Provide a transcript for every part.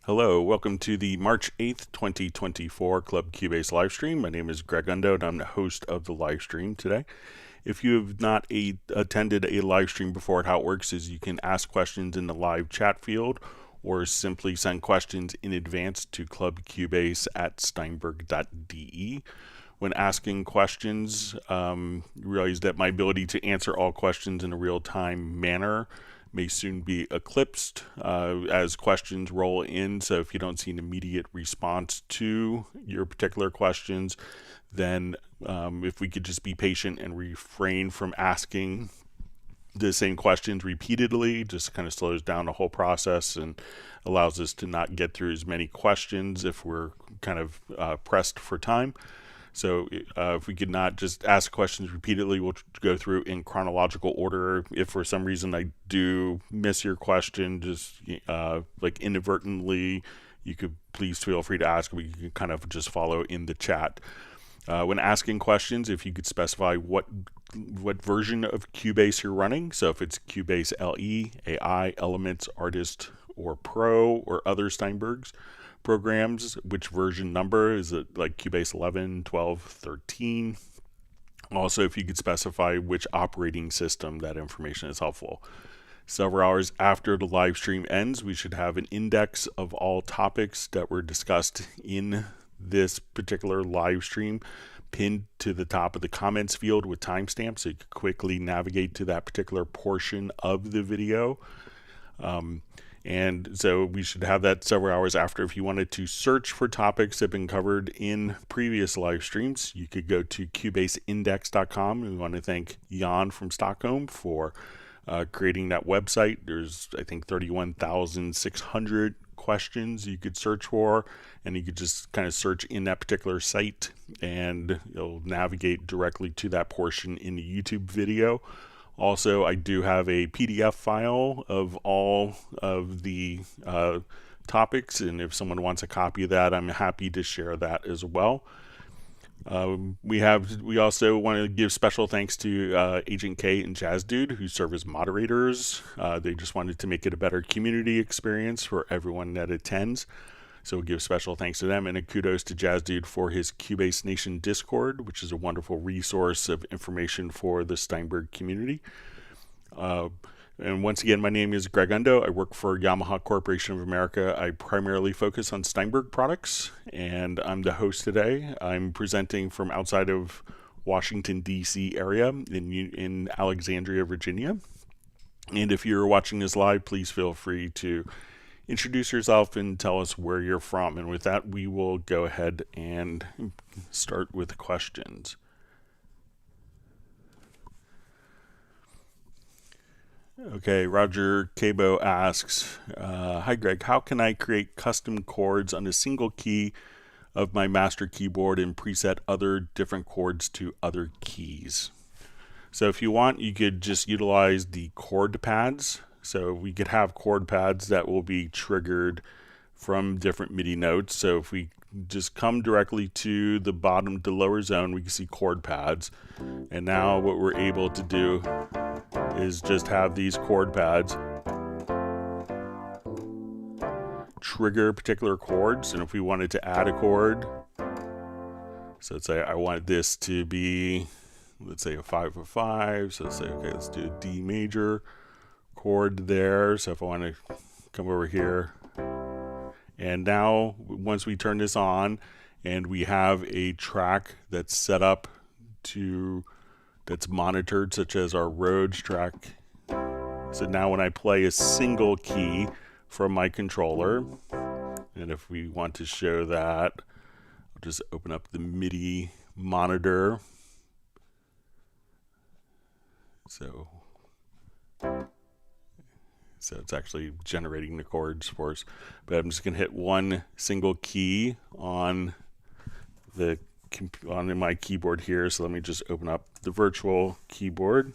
Hello, welcome to the March 8th, 2024 Club Cubase live stream. My name is Greg Undo and I'm the host of the live stream today. If you have not attended a live stream before, how it works is you can ask questions in the live chat field or simply send questions in advance to clubcubase@steinberg.de. When asking questions, realize that my ability to answer all questions in a real-time manner may soon be eclipsed as questions roll in. So if you don't see an immediate response to your particular questions, then if we could just be patient and refrain from asking the same questions repeatedly, just kind of slows down the whole process and allows us to not get through as many questions if we're kind of pressed for time. So if we could not just ask questions repeatedly, we'll go through in chronological order. If for some reason I do miss your question, just like inadvertently, you could please feel free to ask. We can kind of just follow in the chat. When asking questions, if you could specify what version of Cubase you're running. So if it's Cubase LE, AI, Elements, Artist, or Pro, or other Steinbergs programs, which version number is it, like Cubase 11, 12, 13. Also, if you could specify which operating system, that information is helpful. Several hours after the live stream ends, we should have an index of all topics that were discussed in this particular live stream pinned to the top of the comments field with timestamps, so you could quickly navigate to that particular portion of the video. And so we should have that several hours after. If you wanted to search for topics that have been covered in previous live streams, you could go to cubaseindex.com. We want to thank Jan from Stockholm for creating that website. There's, I think, 31,600 questions you could search for, and you could just kind of search in that particular site and it'll navigate directly to that portion in the YouTube video. Also, I do have a PDF file of all of the topics, and if someone wants a copy of that, I'm happy to share that as well. We also want to give special thanks to Agent K and Jazz Dude, who serve as moderators. They just wanted to make it a better community experience for everyone that attends. So we'll give special thanks to them, and a kudos to Jazz Dude for his Cubase Nation Discord, which is a wonderful resource of information for the Steinberg community. And once again, my name is Greg Undo. I work for Yamaha Corporation of America. I primarily focus on Steinberg products, and I'm the host today. I'm presenting from outside of Washington, D.C. area in Alexandria, Virginia. And if you're watching this live, please feel free to introduce yourself and tell us where you're from. And with that, we will go ahead and start with questions. Okay, Roger Cabo asks, hi Greg, how can I create custom chords on a single key of my master keyboard and preset other different chords to other keys? So if you want, you could just utilize the chord pads. So we could have chord pads that will be triggered from different MIDI notes. So if we just come directly to the bottom, the lower zone, we can see chord pads. And now what we're able to do is just have these chord pads trigger particular chords. And if we wanted to add a chord, so let's say I wanted this to be, let's say a 5/5. So let's say, okay, let's do a D major chord there. So if I want to come over here, and now once we turn this on and we have a track that's set up to, that's monitored, such as our Rhodes track. So now when I play a single key from my controller, and if we want to show that, I'll just open up the MIDI monitor. So it's actually generating the chords for us. But I'm just going to hit one single key on my keyboard here. So let me just open up the virtual keyboard.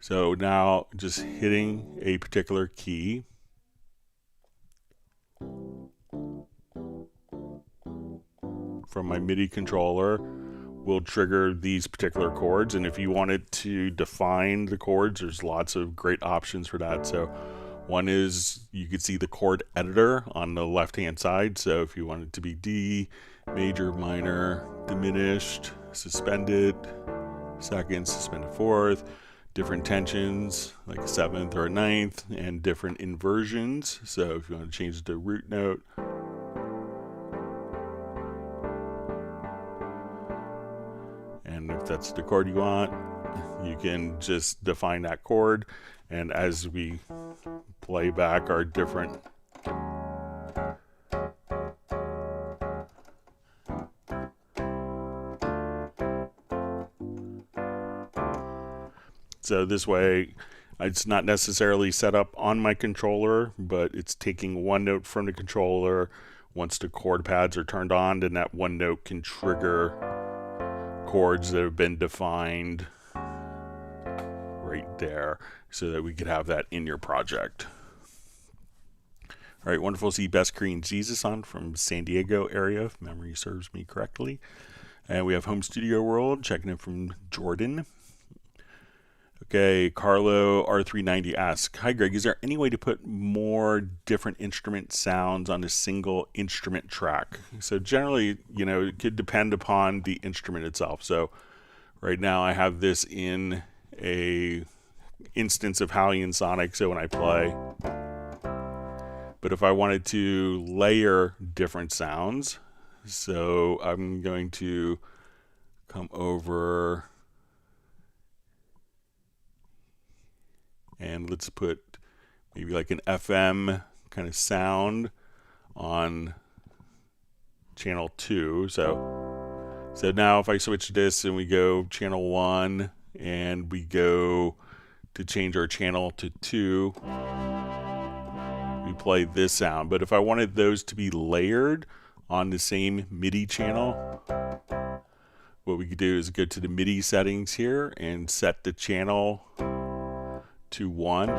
So now just hitting a particular key. From my MIDI controller will trigger these particular chords. And if you wanted to define the chords, there's lots of great options for that. So one is you could see the chord editor on the left hand side. So if you want it to be D, major, minor, diminished, suspended, second, suspended fourth, different tensions like a seventh or a ninth, and different inversions. So if you want to change it to root note, and if that's the chord you want, you can just define that chord. And as we play back our different so this way it's not necessarily set up on my controller, but it's taking one note from the controller. Once the chord pads are turned on, then that one note can trigger chords that have been defined right there, so that we could have that in your project. All right, wonderful to see Best Korean Jesus on from San Diego area, if memory serves me correctly. And we have Home Studio World checking in from Jordan. Okay, Carlo R390 asks, hi Greg, is there any way to put more different instrument sounds on a single instrument track? So generally, it could depend upon the instrument itself. So right now I have this in a instance of Hallian Sonic, so when I play. But if I wanted to layer different sounds, so I'm going to come over and let's put maybe like an FM kind of sound on channel 2. So now if I switch this and we go channel 1 and we go to change our channel to 2, we play this sound. But if I wanted those to be layered on the same MIDI channel, what we could do is go to the MIDI settings here and set the channel to 1.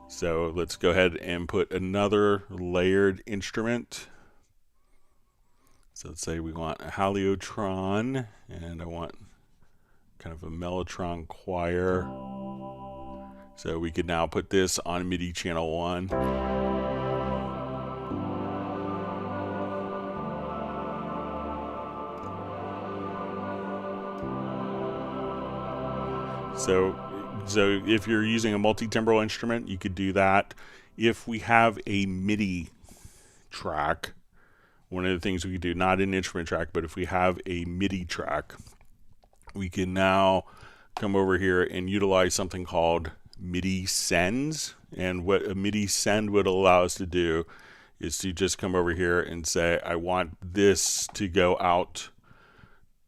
So let's go ahead and put another layered instrument. So let's say we want a Haliotron, and I want kind of a Mellotron choir. So we could now put this on MIDI channel 1. So if you're using a multi-timbral instrument, you could do that. If we have a MIDI track, one of the things we could do, not an instrument track, but if we have a MIDI track, we can now come over here and utilize something called MIDI sends. And what a MIDI send would allow us to do is to just come over here and say, I want this to go out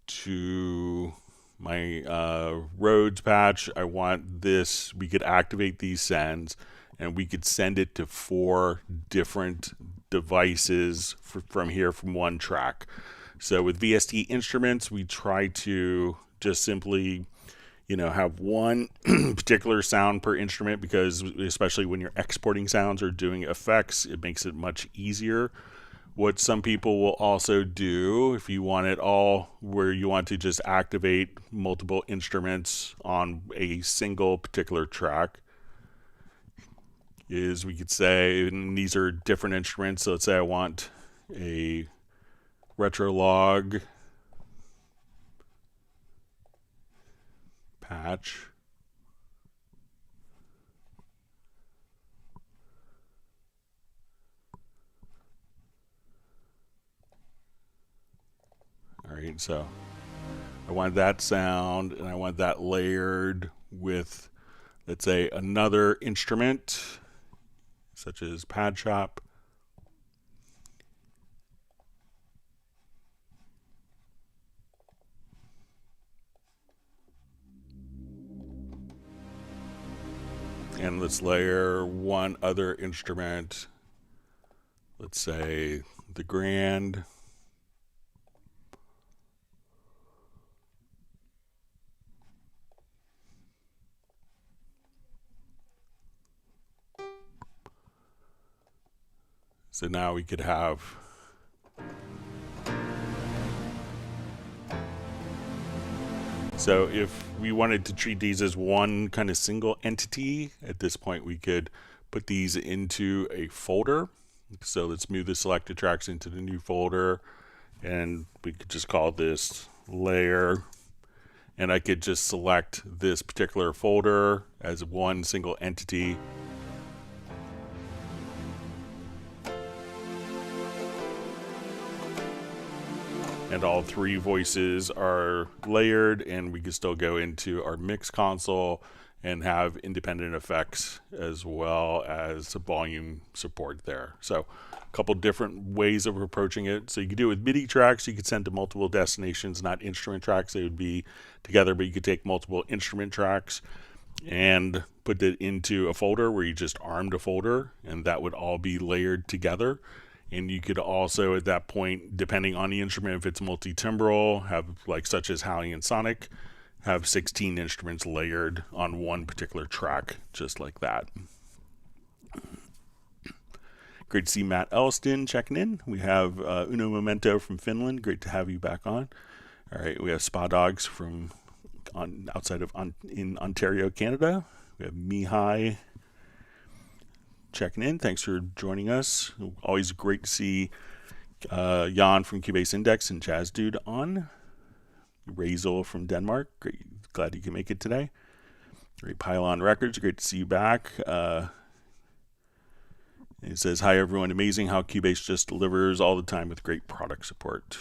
to my Rhodes patch. I want this. We could activate these sends and we could send it to 4 different devices from here from one track. So with VST instruments, we try to just simply have one particular sound per instrument, because especially when you're exporting sounds or doing effects, it makes it much easier. What some people will also do, if you want it all where you want to just activate multiple instruments on a single particular track, is we could say, and these are different instruments, so let's say I want a retro log patch. All right, so I want that sound and I want that layered with, let's say, another instrument such as Pad Shop. And let's layer one other instrument, let's say the Grand. So now we could have So if we wanted to treat these as one kind of single entity, at this point we could put these into a folder. So let's move the selected tracks into the new folder, and we could just call this layer, and I could just select this particular folder as one single entity. And all three voices are layered, and we can still go into our mix console and have independent effects as well as volume support there. So a couple different ways of approaching it. So you could do it with MIDI tracks. You could send to multiple destinations, not instrument tracks. They would be together, but you could take multiple instrument tracks and put it into a folder where you just armed a folder, and that would all be layered together. And you could also, at that point, depending on the instrument, if it's multi-timbral, have like such as Halley and Sonic, have 16 instruments layered on one particular track, just like that. Great to see Matt Elliston checking in. We have Uno Momento from Finland. Great to have you back on. All right, we have Spa Dogs from outside of in Ontario, Canada. We have Mihai checking in. Thanks for joining us. Always great to see Jan from Cubase Index and Jazz Dude on. Razel from Denmark. Great, glad you can make it today. Great Pylon Records. Great to see you back. It says, hi everyone. Amazing how Cubase just delivers all the time with great product support.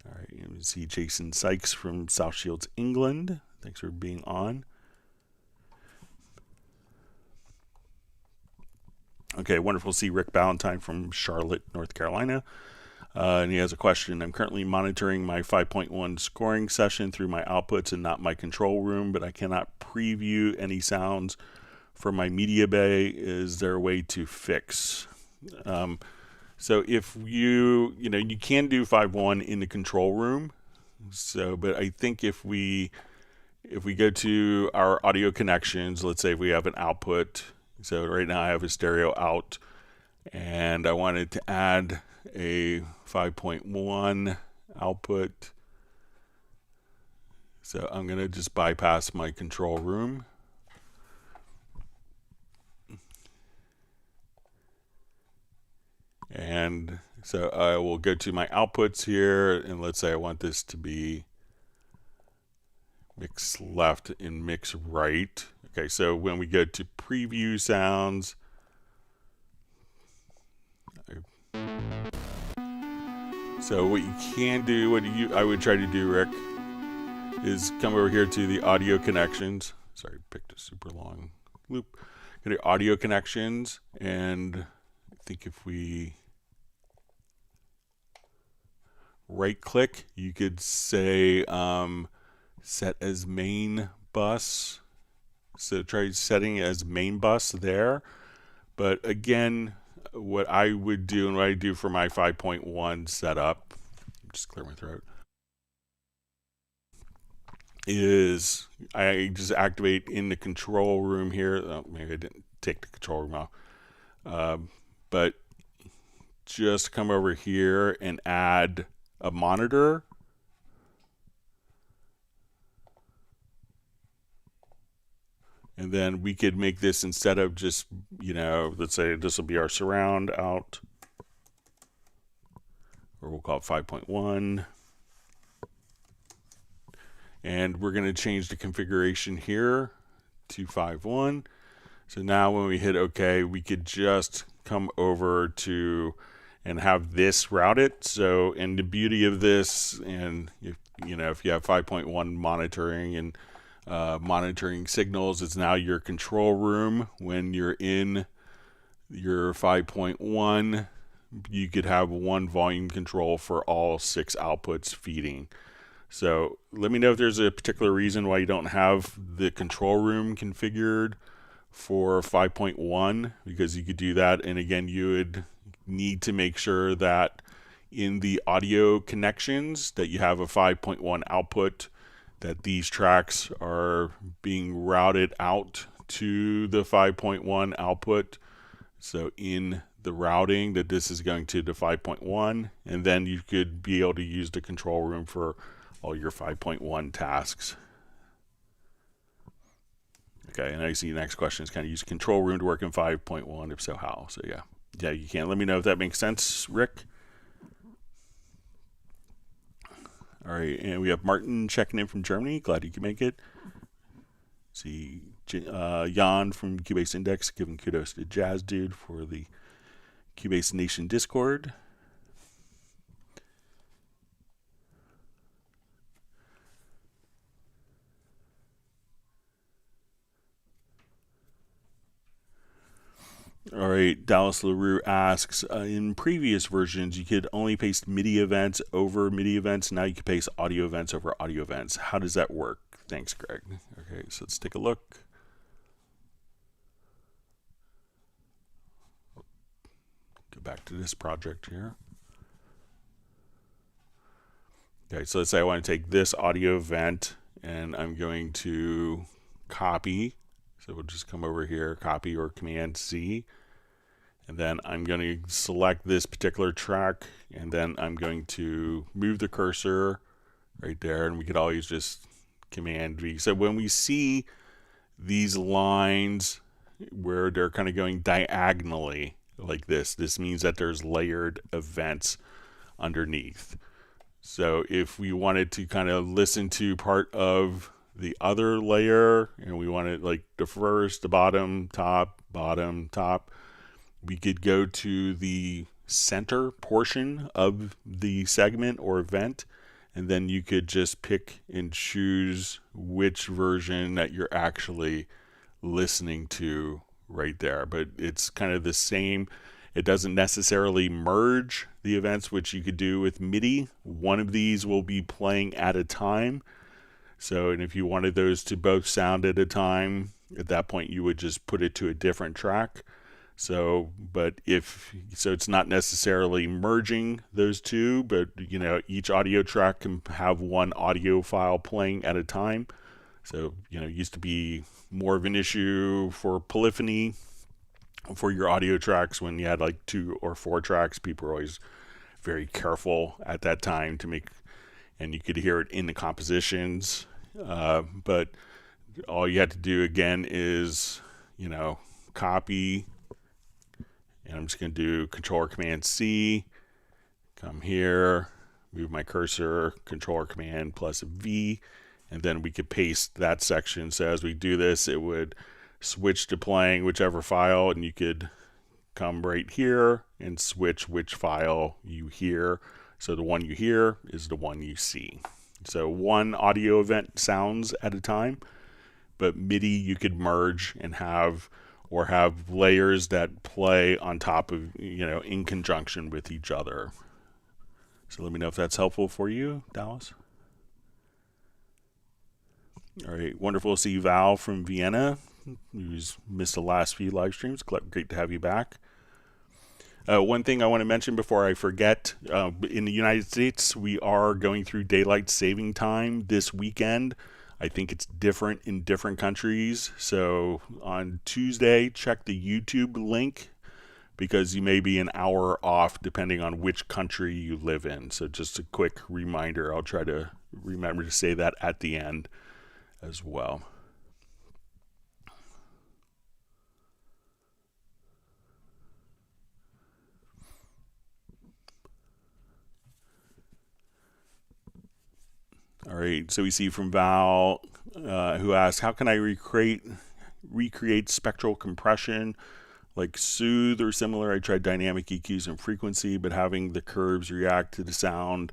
All right, you see Jason Sykes from South Shields, England. Thanks for being on. Okay, wonderful to see Rick Ballantyne from Charlotte, North Carolina. And he has a question. I'm currently monitoring my 5.1 scoring session through my outputs and not my control room, but I cannot preview any sounds for my MediaBay. Is there a way to fix? So if you can do 5.1 in the control room. So, but I think if we go to our audio connections, let's say we have an output. So right now I have a stereo out, and I wanted to add a 5.1 output. So I'm going to just bypass my control room. And so I will go to my outputs here, and let's say I want this to be mix left and mix right. Okay, so when we go to preview sounds, so what you can do, I would try to do, Rick, is come over here to the audio connections. Sorry, picked a super long loop. Go to audio connections, and I think if we right click, you could say set as main bus. So try setting it as main bus there. But again, what I would do and what I do for my 5.1 setup, just clear my throat, is I just activate in the control room here. Oh, maybe I didn't take the control room off. But just come over here and add a monitor. And then we could make this, instead of just, let's say this will be our surround out, or we'll call it 5.1. And we're going to change the configuration here to 5.1. So now when we hit OK, we could just come over to and have this routed. So, and the beauty of this, and if you have 5.1 monitoring and monitoring signals, it's now your control room. When you're in your 5.1, you could have one volume control for all 6 outputs feeding. So let me know if there's a particular reason why you don't have the control room configured for 5.1, because you could do that. And again, you would need to make sure that in the audio connections that you have a 5.1 output, that these tracks are being routed out to the 5.1 output. So in the routing, that this is going to the 5.1, and then you could be able to use the control room for all your 5.1 tasks. Okay, and I see the next question is, kind of use control room to work in 5.1? If so, how? So yeah, you can. Let me know if that makes sense, Rick. All right, and we have Martin checking in from Germany. Glad you can make it. See Jan from Cubase Index giving kudos to Jazz Dude for the Cubase Nation Discord. All right, Dallas LaRue asks, in previous versions, you could only paste MIDI events over MIDI events. Now you can paste audio events over audio events. How does that work? Thanks, Greg. Okay, so let's take a look. Go back to this project here. Okay, so let's say I want to take this audio event and I'm going to copy. So we'll just come over here, copy or Command C. And then I'm going to select this particular track, and then I'm going to move the cursor right there, and we could always just Command V. So when we see these lines where they're kind of going diagonally like this means that there's layered events underneath. So if we wanted to kind of listen to part of the other layer, and we wanted like the first, the bottom, top, we could go to the center portion of the segment or event, and then you could just pick and choose which version that you're actually listening to right there. But it's kind of the same. It doesn't necessarily merge the events, which you could do with MIDI. One of these will be playing at a time. So, and if you wanted those to both sound at a time, at that point you would just put it to a different track. So, but it's not necessarily merging those two, but you know, each audio track can have one audio file playing at a time. So, you know, it used to be more of an issue for polyphony for your audio tracks when you had like 2 or 4 tracks. People were always very careful at that time to make, and you could hear it in the compositions. But all you had to do again is, you know, copy. And I'm just going to do Control or Command C, come here, move my cursor, Control or Command plus V, and then we could paste that section. So as we do this, it would switch to playing whichever file, and you could come right here and switch which file you hear. So the one you hear is the one you see. So one audio event sounds at a time, but MIDI you could merge and have layers that play on top of, you know, in conjunction with each other. So let me know if that's helpful for you, Dallas. All right, wonderful to see Val from Vienna, who's missed the last few live streams. Great to have you back. One thing I want to mention before I forget, in the United States, we are going through daylight saving time this weekend. I think it's different in different countries. So on Tuesday, check the YouTube link because you may be an hour off depending on which country you live in. So just a quick reminder. I'll try to remember to say that at the end as well. All right, so we see from Val who asks, how can I recreate spectral compression like Soothe or similar? I tried dynamic EQs and frequency, but having the curves react to the sound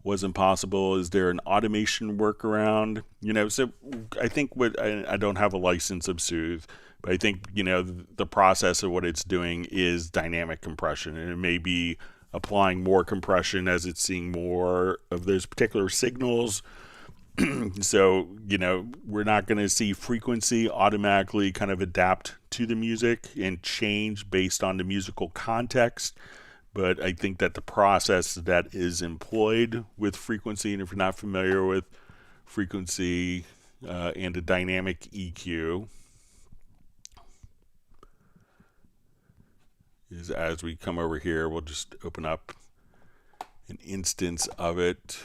wasn't possible. Is there an automation workaround? You know, so I think I don't have a license of Soothe, but I think, you know, the process of what it's doing is dynamic compression, and it may be applying more compression as it's seeing more of those particular signals. So, you know, we're not going to see frequency automatically kind of adapt to the music and change based on the musical context. But I think that the process that is employed with frequency, and if you're not familiar with frequency and a dynamic EQ, is as we come over here, we'll just open up an instance of it.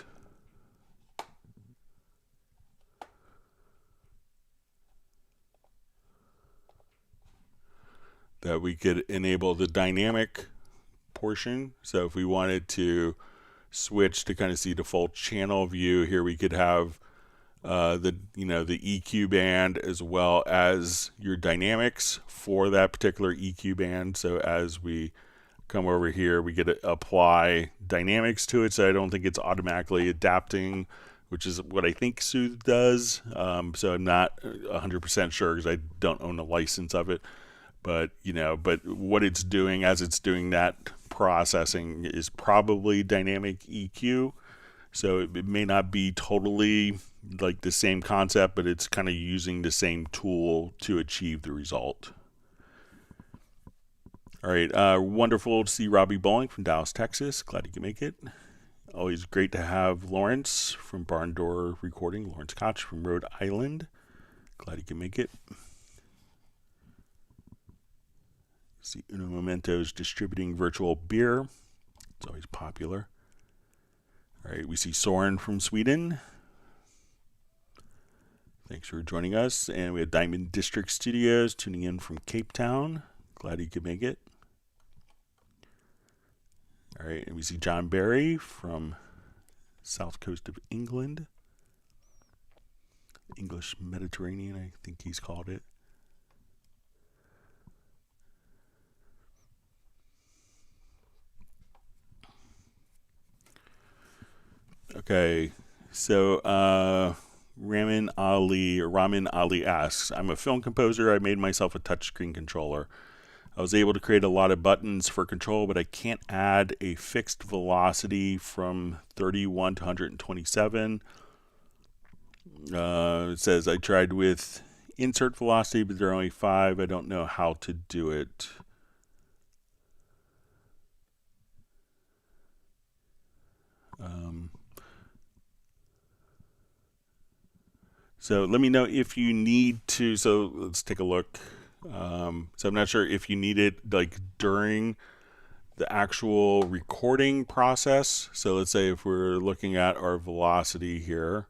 that we could enable the dynamic portion. So if we wanted to switch to kind of see the full channel view here, we could have the EQ band as well as your dynamics for that particular EQ band. So as we come over here, we get to apply dynamics to it. So I don't think it's automatically adapting, which is what I think Soothe does. So I'm not 100% sure because I don't own a license of it. But but what it's doing as it's doing that processing is probably dynamic EQ. So it may not be totally like the same concept, but it's kind of using the same tool to achieve the result. All right, wonderful to see Robbie Bowling from Dallas, Texas. Glad you can make it. Always great to have Lawrence from Barn Door Recording, Lawrence Koch from Rhode Island. Glad you can make it. See Uno Momento's distributing virtual beer. It's always popular. All right, we see Soren from Sweden. Thanks for joining us. And we have Diamond District Studios tuning in from Cape Town. Glad you could make it. All right, and we see John Barry from south coast of England. English Mediterranean, I think he's called it. Okay, so Ramin Ali asks, I'm a film composer. I made myself a touchscreen controller. I was able to create a lot of buttons for control, but I can't add a fixed velocity from 31 to 127. It says I tried with insert velocity, but there are only 5. I don't know how to do it. So let me know if you need to. So let's take a look. So I'm not sure if you need it like during the actual recording process. So let's say if we're looking at our velocity here.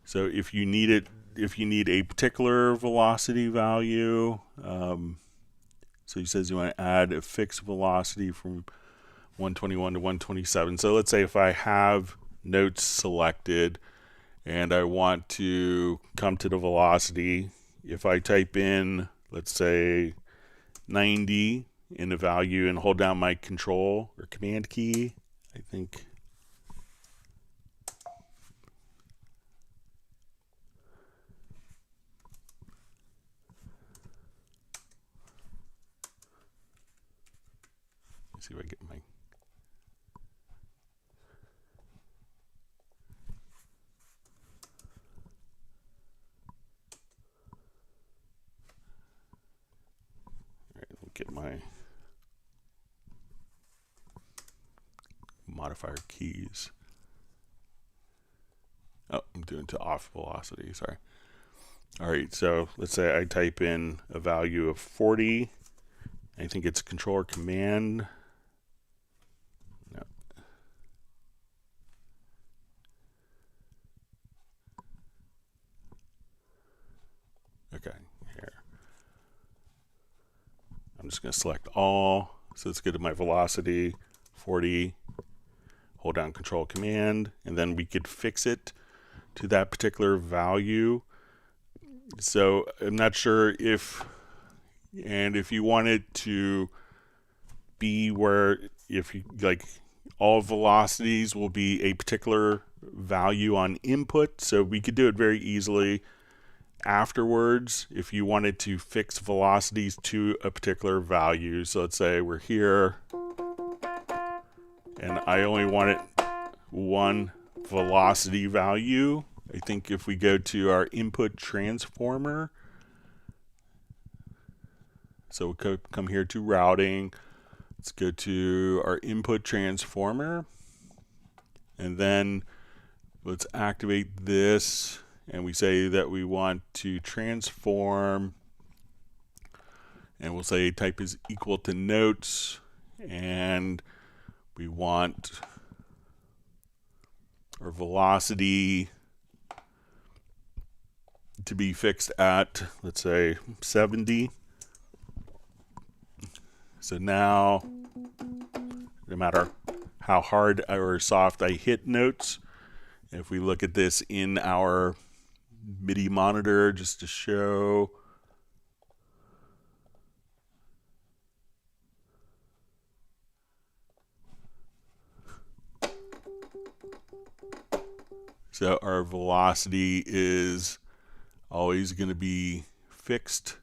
So if you need it, if you need a particular velocity value, so he says you want to add a fixed velocity from 121 to 127. So let's say if I have notes selected and I want to come to the velocity, if I type in, let's say 90 in the value and hold down my control or command key, I think. Let's see if I get my. Get my modifier keys. Oh, I'm doing to off velocity, sorry. All right, so let's say I type in a value of 40. I think it's control or command. No. Okay, here. I'm just going to select all. So let's go to my velocity, 40, hold down control command, and then we could fix it to that particular value. So I'm not sure if you want it to be where if you like all velocities will be a particular value on input. So we could do it very easily afterwards if you wanted to fix velocities to a particular value. So let's say we're here and I only wanted one velocity value. I think if we go to our input transformer, so we'll come here to routing, let's go to our input transformer, and then let's activate this. And we say that we want to transform, and we'll say type is equal to notes, and we want our velocity to be fixed at, let's say, 70. So now, no matter how hard or soft I hit notes, if we look at this in our MIDI monitor just to show, so our velocity is always going to be fixed.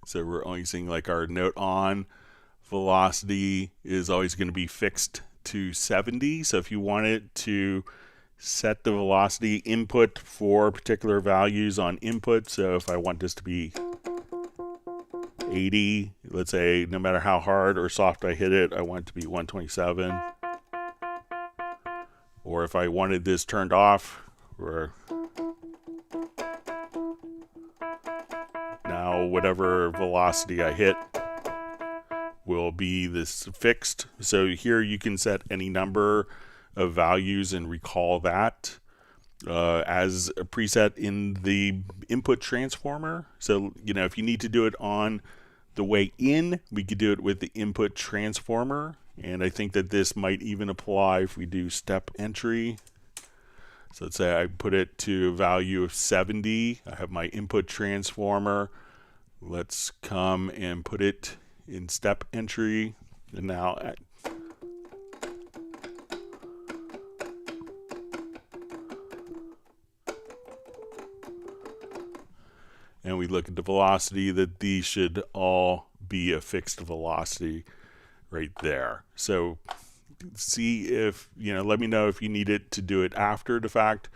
So we're only seeing like our note on velocity is always going to be fixed to 70. So if you wanted to set the velocity input for particular values on input, so if I want this to be 80, let's say, no matter how hard or soft I hit it, I want it to be 127. Or if I wanted this turned off, or now whatever velocity I hit will be this fixed. So here you can set any number of values and recall that as a preset in the input transformer. So, you know, if you need to do it on the way in, we could do it with the input transformer. And I think that this might even apply if we do step entry. So let's say I put it to a value of 70. I have my input transformer. Let's come and put it in step entry. And now and we look at the velocity, that these should all be a fixed velocity right there. So see if, you know, let me know if you need it to do it after the fact.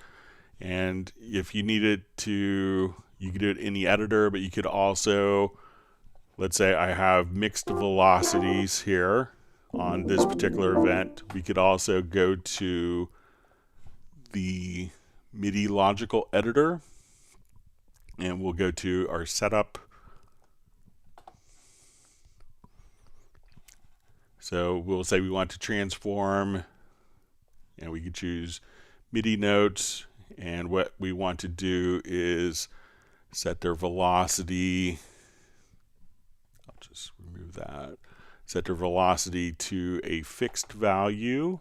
And if you need it to, you could do it in the editor, but you could also, let's say I have mixed velocities here on this particular event. We could also go to the MIDI logical editor, and we'll go to our setup. So we'll say we want to transform, and we can choose MIDI notes, and what we want to do is set their velocity. I'll just remove that. Set their velocity to a fixed value.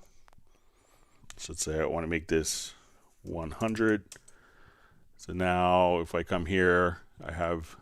So let's say I want to make this 100. So now if I come here, I have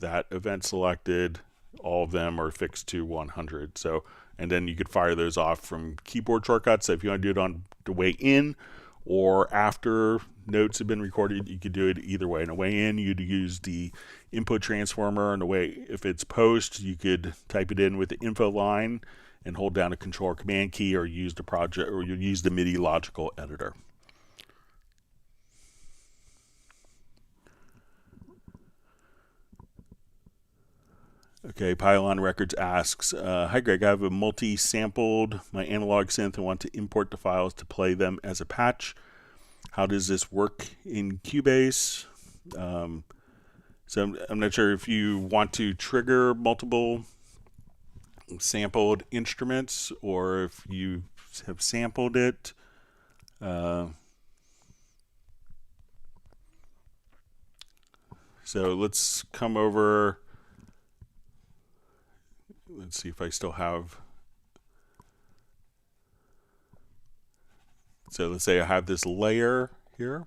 that event selected. All of them are fixed to 100. So, and then you could fire those off from keyboard shortcuts. So if you want to do it on the way in or after notes have been recorded, you could do it either way. On the way in, you'd use the input transformer. On the way, if it's post, you could type it in with the info line and hold down a control or command key, or use the project, or you use the MIDI logical editor. Okay, Pylon Records asks, hi Greg, I have a multi-sampled my analog synth and want to import the files to play them as a patch. How does this work in Cubase? So I'm not sure if you want to trigger multiple sampled instruments or if you have sampled it. So let's come over. Let's see if I still have. So let's say I have this layer here.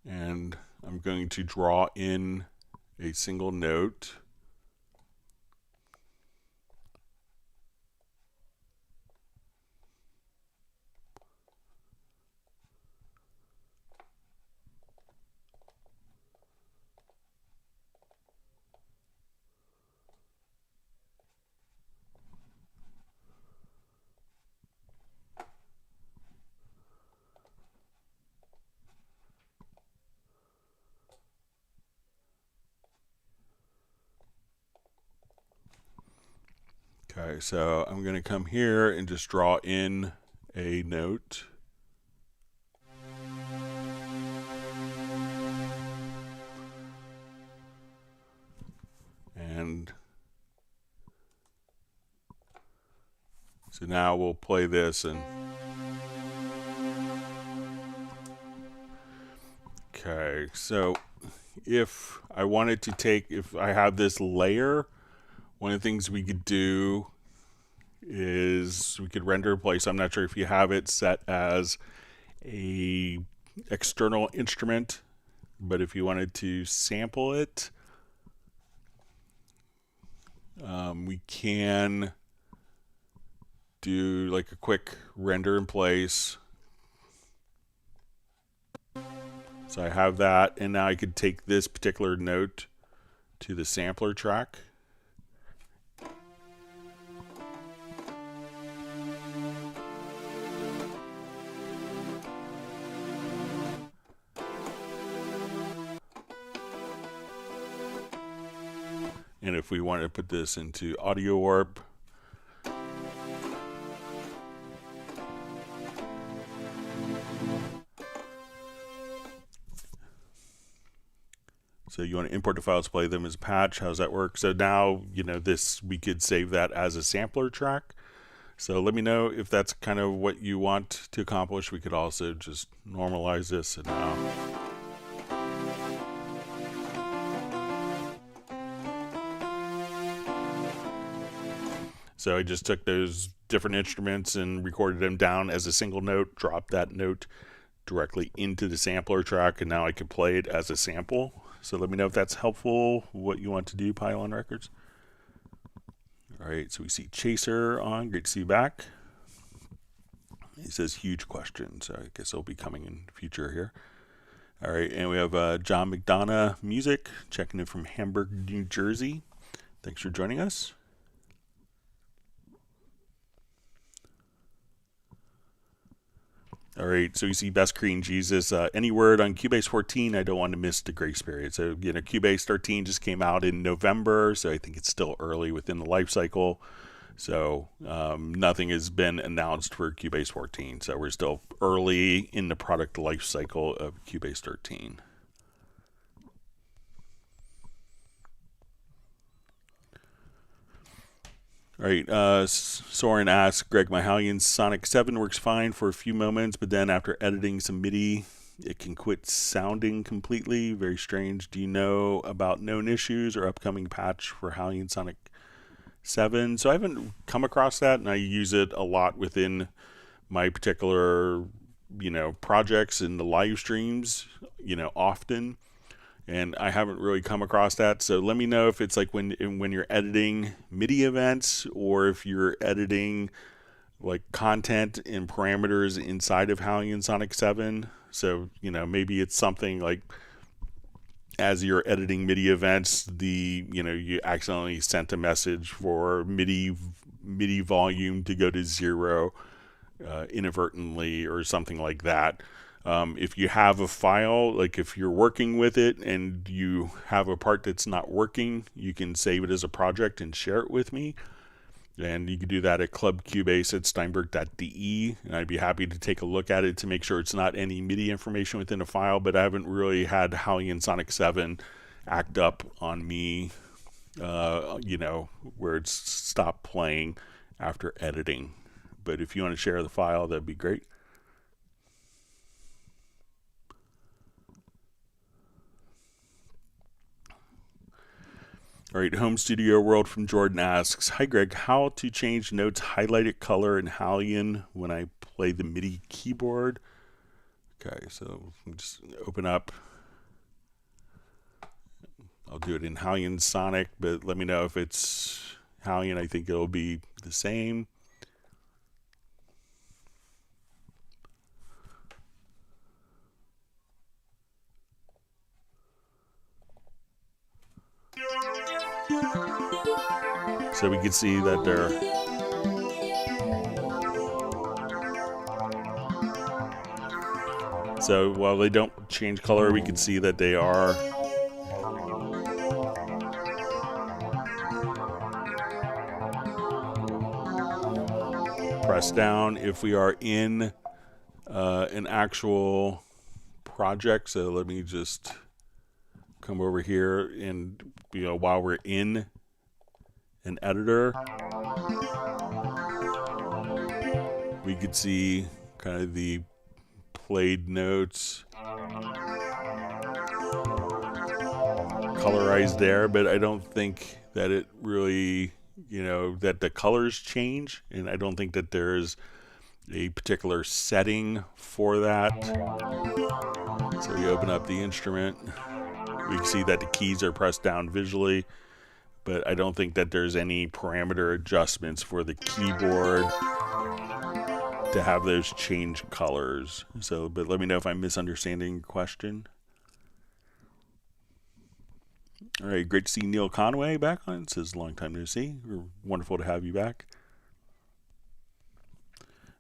And I'm going to draw in a single note. Okay, so I'm going to come here and just draw in a note. And so now we'll play this and okay. Okay, so if I wanted to take, if I have this layer, one of the things we could do is we could render in place. I'm not sure if you have it set as a external instrument, but if you wanted to sample it, we can do like a quick render in place. So I have that, and now I could take this particular note to the sampler track. And if we want to put this into audio warp, so you want to import the files, play them as a patch. How does that work? So now, you know, this, we could save that as a sampler track. So let me know if that's kind of what you want to accomplish. We could also just normalize this and now. So I just took those different instruments and recorded them down as a single note, dropped that note directly into the sampler track, and now I can play it as a sample. So let me know if that's helpful, what you want to do, Pylon Records. All right, so we see Chaser on. Great to see you back. He says huge question, so I guess it'll be coming in the future here. All right, and we have John McDonough Music checking in from Hamburg, New Jersey. Thanks for joining us. All right, so you see Best Korean Jesus. Any word on Cubase 14? I don't want to miss the grace period. So, you know, Cubase 13 just came out in November, so I think it's still early within the life cycle. So nothing has been announced for Cubase 14. So we're still early in the product life cycle of Cubase 13. All right, Soren asks, Greg, my Hallian Sonic 7 works fine for a few moments, but then after editing some MIDI, it can quit sounding completely. Very strange. Do you know about known issues or upcoming patch for Hallian Sonic 7? So I haven't come across that, and I use it a lot within my particular, you know, projects and the live streams, you know, often. And I haven't really come across that. So let me know if it's like when you're editing MIDI events, or if you're editing like content and parameters inside of Hallian Sonic 7. So, you know, maybe it's something like as you're editing MIDI events, you accidentally sent a message for MIDI volume to go to 0 inadvertently or something like that. If you have a file, like if you're working with it and you have a part that's not working, you can save it as a project and share it with me. And you can do that at clubcubase@steinberg.de, and I'd be happy to take a look at it to make sure it's not any MIDI information within a file. But I haven't really had Hallian Sonic 7 act up on me, you know, where it's stopped playing after editing. But if you want to share the file, that'd be great. All right, Home Studio World from Jordan asks, hi Greg, how to change notes highlighted color in Hallian when I play the MIDI keyboard? Okay, so just open up. I'll do it in Hallian Sonic, but let me know if it's Hallian. I think it'll be the same. So we can see that they're so while they don't change color, we can see that they are pressed down. If we are in an actual project, so let me just come over here and, you know, while we're in an editor, we could see kind of the played notes. colorized there, but I don't think that it really, that the colors change, and I don't think that there's a particular setting for that. So we open up the instrument. We can see that the keys are pressed down visually, but I don't think that there's any parameter adjustments for the keyboard to have those change colors. So, but let me know if I'm misunderstanding your question. All right, great to see Neil Conway back on. It says long time no see. Wonderful to have you back.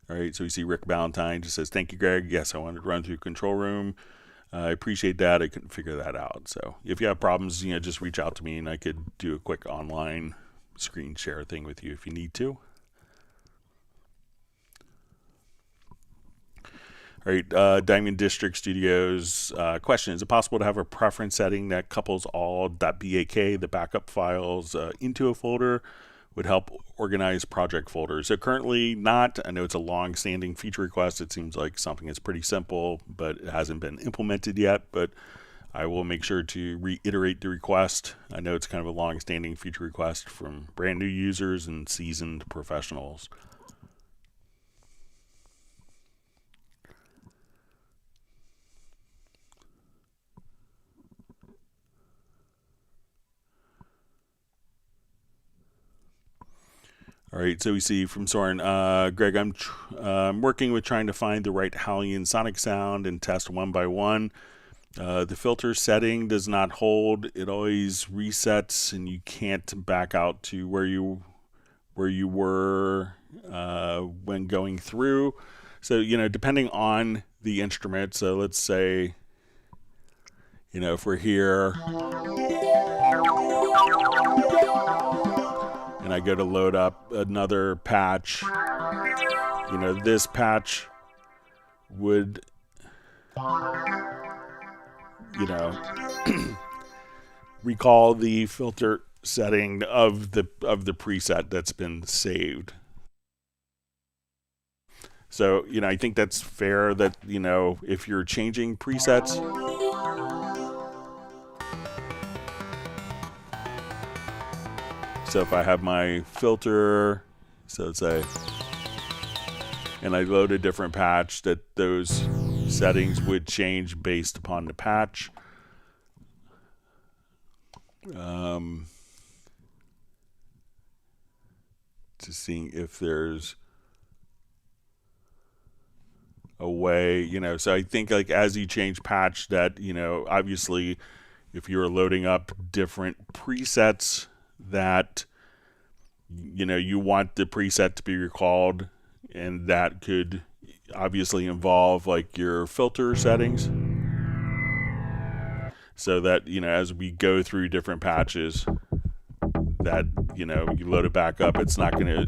All right, so we see Rick Ballantyne just says, thank you, Greg. Yes, I wanted to run through control room. I appreciate that. I couldn't figure that out. So if you have problems, just reach out to me and I could do a quick online screen share thing with you if you need to. All right, Diamond District Studios question: is it possible to have a preference setting that couples all .bak, the backup files, into a folder? Would help organize project folders. So currently not. I know it's a long-standing feature request. It seems like something that's pretty simple, but it hasn't been implemented yet. But I will make sure to reiterate the request. I know it's kind of a long-standing feature request from brand new users and seasoned professionals. All right, so we see from Soren, Greg, I'm working with trying to find the right Hallian sonic sound and test one by one. The filter setting does not hold. It always resets, and you can't back out to where you were when going through. So, depending on the instrument, so let's say, if we're here, and I go to load up another patch, this patch would, recall the filter setting of the preset that's been saved. So, I think that's fair that, if you're changing presets, so if I have my filter, so let's say, and I load a different patch, that those settings would change based upon the patch. To seeing if there's a way, so I think like as you change patch that, obviously if you're loading up different presets that, you want the preset to be recalled, and that could obviously involve like your filter settings. So that, as we go through different patches, that, you load it back up, it's not going to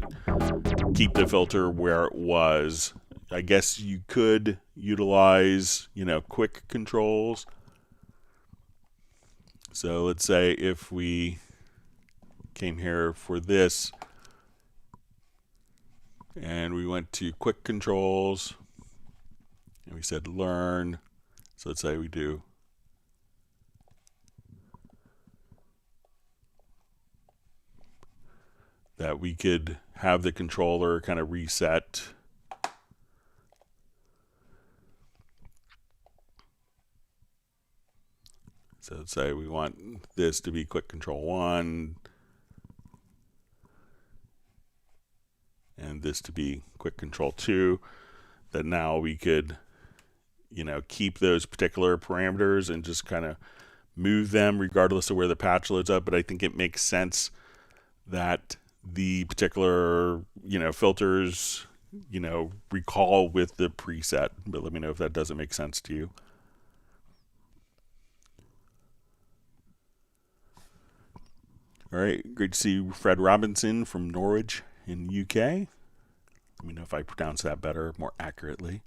keep the filter where it was. I guess you could utilize, quick controls. So let's say if we came here for this and we went to quick controls and we said learn. So let's say we do that, we could have the controller kind of reset. So let's say we want this to be quick control 1 and this to be quick control 2, that now we could, keep those particular parameters and just kind of move them regardless of where the patch loads up. But I think it makes sense that the particular, filters, recall with the preset. But let me know if that doesn't make sense to you. All right, great to see Fred Robinson from Norwich in UK. Let me know if I pronounce that better, more accurately.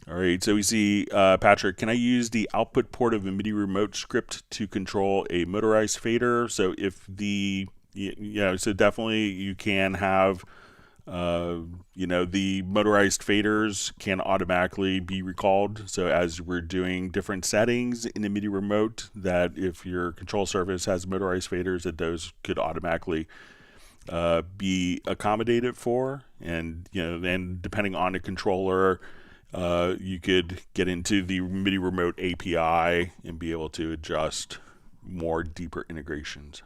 All right, so we see Patrick, can I use the output port of a MIDI remote script to control a motorized fader? So if the, so definitely you can have You know, the motorized faders can automatically be recalled. So as we're doing different settings in the MIDI remote, that if your control surface has motorized faders, that those could automatically be accommodated for. And, you know, then depending on the controller, you could get into the MIDI remote API and be able to adjust more deeper integrations.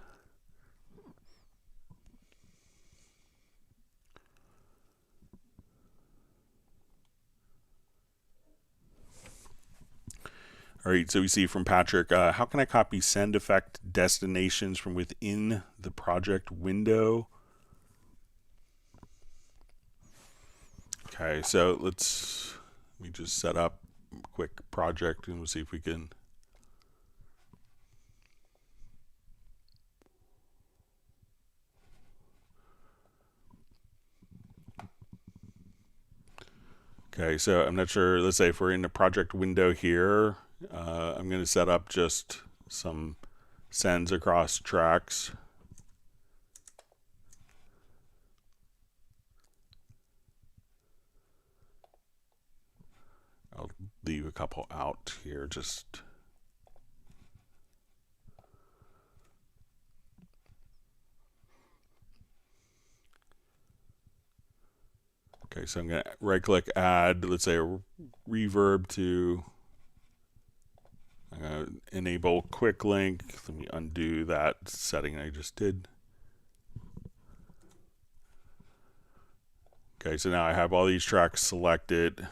All right, so we see from Patrick, how can I copy send effect destinations from within the project window? Okay, so let me just set up a quick project and we'll see if we can. Okay, so I'm not sure, let's say if we're in the project window here, I'm going to set up just some sends across tracks. I'll leave a couple out here just. Okay, so I'm going to right click, add, let's say a reverb to enable quick link. Let me undo that setting I just did. Okay, so now I have all these tracks selected.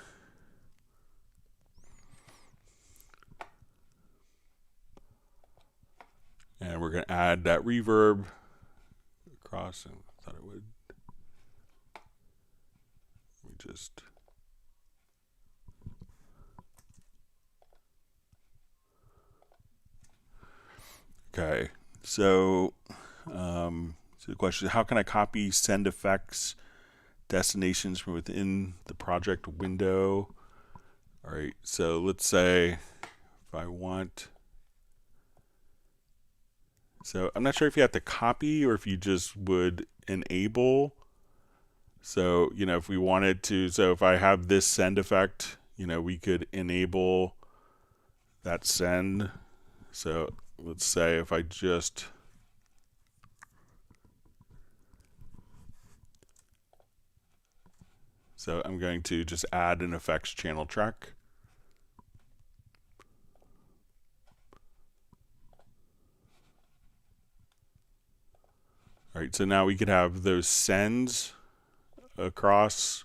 And we're going to add that reverb across. And I thought it would. We just. Okay, so the question is, how can I copy send effects destinations from within the project window? All right, so let's say if I want. So I'm not sure if you have to copy or if you just would enable. So, you know, if we wanted to, so if I have this send effect, you know, we could enable that send. So let's say if I just. So I'm going to just add an effects channel track. All right, so now we could have those sends across.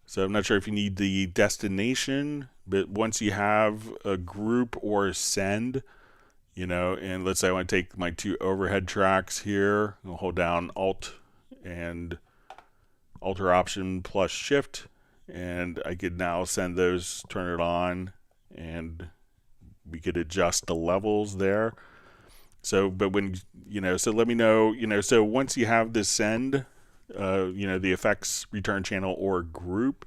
So I'm not sure if you need the destination, but once you have a group or a send, you know, and let's say I want to take my two overhead tracks here, I'll hold down Alt and Alter Option plus Shift, and I could now send those, turn it on, and we could adjust the levels there. So, but when, you know, so let me know, you know, so once you have this send, you know, the effects return channel or group,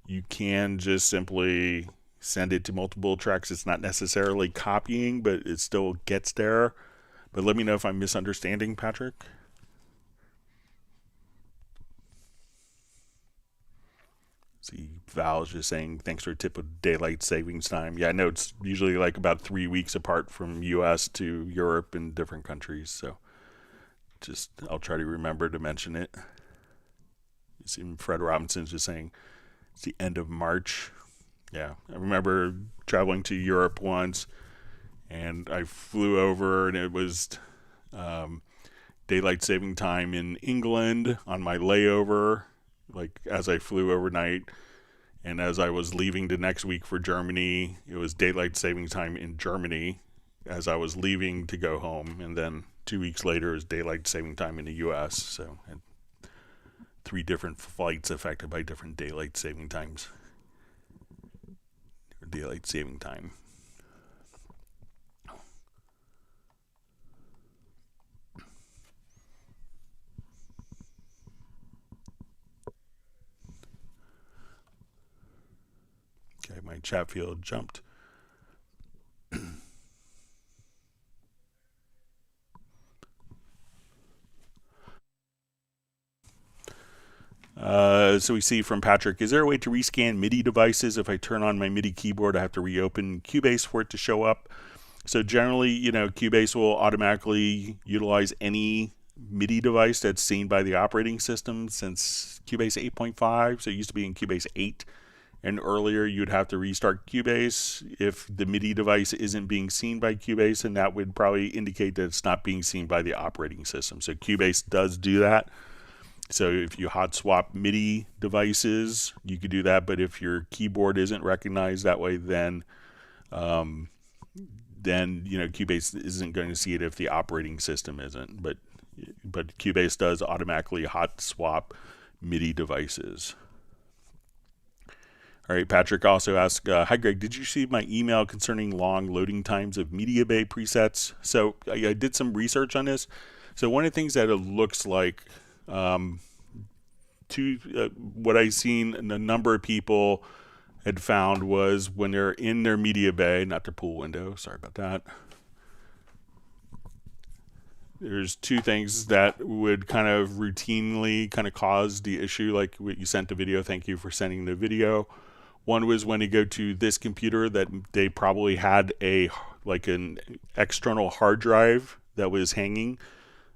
you can just simply send it to multiple tracks. It's not necessarily copying, but it still gets there. But let me know if I'm misunderstanding, Patrick. See, Val's just saying, thanks for a tip of daylight savings time. Yeah, I know it's usually like about 3 weeks apart from US to Europe and different countries. So just, I'll try to remember to mention it. You see Fred Robinson's just saying, it's the end of March. Yeah, I remember traveling to Europe once, and I flew over, and it was daylight saving time in England on my layover, like as I flew overnight. And as I was leaving the next week for Germany, it was daylight saving time in Germany as I was leaving to go home. And then 2 weeks later is daylight saving time in the US. So I had 3 different flights affected by different daylight saving times. Or daylight saving time. Okay, my chat field jumped. So we see from Patrick, is there a way to rescan MIDI devices? If I turn on my MIDI keyboard, I have to reopen Cubase for it to show up. So generally, Cubase will automatically utilize any MIDI device that's seen by the operating system since Cubase 8.5. So it used to be in Cubase 8 and earlier. You'd have to restart Cubase if the MIDI device isn't being seen by Cubase, and that would probably indicate that it's not being seen by the operating system. So Cubase does do that. So if you hot swap MIDI devices, you could do that. But if your keyboard isn't recognized that way, then Cubase isn't going to see it if the operating system isn't. But Cubase does automatically hot swap MIDI devices. All right, Patrick also asked, hi Greg, did you receive my email concerning long loading times of MediaBay presets? So I did some research on this. So one of the things that it looks like, what I've seen a number of people had found was when they're in their MediaBay, not their pool window, sorry about that. There's two things that would kind of routinely kind of cause the issue, like what you sent the video. Thank you for sending the video. One was when you go to this computer that they probably had an external hard drive that was hanging,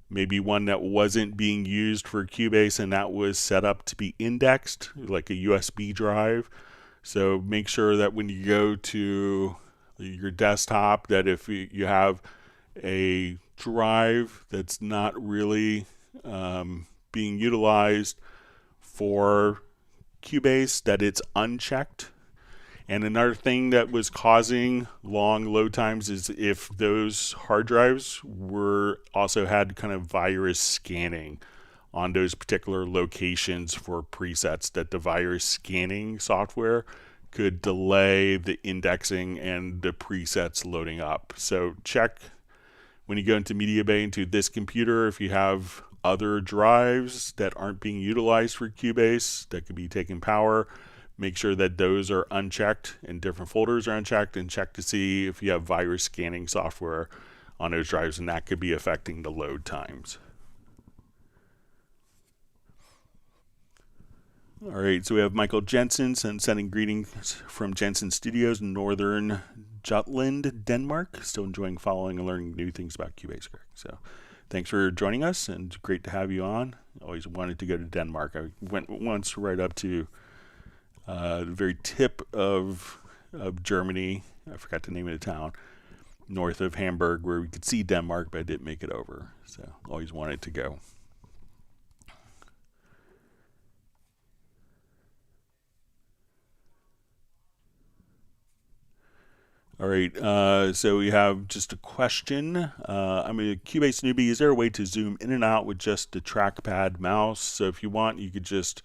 maybe one that wasn't being used for Cubase, and that was set up to be indexed like a USB drive. So make sure that when you go to your desktop, that if you have a drive that's not really being utilized for Cubase, that it's unchecked. And another thing that was causing long load times is if those hard drives also had kind of virus scanning on those particular locations for presets, that the virus scanning software could delay the indexing and the presets loading up. So check when you go into MediaBay into this computer if you have other drives that aren't being utilized for Cubase that could be taking power. Make sure that those are unchecked and different folders are unchecked, and check to see if you have virus scanning software on those drives, and that could be affecting the load times. All right, so we have Michael Jensen sending greetings from Jensen Studios in northern Jutland, Denmark. Still enjoying following and learning new things about Cubase, Greg. So thanks for joining us, and great to have you on. Always wanted to go to Denmark. I went once right up to the very tip of Germany. I forgot the name of the town, north of Hamburg, where we could see Denmark, but I didn't make it over. So always wanted to go. All right, so we have just a question. I'm a Cubase newbie. Is there a way to zoom in and out with just the trackpad mouse? So if you want, you could just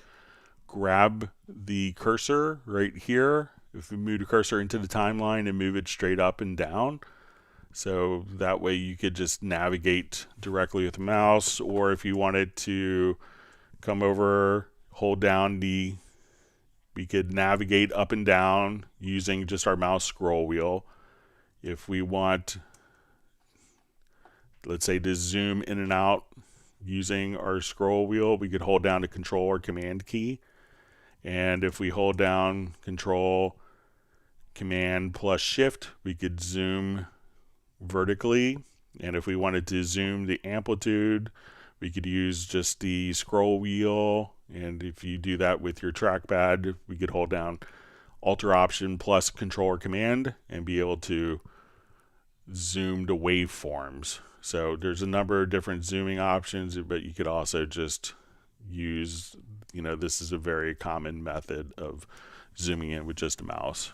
grab the cursor right here. If you move the cursor into the timeline and move it straight up and down. So that way you could just navigate directly with the mouse, or if you wanted to come over, hold down we could navigate up and down using just our mouse scroll wheel. If we want, let's say, to zoom in and out using our scroll wheel, we could hold down the Control or Command key. And if we hold down Control, Command plus Shift, we could zoom vertically. And if we wanted to zoom the amplitude, we could use just the scroll wheel. And if you do that with your trackpad, we could hold down Alt or Option plus Control or Command and be able to zoom the waveforms. So there's a number of different zooming options, but you could also just use, this is a very common method of zooming in with just a mouse.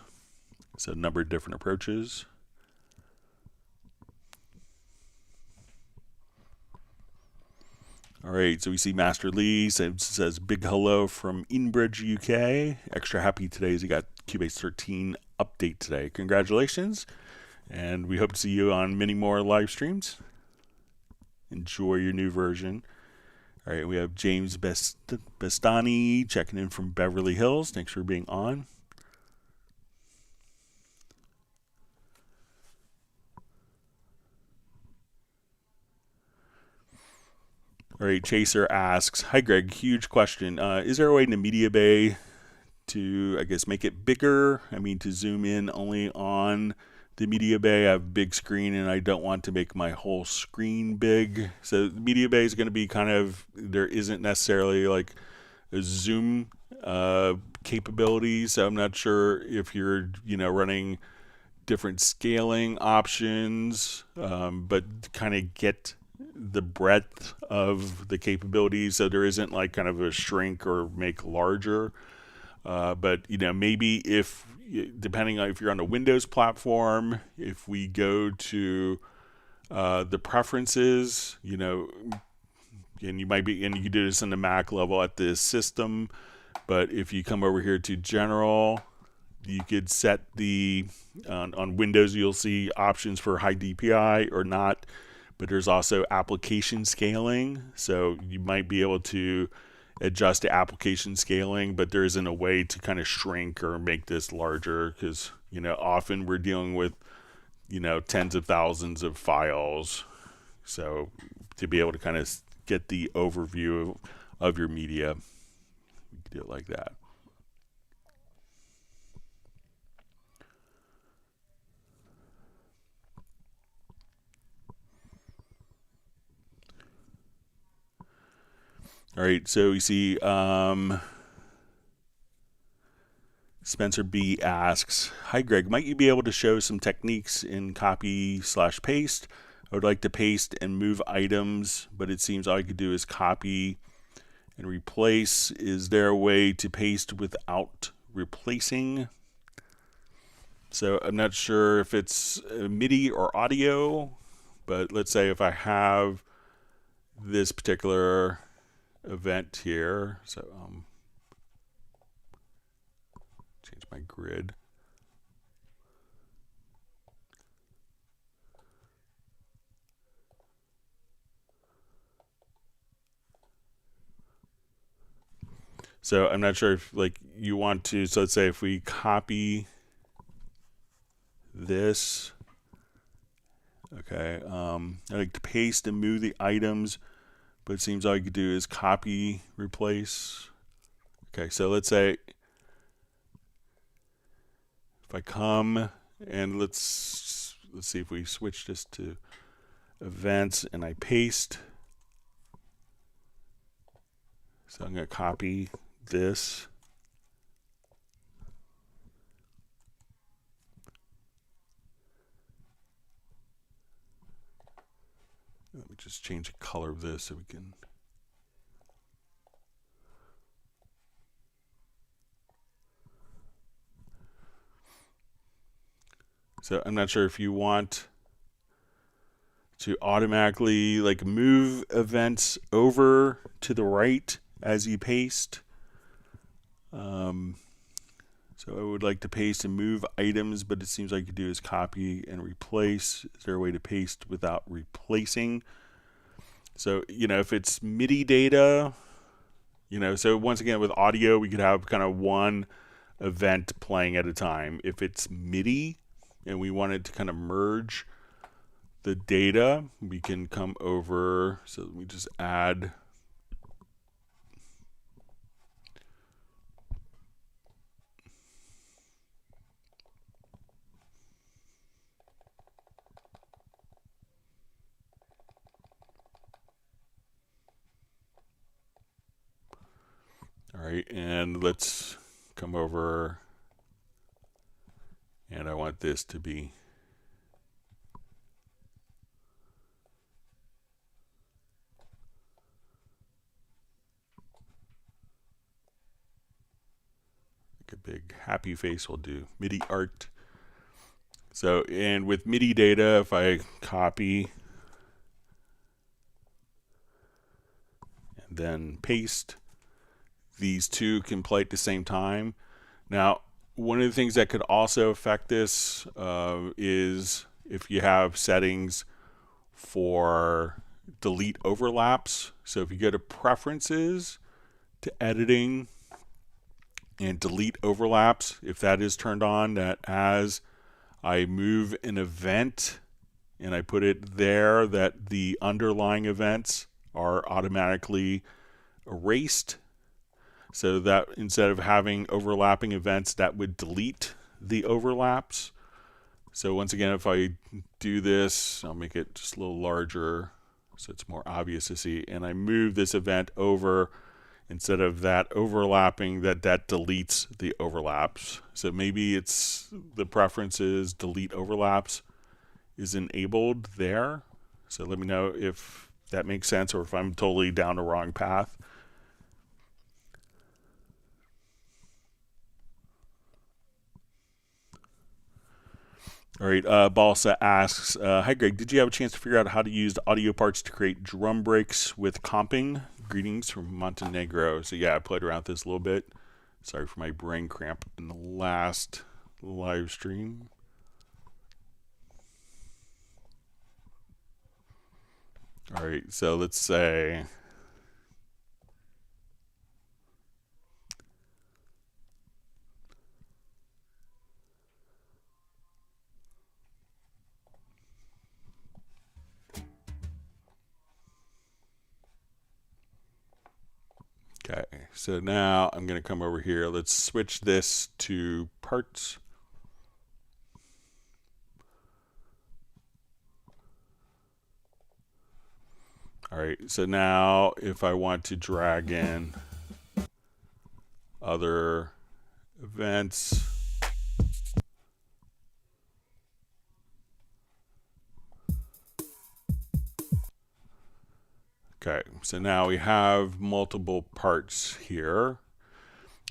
So a number of different approaches. All right, so we see Master Lee says big hello from Inbridge, UK. Extra happy today as you got Cubase 13 update today. Congratulations, and we hope to see you on many more live streams. Enjoy your new version. All right, we have James Bestani checking in from Beverly Hills. Thanks for being on. All right, Chaser asks, hi Greg, huge question. Is there a way in the MediaBay to, I guess, make it bigger? I mean, to zoom in only on the MediaBay. I have a big screen and I don't want to make my whole screen big. So the MediaBay is going to be kind of, there isn't necessarily like a zoom capability. So I'm not sure if you're, running different scaling options, but kind of get the breadth of the capabilities, so there isn't like kind of a shrink or make larger. But maybe if, depending on if you're on a Windows platform, if we go to the preferences, and you might be, and you can do this in the Mac level at the system, but if you come over here to general, you could set the on Windows you'll see options for high DPI or not, but there's also application scaling, so you might be able to adjust the application scaling, but there isn't a way to kind of shrink or make this larger, because often we're dealing with tens of thousands of files, so to be able to kind of get the overview of your media, you can do it like that. All right, so we see Spencer B asks, hi Greg, might you be able to show some techniques in copy/paste? I would like to paste and move items, but it seems all I could do is copy and replace. Is there a way to paste without replacing? So I'm not sure if it's MIDI or audio, but let's say if I have this particular event here, so change my grid. So I'm not sure if like you want to, so let's say if we copy this, okay, I like to paste and move the items, but it seems all you could do is copy, replace. Okay, so let's say if I come and let's see if we switch this to events and I paste. So I'm going to copy this. Let me just change the color of this so we can. So I'm not sure if you want to automatically like move events over to the right as you paste. So I would like to paste and move items, but it seems like you do is copy and replace. Is there a way to paste without replacing? So, if it's MIDI data, so once again with audio, we could have kind of one event playing at a time. If it's MIDI and we wanted to kind of merge the data, we can come over, so let me just add all right, and let's come over, and I want this to be like a big happy face will do, MIDI art. So, and with MIDI data, if I copy and then paste, these two can play at the same time. Now, one of the things that could also affect this is if you have settings for delete overlaps. So if you go to preferences, to editing, and delete overlaps, if that is turned on, that as I move an event and I put it there, that the underlying events are automatically erased. So that instead of having overlapping events, that would delete the overlaps. So once again, if I do this, I'll make it just a little larger so it's more obvious to see. And I move this event over, instead of that overlapping, that deletes the overlaps. So maybe it's the preferences delete overlaps is enabled there. So let me know if that makes sense or if I'm totally down the wrong path. All right, Balsa asks, hi Greg, did you have a chance to figure out how to use the audio parts to create drum breaks with comping? Greetings from Montenegro. So yeah, I played around with this a little bit. Sorry for my brain cramp in the last live stream. All right, so let's say okay, so now I'm going to come over here. Let's switch this to parts. All right, so now if I want to drag in other events, okay, so now we have multiple parts here.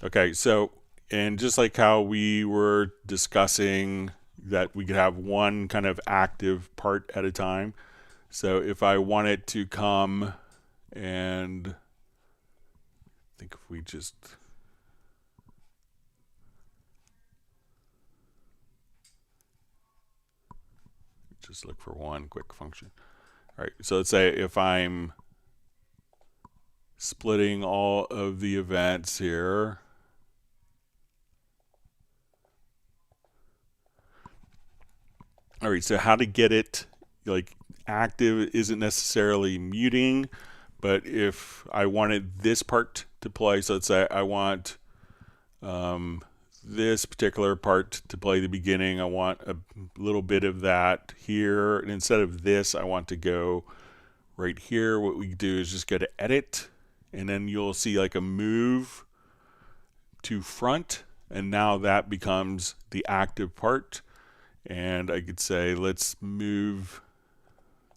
Okay, so, and just like how we were discussing that we could have one kind of active part at a time. So if I want it to come and I think if we just look for one quick function. All right, so let's say if I'm splitting all of the events here. All right, so how to get it like active isn't necessarily muting, but if I wanted this part to play, so let's say I want this particular part to play the beginning, I want a little bit of that here, and instead of this, I want to go right here. What we do is just go to edit, and then you'll see like a move to front, and now that becomes the active part. And I could say, let's move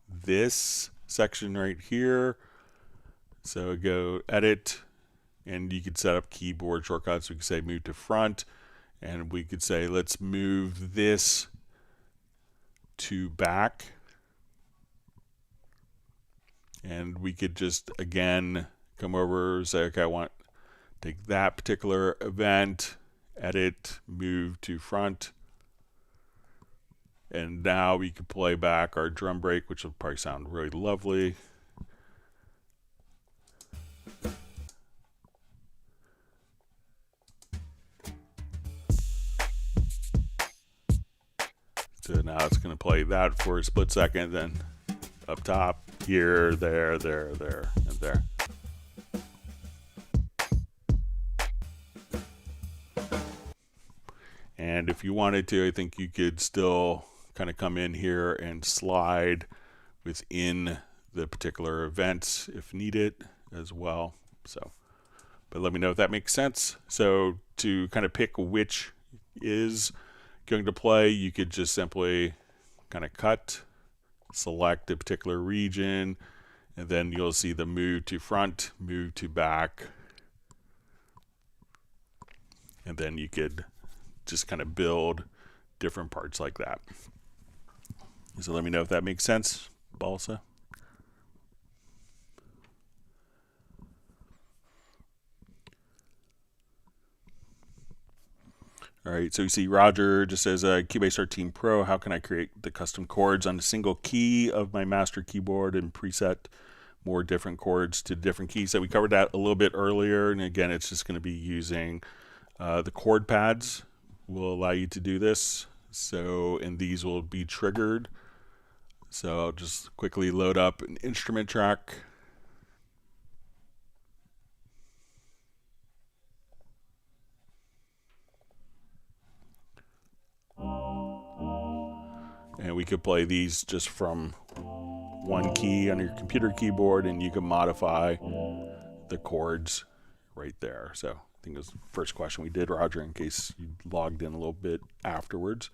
this section right here. So go edit, and you could set up keyboard shortcuts. We could say move to front, and we could say, let's move this to back. And we could just, again, come over, say, okay, I want to take that particular event, edit, move to front. And now we can play back our drum break, which will probably sound really lovely. So now it's going to play that for a split second, then up top, here, there, and there. And if you wanted to, I think you could still kind of come in here and slide within the particular events if needed as well. So, but let me know if that makes sense. So to kind of pick which is going to play, you could just simply kind of cut, select a particular region, and then you'll see the move to front, move to back, and then you could just kind of build different parts like that. So let me know if that makes sense, Balsa. All right, so you see Roger just says, Cubase 13 Pro, how can I create the custom chords on a single key of my master keyboard and preset more different chords to different keys? So we covered that a little bit earlier, and again, it's just going to be using the chord pads will allow you to do this. So, and these will be triggered. So I'll just quickly load up an instrument track. And we could play these just from one key on your computer keyboard, and you can modify the chords right there. So I think it was the first question we did, Roger, in case you logged in a little bit afterwards.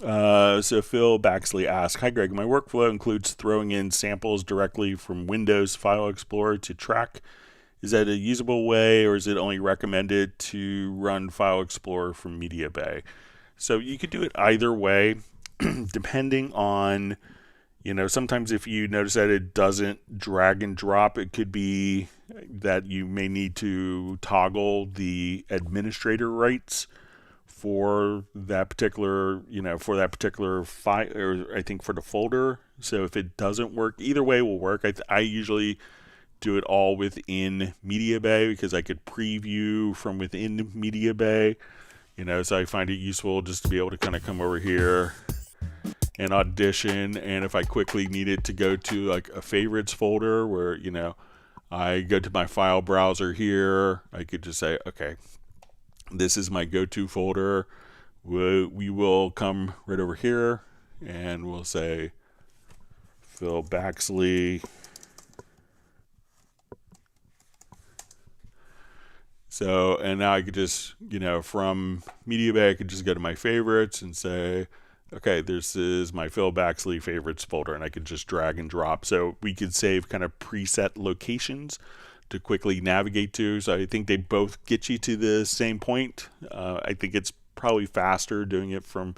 So Phil Baxley asks, hi Greg, my workflow includes throwing in samples directly from Windows File Explorer to track. Is that a usable way, or is it only recommended to run File Explorer from MediaBay? So you could do it either way, depending on, sometimes if you notice that it doesn't drag and drop, it could be that you may need to toggle the administrator rights for that particular, file, or I think for the folder. So if it doesn't work, either way will work. I usually do it all within MediaBay because I could preview from within MediaBay, so I find it useful just to be able to kind of come over here and audition. And if I quickly needed to go to like a favorites folder where, I go to my file browser here, I could just say, okay, this is my go-to folder. We will come right over here and we'll say Phil Baxley. So, and now I could just, from MediaBay, I could just go to my favorites and say, okay, this is my Phil Baxley favorites folder, and I could just drag and drop. So we could save kind of preset locations to quickly navigate to. So I think they both get you to the same point. I think it's probably faster doing it from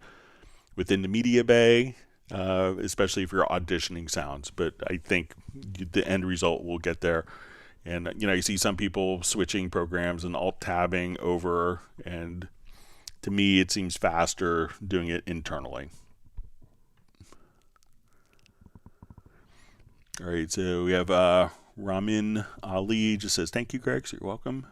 within the MediaBay, especially if you're auditioning sounds. But I think the end result will get there. And, you see some people switching programs and alt-tabbing over, and to me, it seems faster doing it internally. All right, so we have Ramin Ali just says, thank you, Greg, so you're welcome.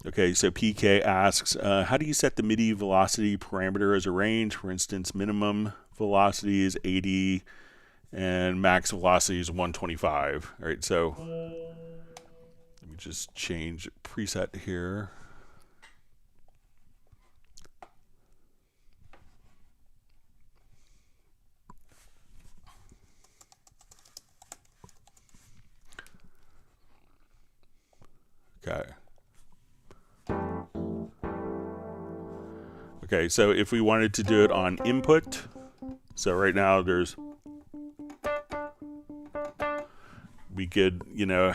Okay, so PK asks, how do you set the MIDI velocity parameter as a range? For instance, minimum velocity is 80 and max velocity is 125. All right, so let me just change preset here. Okay. Okay, so if we wanted to do it on input, so right now we could,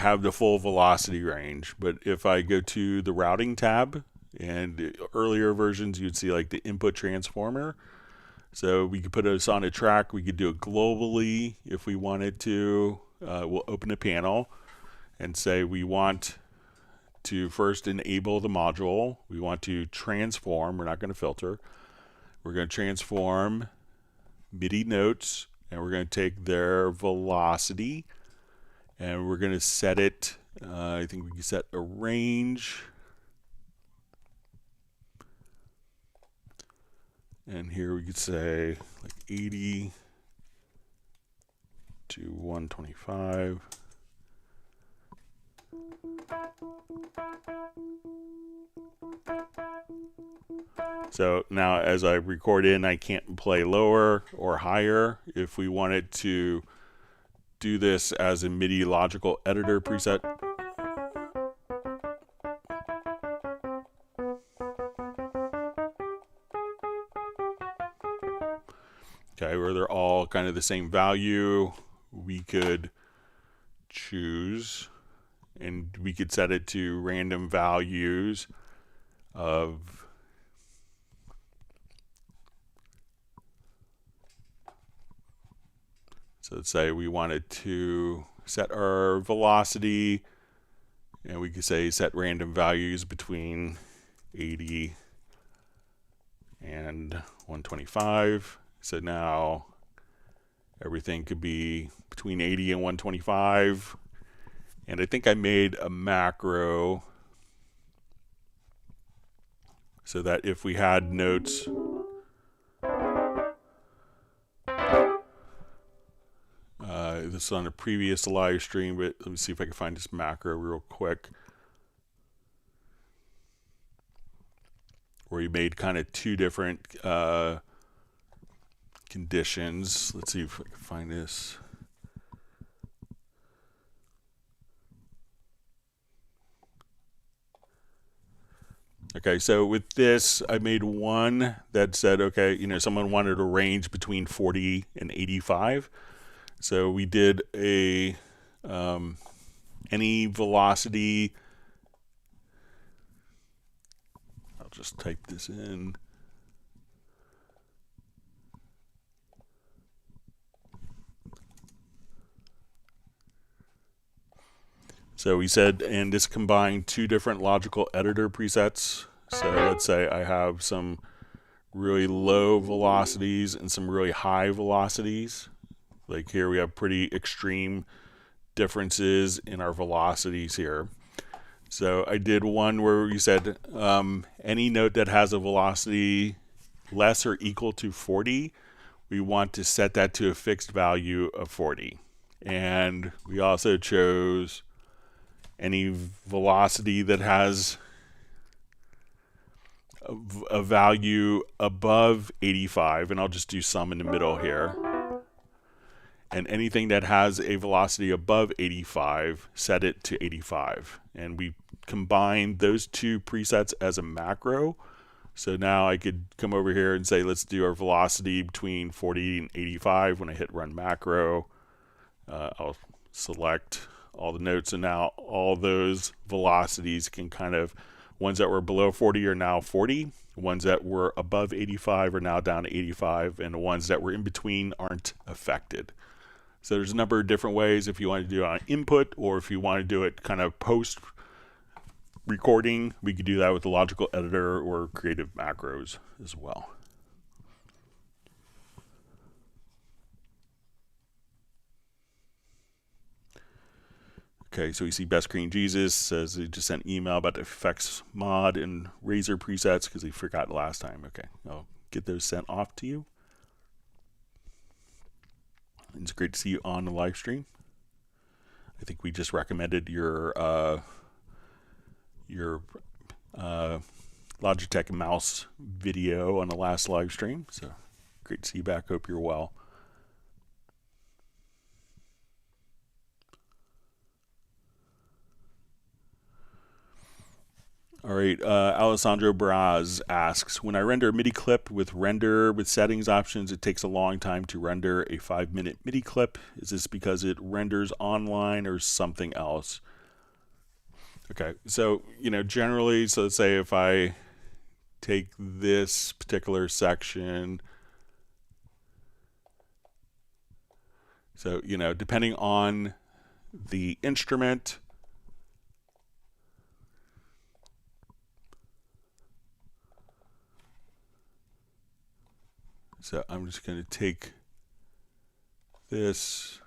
have the full velocity range. But if I go to the routing tab, and earlier versions, you'd see like the input transformer. So we could put this on a track. We could do it globally if we wanted to. We'll open a panel and say we want to first enable the module. We want to transform. We're not going to filter. We're going to transform MIDI notes, and we're going to take their velocity, and we're going to set it. I think we can set a range. And here we could say like 80 to 125. So now as I record in, I can't play lower or higher. If we wanted to do this as a MIDI logical editor preset, okay, where they're all kind of the same value, we could choose, and we could set it to random values of, so let's say we wanted to set our velocity, and we could say set random values between 80 and 125. So now everything could be between 80 and 125. And I think I made a macro so that if we had notes this on a previous live stream, but let me see if I can find this macro real quick. Where he made kind of two different conditions. Let's see if I can find this. Okay, so with this, I made one that said, okay, someone wanted a range between 40 and 85. So we did a any velocity. I'll just type this in. So we said, and this combined two different logical editor presets. So let's say I have some really low velocities and some really high velocities. Like here we have pretty extreme differences in our velocities here. So I did one where we said any note that has a velocity less or equal to 40, we want to set that to a fixed value of 40. And we also chose any velocity that has a value above 85, and I'll just do some in the middle here. And anything that has a velocity above 85, set it to 85. And we combined those two presets as a macro. So now I could come over here and say, let's do our velocity between 40 and 85. When I hit run macro, I'll select all the notes, and now all those velocities can kind of, ones that were below 40 are now 40, ones that were above 85 are now down to 85, and the ones that were in between aren't affected. So there's a number of different ways if you want to do it on input, or if you want to do it kind of post recording, we could do that with the logical editor or creative macros as well. Okay, so we see Best Green Jesus says he just sent an email about the effects mod and razor presets because he forgot last time. Okay, I'll get those sent off to you. It's great to see you on the live stream. I think we just recommended your Logitech mouse video on the last live stream. So great to see you back. Hope you're well. All right, Alessandro Braz asks, when I render a MIDI clip with render with settings options, it takes a long time to render a 5-minute MIDI clip. Is this because it renders online or something else? Okay, so, generally, so let's say if I take this particular section, so, depending on the instrument, so I'm just going to take this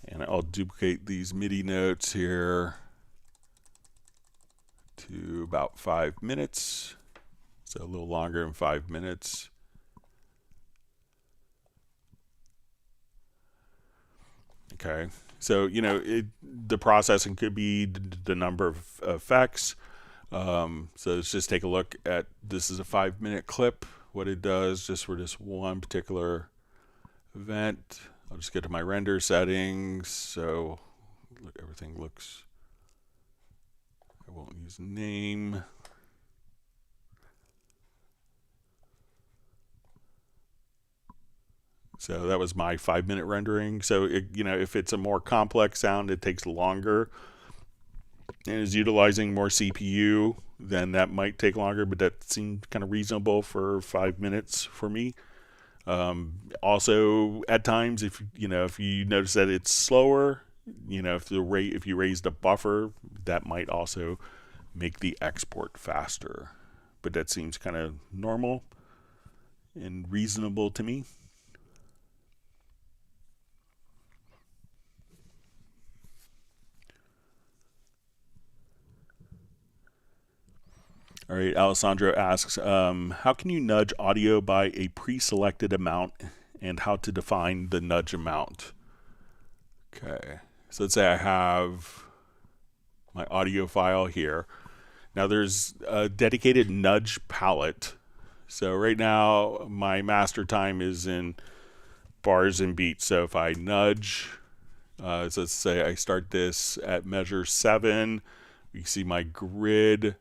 and I'll duplicate these MIDI notes here to about 5 minutes. So a little longer than 5 minutes. Okay, so the processing could be the number of effects. So let's just take a look at, this is a 5-minute clip, what it does just for this one particular event. I'll just get to my render settings. So everything looks, I won't use name. So that was my 5-minute rendering. So if it's a more complex sound, it takes longer and is utilizing more CPU, then that might take longer, but that seemed kind of reasonable for 5 minutes for me. Also, at times, if you notice that it's slower, if you raise the buffer, that might also make the export faster. But that seems kind of normal and reasonable to me. All right, Alessandro asks, how can you nudge audio by a pre-selected amount and how to define the nudge amount? Okay, so let's say I have my audio file here. Now there's a dedicated nudge palette. So right now my master time is in bars and beats. So if I nudge, so let's say I start this at measure 7, you see my grid,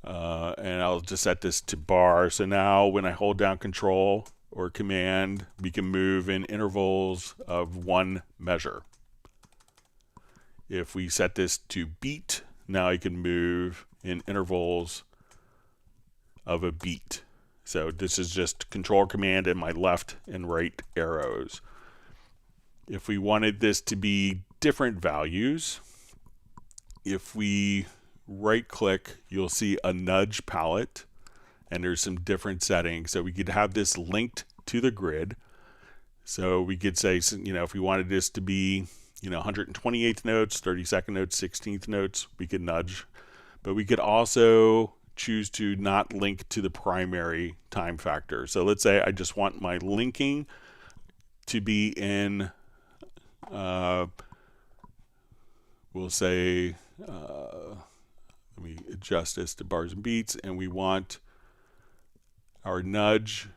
and I'll just set this to bar. So now when I hold down Control or Command, we can move in intervals of 1 measure. If we set this to beat, now I can move in intervals of a beat. So this is just Control Command and my left and right arrows. If we wanted this to be different values, if we right click, you'll see a nudge palette and there's some different settings. So we could have this linked to the grid. So we could say, if we wanted this to be 128th notes, 32nd notes, 16th notes, we could nudge. But we could also choose to not link to the primary time factor. So let's say I just want my linking to be in, we'll say, let me adjust this to bars and beats, and we want our nudge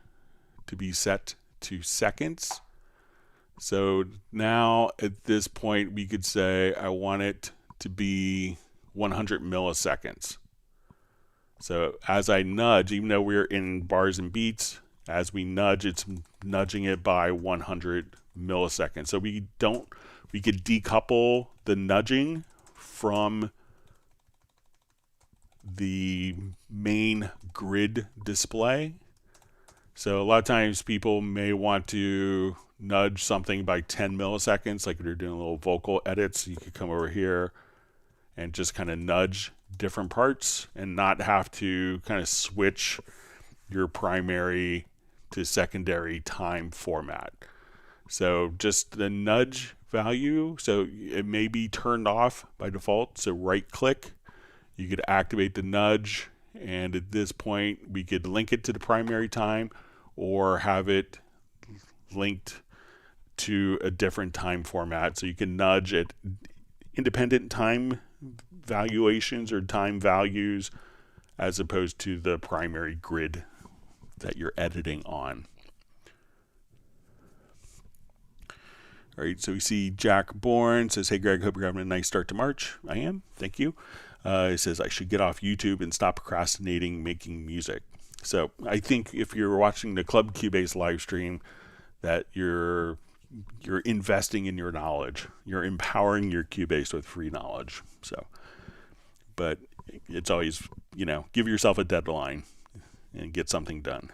to be set to seconds. So now at this point we could say I want it to be 100 milliseconds. So as I nudge, even though we're in bars and beats, as we nudge, it's nudging it by 100 milliseconds. So we could decouple the nudging from the main grid display. So a lot of times people may want to nudge something by 10 milliseconds, like if you're doing little vocal edits, you could come over here and just kind of nudge different parts and not have to kind of switch your primary to secondary time format. So just the nudge value, so it may be turned off by default. So right click, you could activate the nudge, and at this point we could link it to the primary time or have it linked to a different time format. So you can nudge at independent time valuations or time values as opposed to the primary grid that you're editing on. All right, so we see Jack Bourne says, hey Greg, hope you're having a nice start to March. I am, thank you. He says, I should get off YouTube and stop procrastinating making music. So I think if you're watching the Club Cubase live stream, that you're investing in your knowledge. You're empowering your Cubase with free knowledge. So, but it's always, give yourself a deadline and get something done.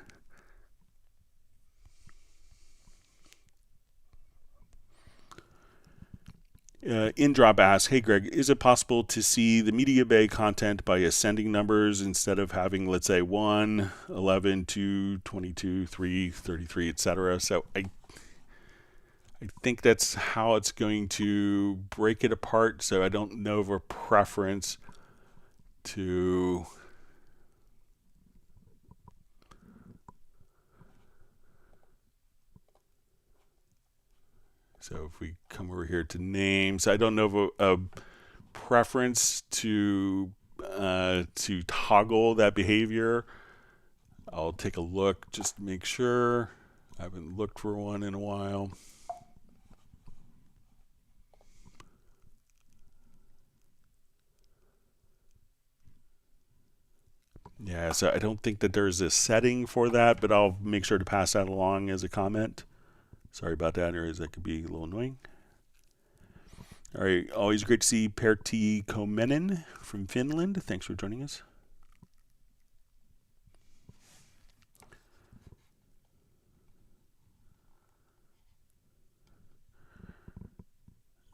InDrop asks, hey Greg, is it possible to see the MediaBay content by ascending numbers instead of having, let's say, 1, 11, 2, 22, 3, 33, etc.? So I think that's how it's going to break it apart. So I don't know of a preference to So if we come over here to names, I don't know of a preference to toggle that behavior. I'll take a look just to make sure. I haven't looked for one in a while. Yeah, so I don't think that there's a setting for that, but I'll make sure to pass that along as a comment. Sorry about that, or that could be a little annoying. All right, always great to see Pertti Komenen from Finland. Thanks for joining us.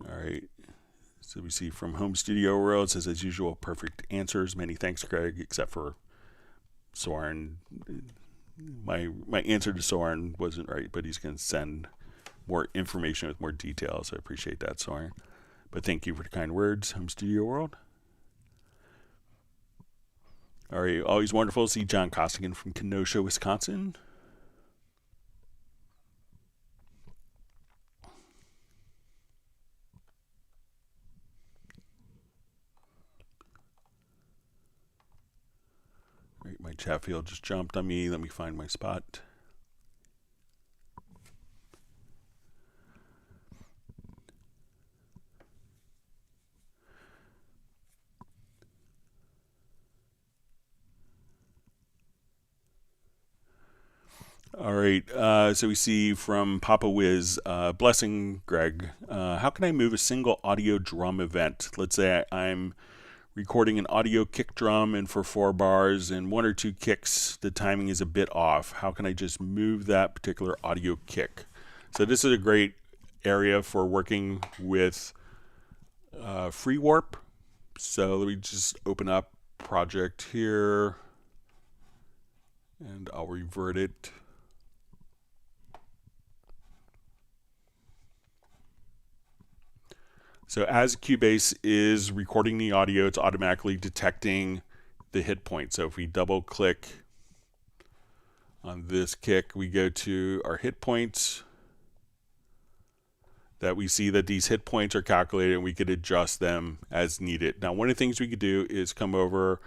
All right, so we see from Home Studio World, says as usual, perfect answers. Many thanks, Greg, except for Soren. My answer to Soren wasn't right, but he's going to send more information with more details. So I appreciate that, Soren. But thank you for the kind words, Home Studio World. All right, always wonderful to see John Costigan from Kenosha, Wisconsin. All right, my chat field just jumped on me. Let me find my spot. All right, so we see from Papa Wiz, blessing Greg, how can I move a single audio drum event? Let's say I'm recording an audio kick drum, and for 4 bars and 1 or 2 kicks, the timing is a bit off. How can I just move that particular audio kick? So this is a great area for working with free warp. So let me just open up project here, and I'll revert it. So as Cubase is recording the audio, it's automatically detecting the hit point. So if we double click on this kick, we go to our hit points, that we see that these hit points are calculated and we could adjust them as needed. Now, one of the things we could do is come over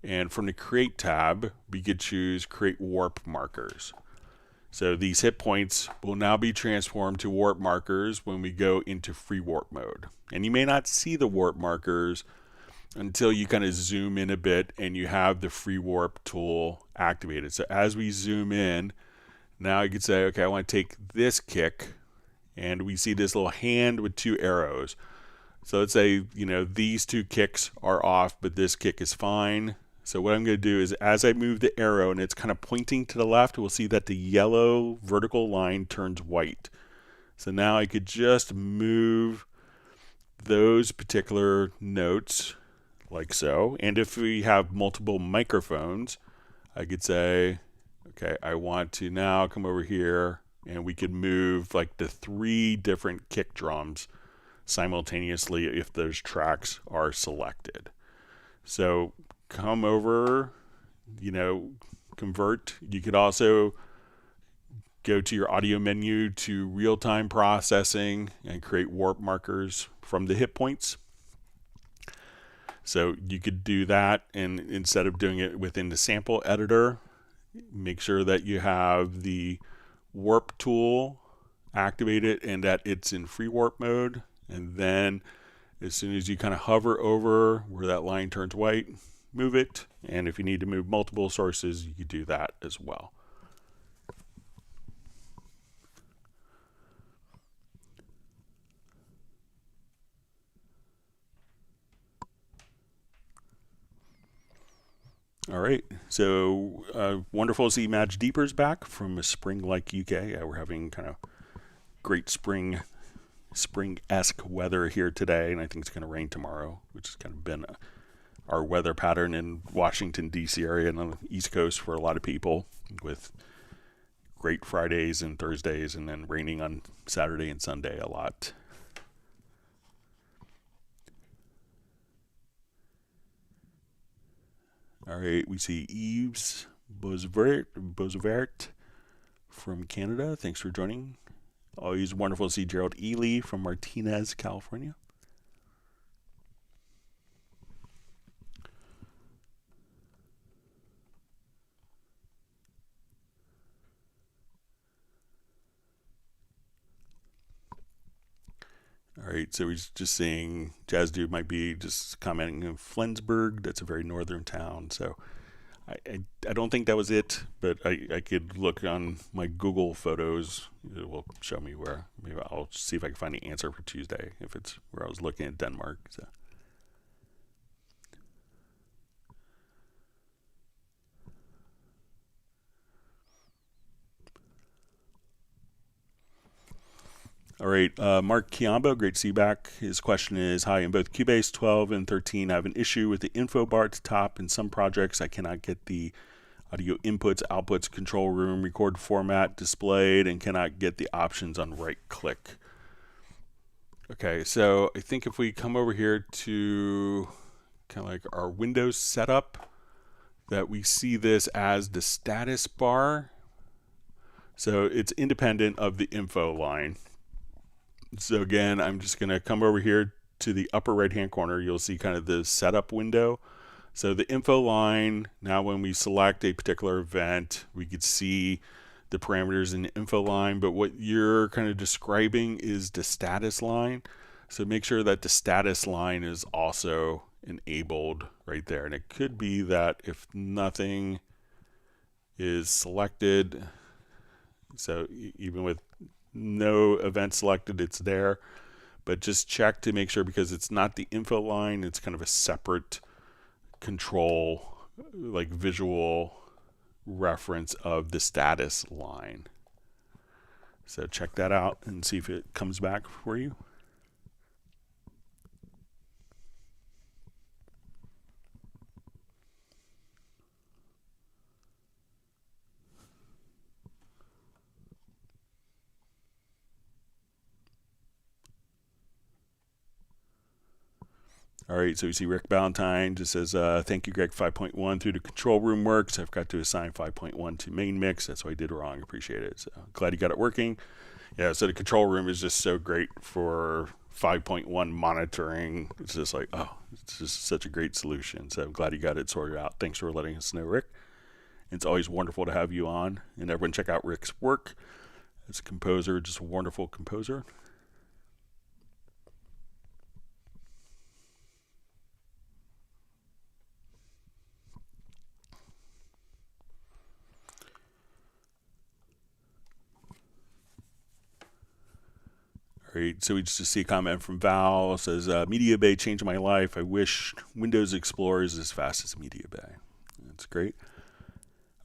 and from the Create tab, we could choose Create Warp Markers. So these hit points will now be transformed to warp markers when we go into free warp mode. And you may not see the warp markers until you kind of zoom in a bit and you have the free warp tool activated. So as we zoom in, now you could say, okay, I want to take this kick, and we see this little hand with 2 arrows. So let's say, these 2 kicks are off, but this kick is fine. So what I'm going to do is as I move the arrow and it's kind of pointing to the left, we'll see that the yellow vertical line turns white. So now I could just move those particular notes like so. And if we have multiple microphones, I could say, okay, I want to now come over here, and we could move like the 3 different kick drums simultaneously if those tracks are selected. So come over, convert. You could also go to your audio menu to real-time processing and create warp markers from the hit points. So you could do that, and instead of doing it within the sample editor, make sure that you have the warp tool activated and that it's in free warp mode. And then as soon as you kind of hover over where that line turns white, move it. And if you need to move multiple sources, you can do that as well. All right, so wonderful to see Madge Deeper's back from a spring-like UK. We're having kind of great spring-esque weather here today, and I think it's going to rain tomorrow, which has kind of been our weather pattern in Washington, D.C. area and on the East Coast for a lot of people, with great Fridays and Thursdays and then raining on Saturday and Sunday a lot. All right, we see Yves Bozevert from Canada. Thanks for joining. Always wonderful to see Gerald Ely from Martinez, California. All right, so he's just saying Jazz Dude might be just commenting on Flensburg. That's a very northern town. So I don't think that was it, but I could look on my Google photos. It will show me where. Maybe I'll see if I can find the answer for Tuesday if it's where I was looking at Denmark. So. All right, Mark Chiambo, great to see you back. His question is, hi, in both Cubase 12 and 13, I have an issue with the info bar at the top. In some projects, I cannot get the audio inputs, outputs, control room, record format displayed, and cannot get the options on right click. Okay, so I think if we come over here to kind of like our Windows setup, that we see this as the status bar. So it's independent of the info line. So again, I'm just going to come over here to the upper right hand corner. You'll see kind of the setup window. So the info line, now when we select a particular event, we could see the parameters in the info line, but what you're kind of describing is the status line. So make sure that the status line is also enabled right there. And it could be that if nothing is selected, so even with no event selected, it's there, but just check to make sure, because it's not the info line, it's kind of a separate control, like visual reference of the status line. So check that out and see if it comes back for you. All right, so we see Rick Ballantyne just says, thank you, Greg. 5.1 through the control room works. I've got to assign 5.1 to main mix. That's what I did wrong. Appreciate it. So glad you got it working. Yeah, so the control room is just so great for 5.1 monitoring. It's just like, oh, it's just such a great solution. So I'm glad you got it sorted out. Thanks for letting us know, Rick. It's always wonderful to have you on. And everyone check out Rick's work as a composer, just a wonderful composer. Right, so we just see a comment from Val. It says, MediaBay changed my life. I wish Windows Explorer is as fast as MediaBay. That's great.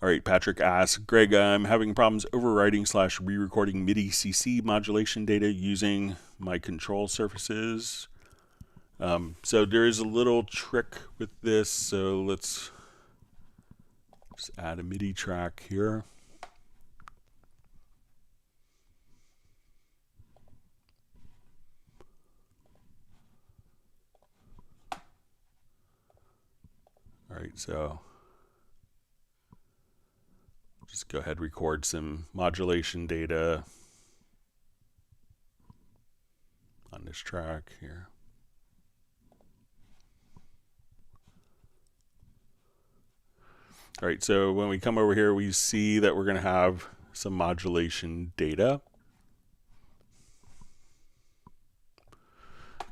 All right, Patrick asks, Greg, I'm having problems overwriting / re-recording MIDI CC modulation data using my control surfaces. So there is a little trick with this. So let's just add a MIDI track here. All right, so just go ahead and record some modulation data on this track here. All right, so when we come over here, we see that we're going to have some modulation data.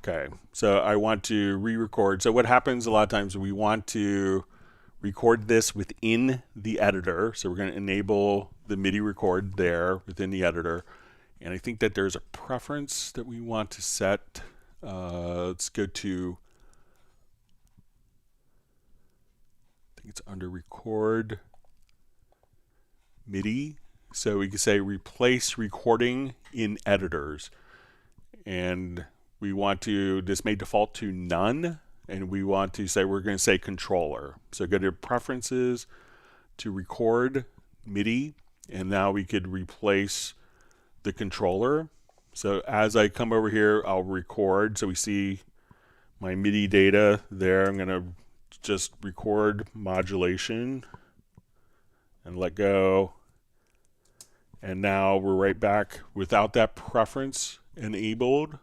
Okay, so I want to re-record. So what happens a lot of times, we want to record this within the editor. So we're going to enable the MIDI record there within the editor. And I think that there's a preference that we want to set. Let's go to, I think it's under record MIDI. So we can say replace recording in editors. And we want to, this may default to none, and we want to say, we're going to say controller. So go to preferences to record MIDI, and now we could replace the controller. So as I come over here, I'll record. So we see my MIDI data there. I'm going to just record modulation and let go. And now we're right back without that preference enabled.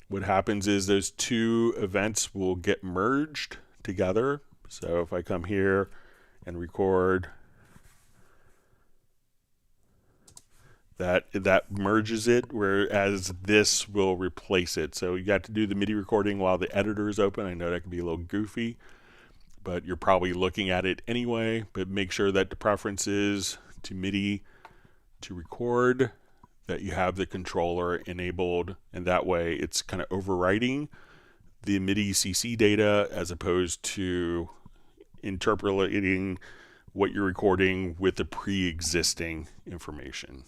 What happens is those two events will get merged together. So if I come here and record, that merges it, whereas this will replace it. So you got to do the MIDI recording while the editor is open. I know that can be a little goofy, but you're probably looking at it anyway. But make sure that the preferences to MIDI to record, that you have the controller enabled, and that way it's kind of overwriting the MIDI CC data as opposed to interpolating what you're recording with the pre-existing information.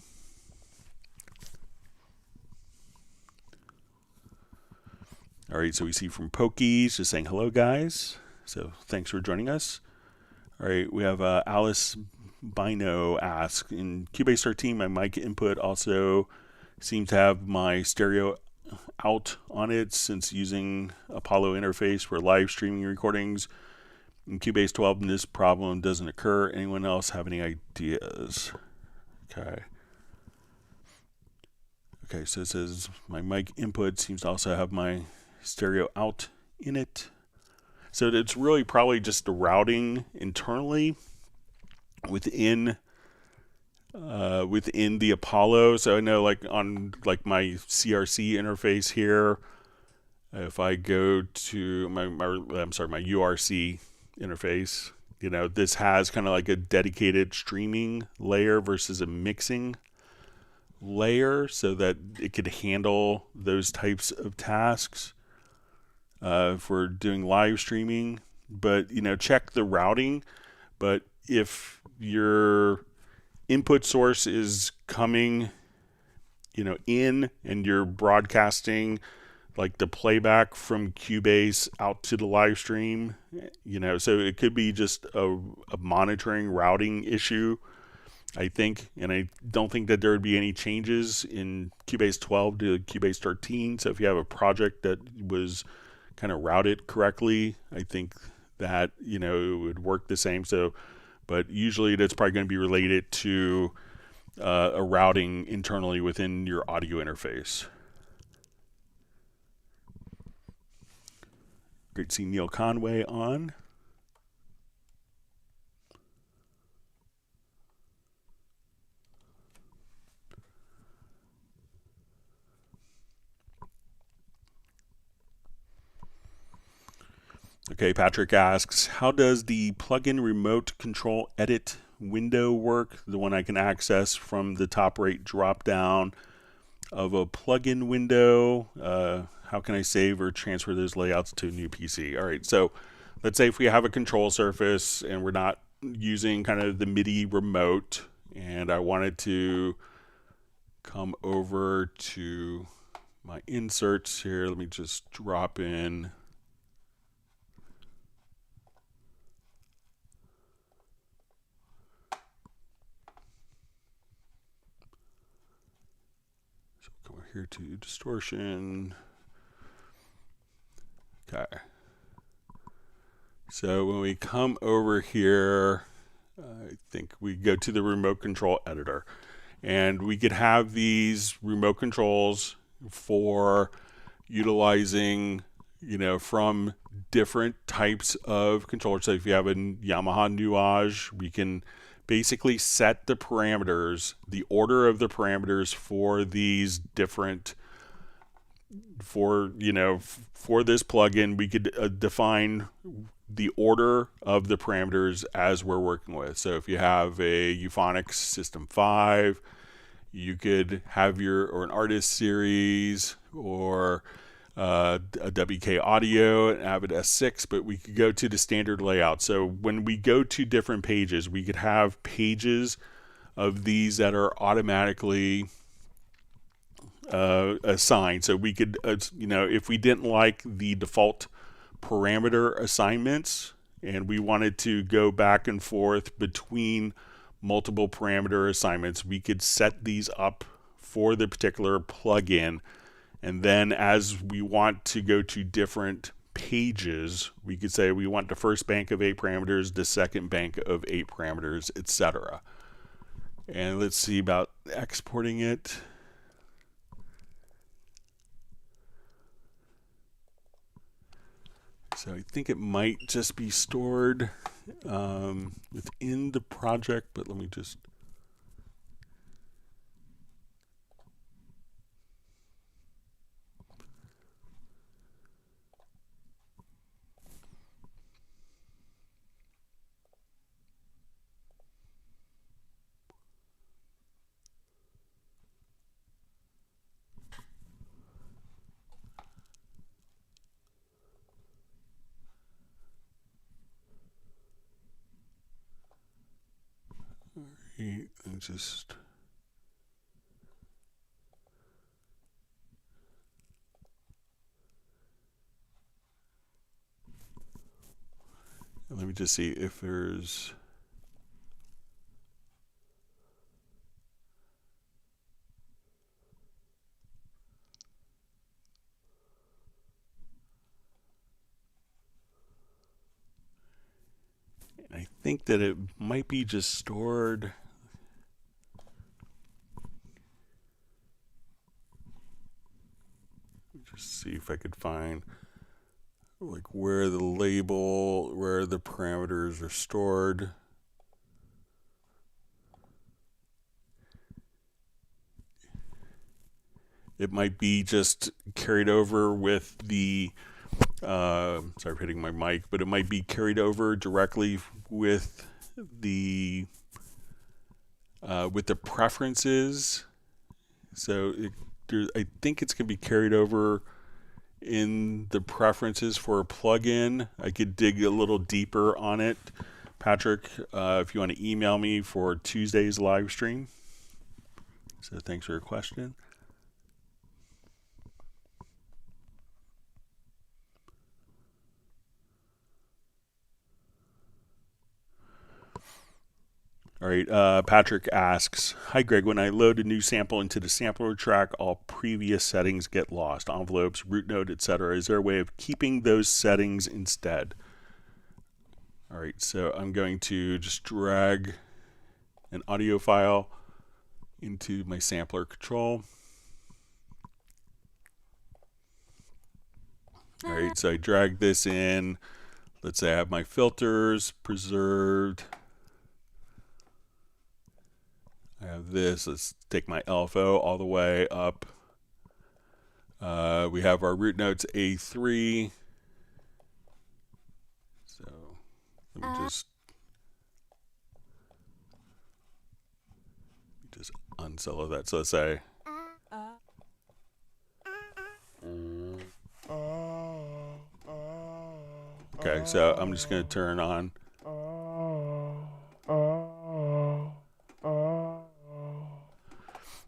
All right, so we see from Pokies just saying hello, guys. So thanks for joining us. All right, we have Alice Bino asks, in Cubase 13, my mic input also seems to have my stereo out on it, since using Apollo interface for live streaming recordings. In Cubase 12, this problem doesn't occur. Anyone else have any ideas? Okay. Okay, so it says my mic input seems to also have my stereo out in it. So it's really probably just the routing internally within the Apollo. So I know like on like my CRC interface here, if I go to my URC interface, you know, this has kind of like a dedicated streaming layer versus a mixing layer so that it could handle those types of tasks for doing live streaming. But, you know, check the routing. But if your input source is coming, you know, in and you're broadcasting like the playback from Cubase out to the live stream, you know, so it could be just a monitoring routing issue, I think. And I don't think that there would be any changes in Cubase 12 to Cubase 13. So if you have a project that was kind of routed correctly, I think that, you know, it would work the same. So, but usually that's probably going to be related to a routing internally within your audio interface. Great to see Neil Conway on. Okay, Patrick asks, how does the plugin remote control edit window work? The one I can access from the top right drop down of a plugin window. How can I save or transfer those layouts to a new PC? All right, so let's say if we have a control surface and we're not using kind of the MIDI remote, and I wanted to come over to my inserts here. Let me just drop in come over here to distortion. Okay. So when we come over here, I think we go to the remote control editor, and we could have these remote controls for utilizing, you know, from different types of controllers. So if you have a Yamaha Nuage, we can basically set the parameters, the order of the parameters for these different, for, you know, for this plugin, we could define the order of the parameters as we're working with. So if you have a Euphonics System 5, you could have or an artist series, or a WK Audio, an Avid S6, but we could go to the standard layout. So when we go to different pages, we could have pages of these that are automatically assigned. So we could, you know, if we didn't like the default parameter assignments and we wanted to go back and forth between multiple parameter assignments, we could set these up for the particular plugin. And then as we want to go to different pages, we could say we want the first bank of 8 parameters, the second bank of 8 parameters, etc. And let's see about exporting it. So I think it might just be stored within the project, but let me just... And just... Let me just see if there's... think that it might be just stored. Just see if I could find like where the label, where the parameters are stored. It might be just carried over with the, sorry for hitting my mic, but it might be carried over directly with the preferences. So I think it's going to be carried over in the preferences for a plugin. I could dig a little deeper on it. Patrick, if you want to email me for Tuesday's live stream. So thanks for your question. All right, Patrick asks, hi Greg, when I load a new sample into the sampler track, all previous settings get lost, envelopes, root node, etc. Is there a way of keeping those settings instead? All right, so I'm going to just drag an audio file into my sampler control. All right, so I drag this in. Let's say I have my filters preserved. I have this. Let's take my LFO all the way up. We have our root notes A3. So let me just unsolo that. So let's say. Okay, so I'm just going to turn on.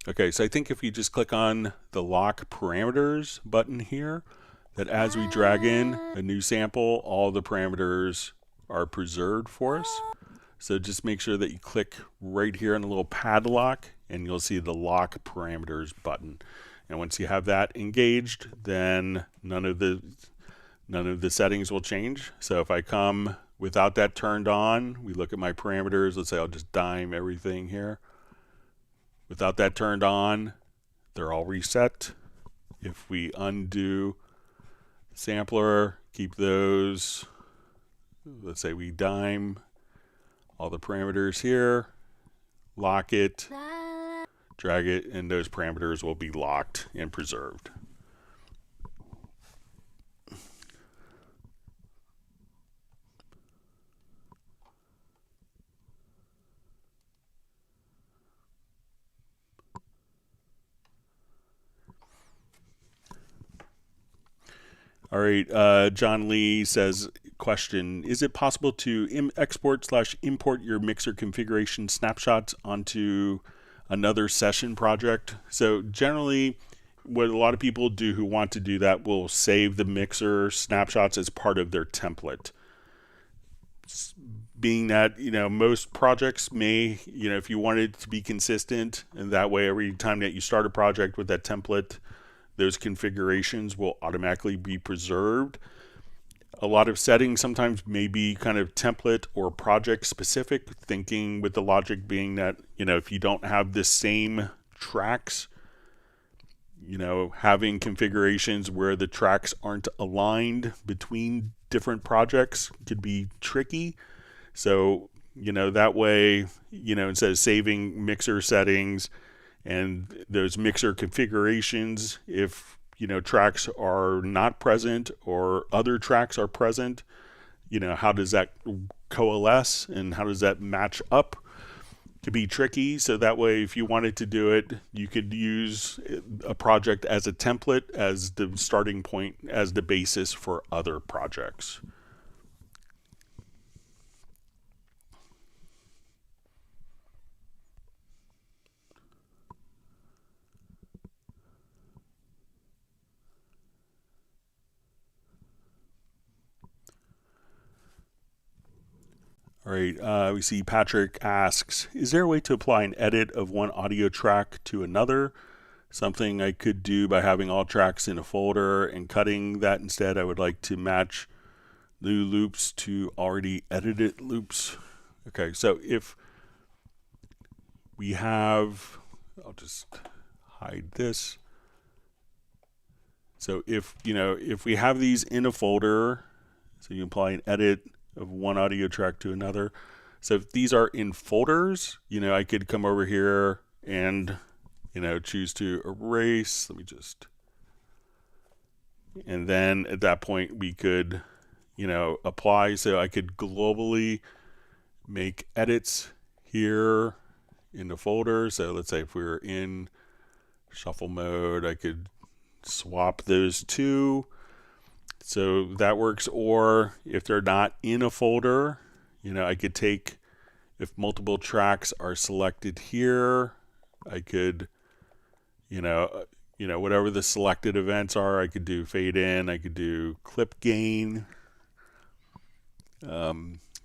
Okay, so I think if you just click on the lock parameters button here, that as we drag in a new sample, all the parameters are preserved for us. So just make sure that you click right here on the little padlock and you'll see the lock parameters button. And once you have that engaged, then none of the settings will change. So if I come without that turned on, we look at my parameters. Let's say I'll just dime everything here. Without that turned on, they're all reset. If we undo the sampler, keep those, let's say we dime all the parameters here, lock it, drag it, and those parameters will be locked and preserved. All right, John Lee says, question, is it possible to export/import your mixer configuration snapshots onto another session project? So generally, what a lot of people do who want to do that will save the mixer snapshots as part of their template. Being that, most projects may, if you wanted to be consistent, and that way every time that you start a project with that template, those configurations will automatically be preserved. A lot of settings sometimes may be kind of template or project specific, thinking with the logic being that, if you don't have the same tracks, having configurations where the tracks aren't aligned between different projects could be tricky. So, that way, instead of saving mixer settings and those mixer configurations, if tracks are not present or other tracks are present, how does that coalesce and how does that match up? To be tricky. So that way, if you wanted to do it, you could use a project as a template, as the starting point, as the basis for other projects. All right, we see Patrick asks, is there a way to apply an edit of one audio track to another? Something I could do by having all tracks in a folder and cutting that instead. I would like to match new loops to already edited loops. Okay, so if we have, I'll just hide this. So if, if we have these in a folder, so you apply an edit of one audio track to another. So if these are in folders, I could come over here and, choose to erase. Let me just, and then at that point we could, apply. So I could globally make edits here in the folder. So let's say if we were in shuffle mode, I could swap those two. So that works. Or if they're not in a folder, I could take, if multiple tracks are selected here, I could, whatever the selected events are, I could do fade in, I could do clip gain.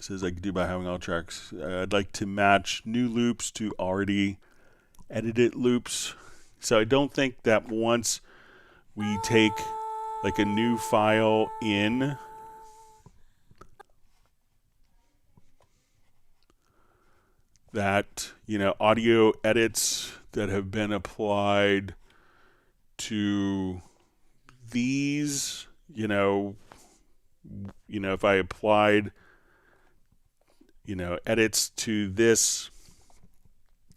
Says I could do by having all tracks. I'd like to match new loops to already edited loops. So I don't think that once we take like a new file in, that, audio edits that have been applied to these, if I applied, edits to this,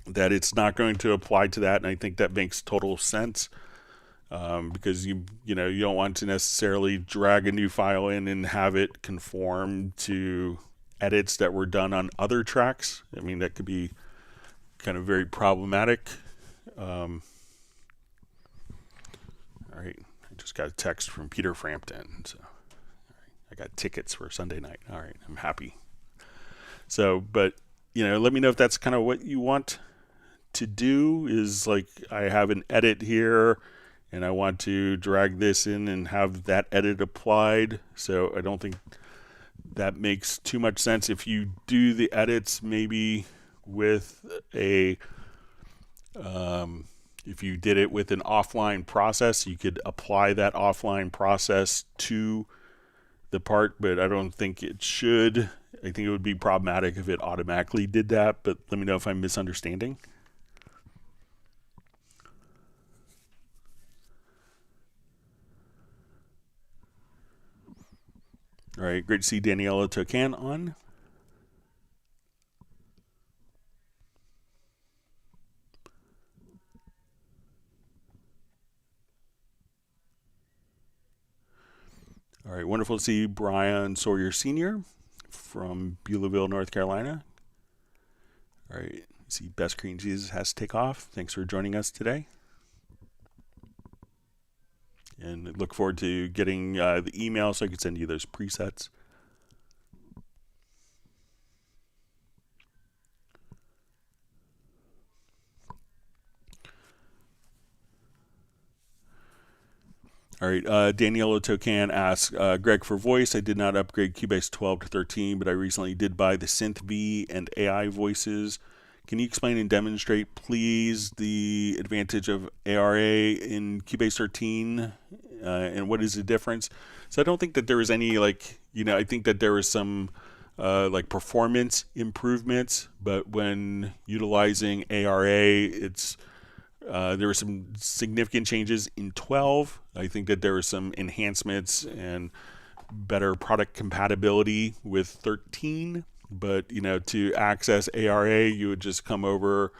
that it's not going to apply to that. And I think that makes total sense, because you don't want to necessarily drag a new file in and have it conform to edits that were done on other tracks. I mean, that could be kind of very problematic. All right, I just got a text from Peter Frampton. So I got tickets for Sunday night. All right, I'm happy. So, but, let me know if that's kind of what you want to do, is like I have an edit here and I want to drag this in and have that edit applied. So I don't think that makes too much sense. If you do the edits maybe with a, if you did it with an offline process, you could apply that offline process to the part, but I don't think it should. I think it would be problematic if it automatically did that, but let me know if I'm misunderstanding. All right, great to see Daniela Tocan on. All right, wonderful to see Brian Sawyer Sr. from Beulahville, North Carolina. All right, see Best Green Jesus has to take off. Thanks for joining us today. And look forward to getting the email so I can send you those presets. All right, Daniela Tocan asks, Greg, for voice, I did not upgrade Cubase 12 to 13, but I recently did buy the Synth V and AI voices. Can you explain and demonstrate, please, the advantage of ARA in Cubase 13 and what is the difference? So I don't think that there was any, I think that there was some performance improvements, but when utilizing ARA, it's there were some significant changes in 12. I think that there were some enhancements and better product compatibility with 13. But, to access ARA, you would just come over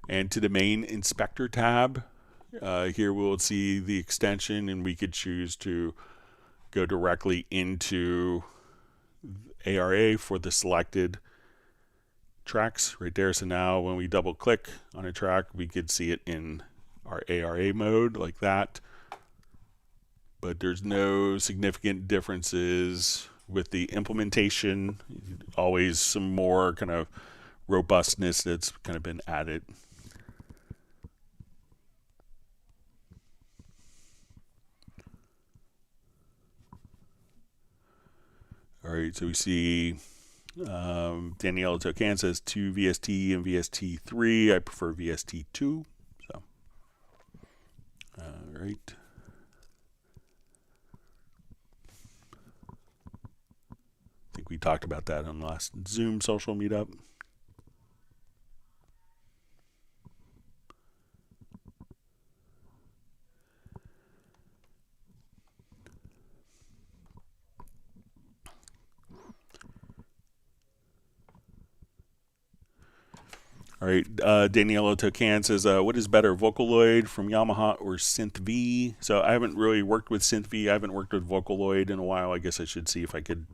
and to the main inspector tab. Here we'll see the extension, and we could choose to go directly into ARA for the selected tracks right there. So now when we double click on a track, we could see it in our ARA mode like that. But there's no significant differences with the implementation. Always some more kind of robustness that's kind of been added. All right, so we see Daniela Tocan says 2 VST and VST3. I prefer VST2. So, all right. I think we talked about that on the last Zoom social meetup. All right, Daniela Tocan says, what is better, Vocaloid from Yamaha or Synth V? So I haven't really worked with Synth V. I haven't worked with Vocaloid in a while. I guess I should see if I could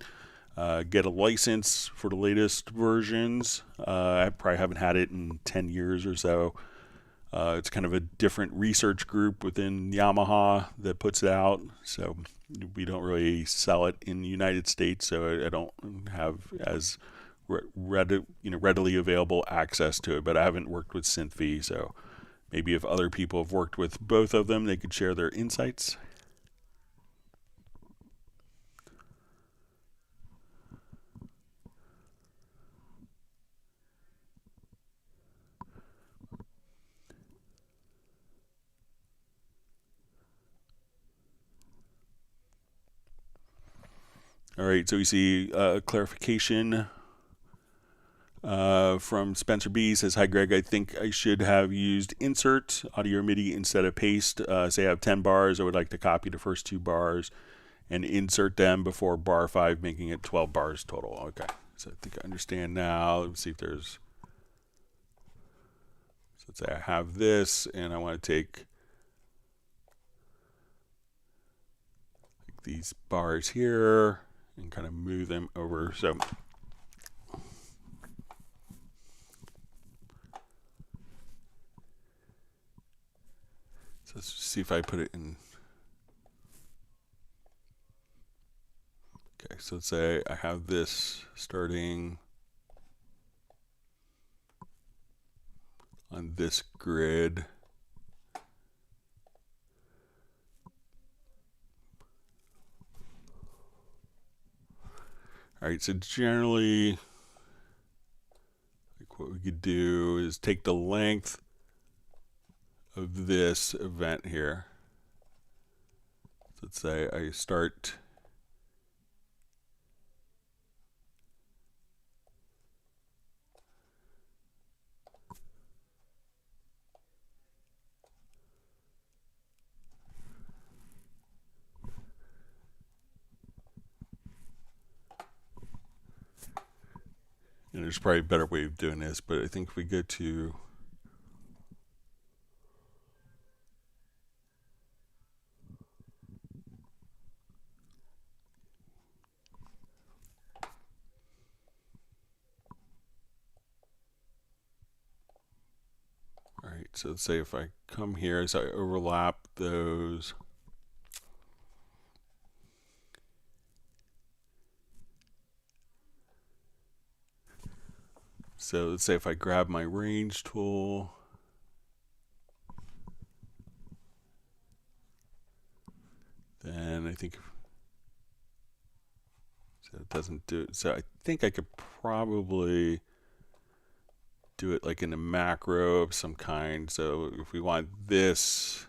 get a license for the latest versions. I probably haven't had it in 10 years or so. It's kind of a different research group within Yamaha that puts it out. So we don't really sell it in the United States, so I don't have as readily available access to it. But I haven't worked with Synth V, so maybe if other people have worked with both of them, they could share their insights. All right, so we see clarification from Spencer B. Says, hi, Greg. I think I should have used insert audio MIDI instead of paste. Say I have 10 bars. I would like to copy the first 2 bars and insert them before bar 5, making it 12 bars total. Okay, so I think I understand now. Let's see if there's... So let's say I have this, and I want to take these bars here and kind of move them over. So let's see if I put it in. Okay, so let's say I have this starting on this grid. All right, so generally, like what we could do is take the length of this event here. So let's say I start and there's probably a better way of doing this, but I think if we go to all right, so let's say if I come here, so I overlap those. So let's say if I grab my range tool, then I think, so it doesn't do it. So I think I could probably do it like in a macro of some kind. So if we want this,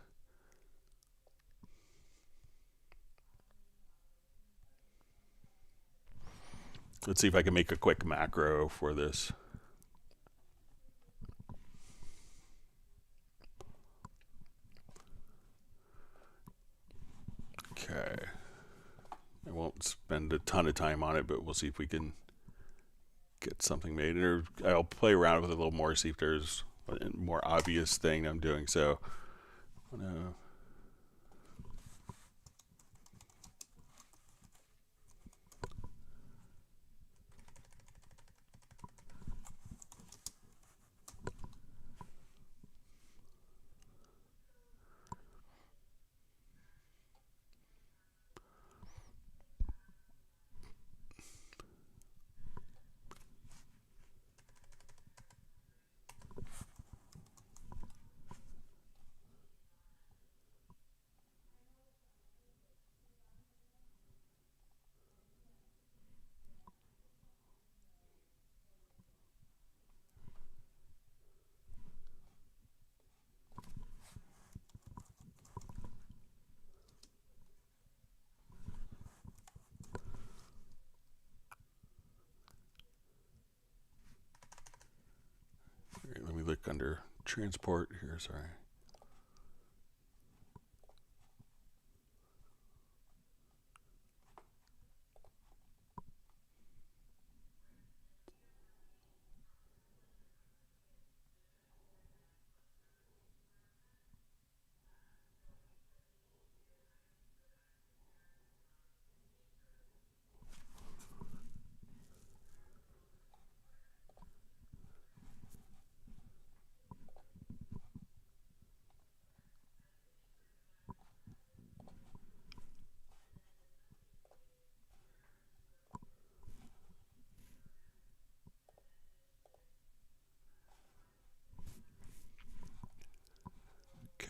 let's see if I can make a quick macro for this. Okay. I won't spend a ton of time on it, but we'll see if we can get something made. Or I'll play around with it a little more, see if there's a more obvious thing I'm doing. So let me look under transport here, sorry.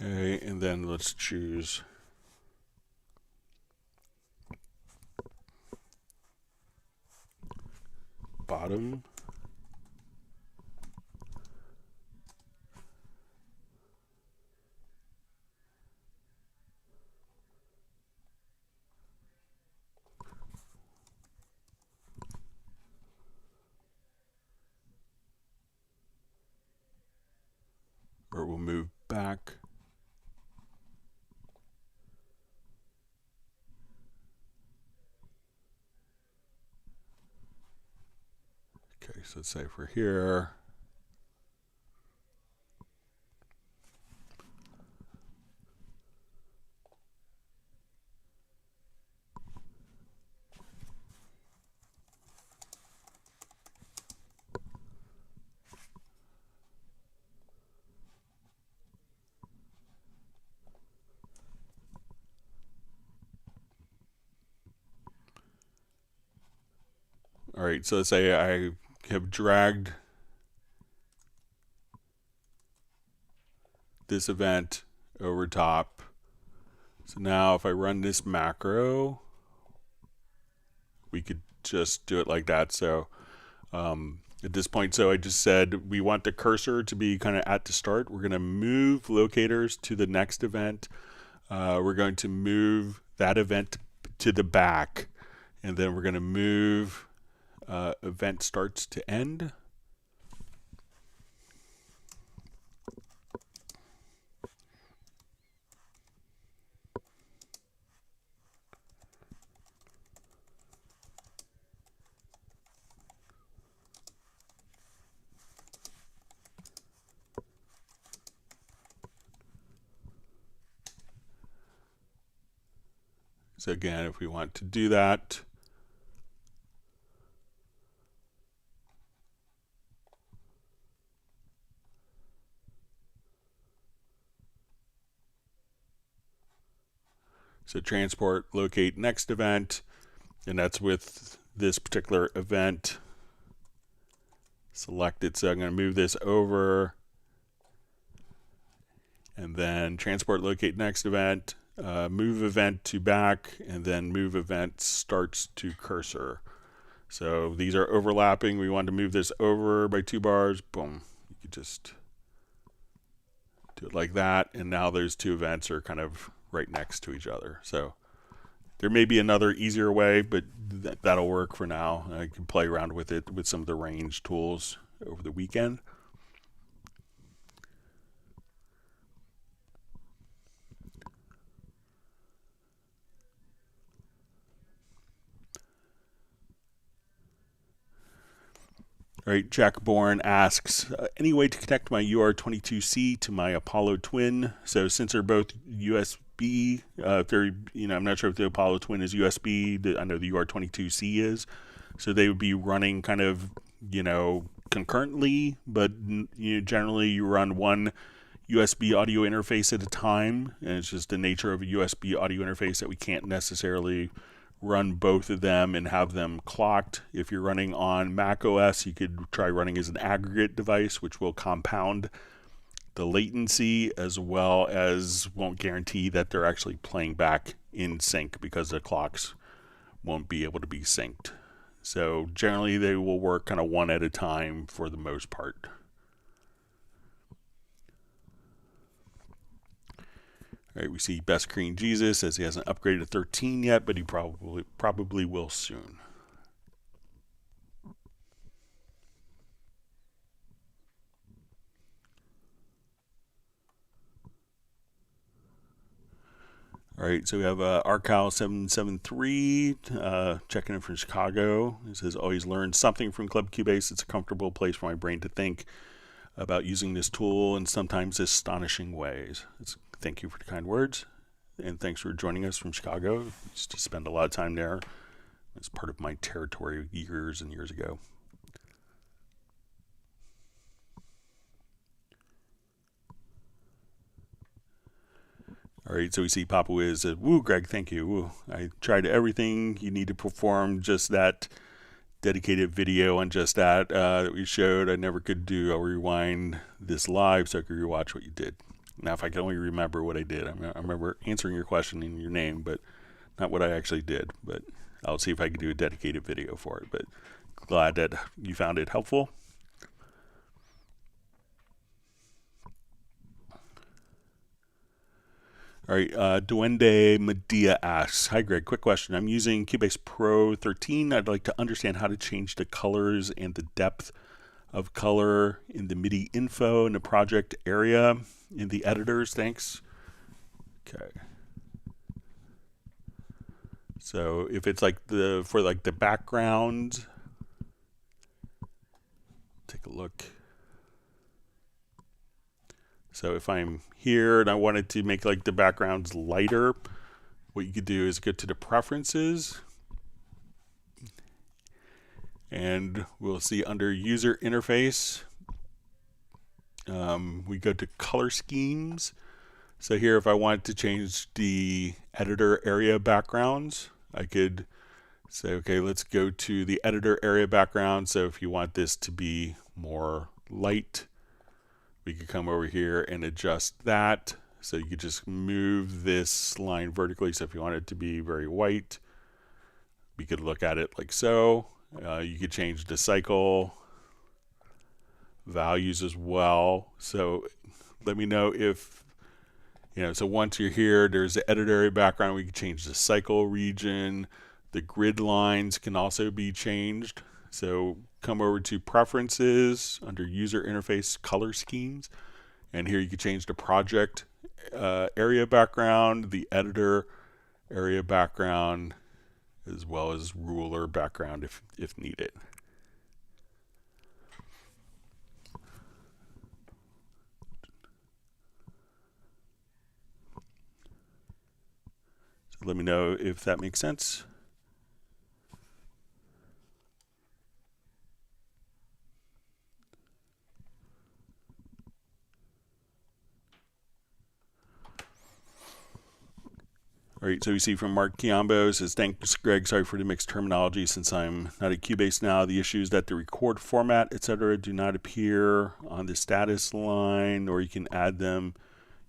Okay, and then let's choose bottom. Or we'll move back. Okay, so let's say for here, all right, so let's say I have dragged this event over top. So now if I run this macro, we could just do it like that. So at this point, so I just said we want the cursor to be kind of at the start. We're going to move locators to the next event. We're going to move that event to the back, and then we're going to move event starts to end. So again, if we want to do that, so transport, locate next event, and that's with this particular event selected. So I'm going to move this over, and then transport, locate next event, move event to back, and then move event starts to cursor. So these are overlapping. We want to move this over by 2 bars. Boom. You could just do it like that. And now those two events are kind of right next to each other. So there may be another easier way, but that'll work for now. I can play around with it with some of the range tools over the weekend. All right, Jack Bourne asks, any way to connect my UR22C to my Apollo Twin? So since they're both USB, I'm not sure if the Apollo Twin is USB. I know the UR22C is. So they would be running kind of, concurrently, but generally you run one USB audio interface at a time, and it's just the nature of a USB audio interface that we can't necessarily run both of them and have them clocked. If you're running on Mac OS, you could try running as an aggregate device, which will compound the latency as well as won't guarantee that they're actually playing back in sync because the clocks won't be able to be synced. So generally they will work kind of one at a time for the most part. All right, we see Best Korean Jesus says he hasn't upgraded to 13 yet, but he probably will soon. All right, so we have Arcal773 checking in from Chicago. He says, always learn something from Club Cubase. It's a comfortable place for my brain to think about using this tool in sometimes astonishing ways. Thank you for the kind words, and thanks for joining us from Chicago. I used to spend a lot of time there. It's part of my territory years and years ago. All right, so we see Papa Wiz said, woo, Greg, thank you. Woo. I tried everything you need to perform, just that dedicated video on just that we showed. I never could do. I'll rewind this live so I could rewatch what you did. Now, if I can only remember what I did, I remember answering your question in your name, but not what I actually did. But I'll see if I can do a dedicated video for it. But glad that you found it helpful. All right, Duende Medea asks, hi Greg, quick question. I'm using Cubase Pro 13. I'd like to understand how to change the colors and the depth of color in the MIDI info in the project area in the editors. Thanks. Okay. So if it's like for the background, take a look. So if I'm here and I wanted to make like the backgrounds lighter, what you could do is go to the preferences, and we'll see under user interface, we go to color schemes. So here, if I wanted to change the editor area backgrounds, I could say, okay, let's go to the editor area background. So if you want this to be more light, we could come over here and adjust that. So you could just move this line vertically. So if you want it to be very white, we could look at it like so. You could change the cycle values as well. So let me know if, so once you're here, there's the editor area background. We can change the cycle region. The grid lines can also be changed. So come over to preferences under user interface color schemes. And here you can change the project area background, the editor area background, as well as ruler background if needed. So let me know if that makes sense. All right, so we see from Mark Chiambo says, thanks Greg, sorry for the mixed terminology since I'm not at Cubase now. The issue is that the record format, etc., do not appear on the status line, or you can add them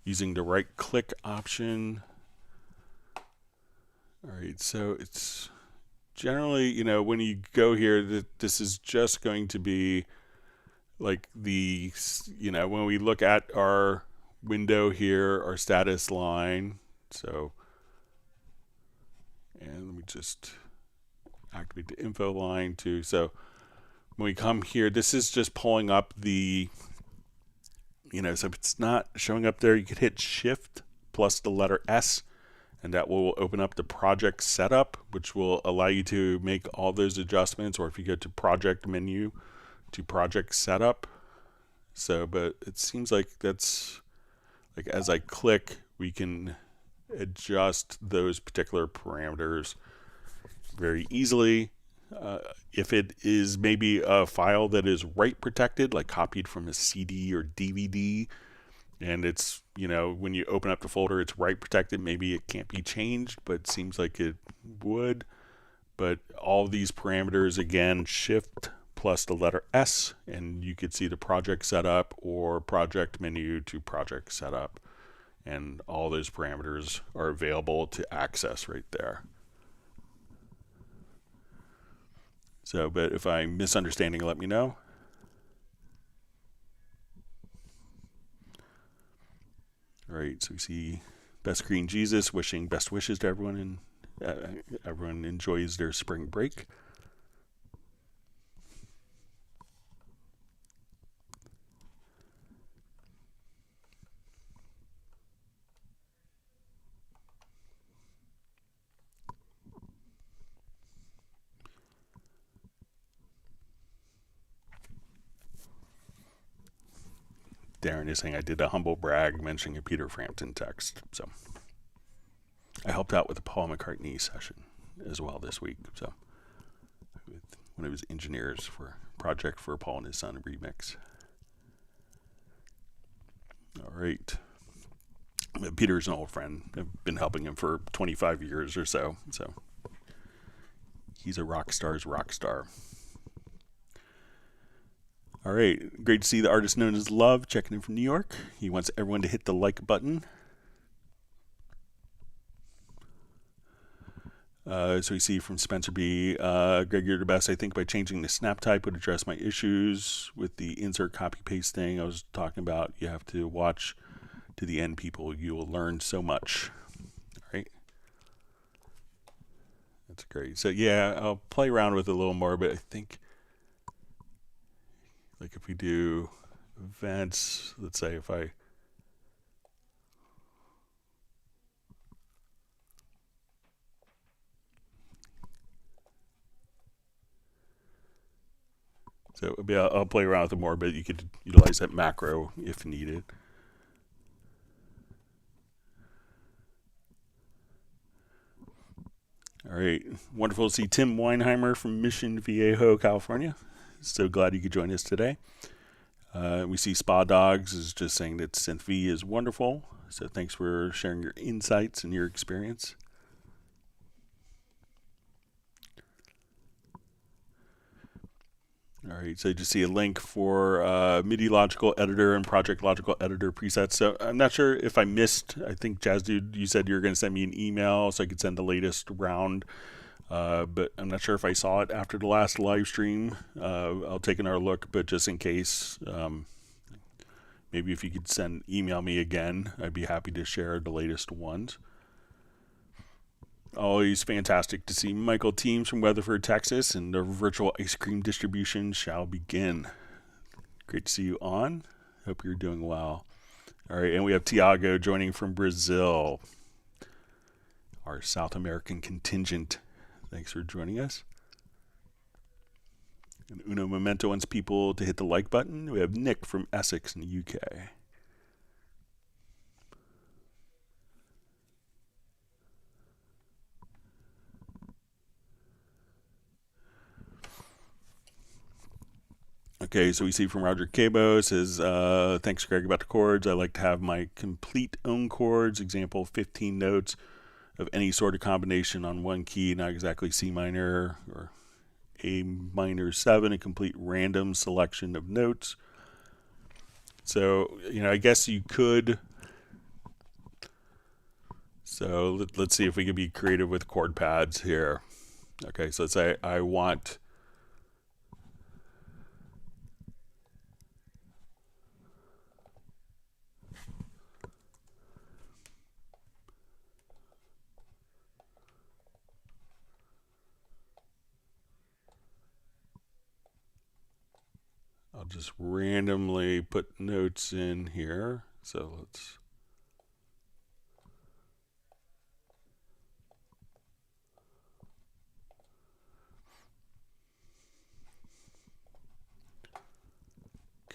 using the right click option. All right, so it's generally, when you go here, this is just going to be like the, when we look at our window here, our status line. So, and let me just activate the info line too. So when we come here, this is just pulling up the, so if it's not showing up there, you could hit Shift plus the letter S, and that will open up the project setup, which will allow you to make all those adjustments. Or if you go to project menu to project setup. So, but it seems like that's like as I click, we can adjust those particular parameters very easily. If it is maybe a file that is write protected, like copied from a CD or DVD, and it's, when you open up the folder, it's write protected, maybe it can't be changed, but it seems like it would. But all these parameters, again, Shift plus the letter S, and you could see the project setup or project menu to project setup. And all those parameters are available to access right there. So, but if I'm misunderstanding, let me know. All right, so we see Best Green Jesus wishing best wishes to everyone, and everyone enjoys their spring break. Darren is saying I did a humble brag mentioning a Peter Frampton text. So I helped out with the Paul McCartney session as well this week. So with one of his engineers for project for Paul and his Son remix. All right. Peter's an old friend. I've been helping him for 25 years or so. So he's a rock star's rock star. All right, great to see the artist known as Love checking in from New York. He wants everyone to hit the like button. So we see from Spencer B. Greg, you're the best. I think by changing the snap type would address my issues with the insert copy paste thing I was talking about. You have to watch to the end, people. You will learn so much. All right. That's great. So yeah, I'll play around with it a little more, but I think like if we do events, let's say if I so I'll play around with it more, but you could utilize that macro if needed. All right, wonderful to see Tim Weinheimer from Mission Viejo, California. So glad you could join us today. We see Spa Dogs is just saying that Synth V is wonderful. So thanks for sharing your insights and your experience. All right, so you just see a link for MIDI Logical Editor and Project Logical Editor presets. So I'm not sure if I missed, I think Jazz Dude, you said you were going to send me an email so I could send the latest round. But I'm not sure if I saw it after the last live stream. I'll take another look, but just in case, maybe if you could email me again, I'd be happy to share the latest ones. Always fantastic to see Michael Teams from Weatherford, Texas, and the virtual ice cream distribution shall begin. Great to see you on. Hope you're doing well. All right, and we have Tiago joining from Brazil, our South American contingent. Thanks for joining us. And Uno Memento wants people to hit the like button. We have Nick from Essex in the UK. Okay, so we see from Roger Cabo says, thanks Greg about the chords. I like to have my complete own chords, example 15 notes of any sort of combination on one key, not exactly C minor or A minor 7, a complete random selection of notes. So, I guess you could. So let's see if we could be creative with chord pads here. Okay, so let's say I want I'll just randomly put notes in here. So let's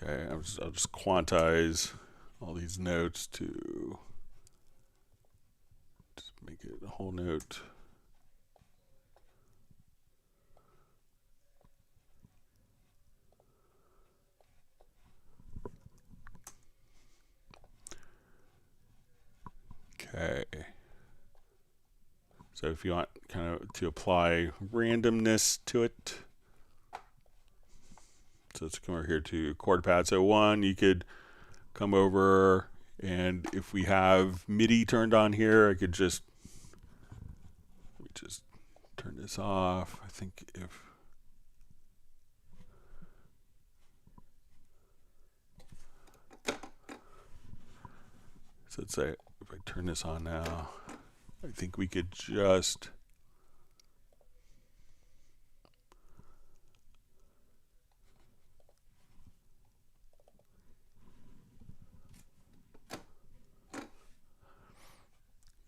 okay, I'll just quantize all these notes to just make it a whole note. Okay. So if you want kind of to apply randomness to it, so let's come over here to chord pad. So one, you could come over, and if we have MIDI turned on here, I could just turn this off. I think if so, let's say if I turn this on now, I think we could just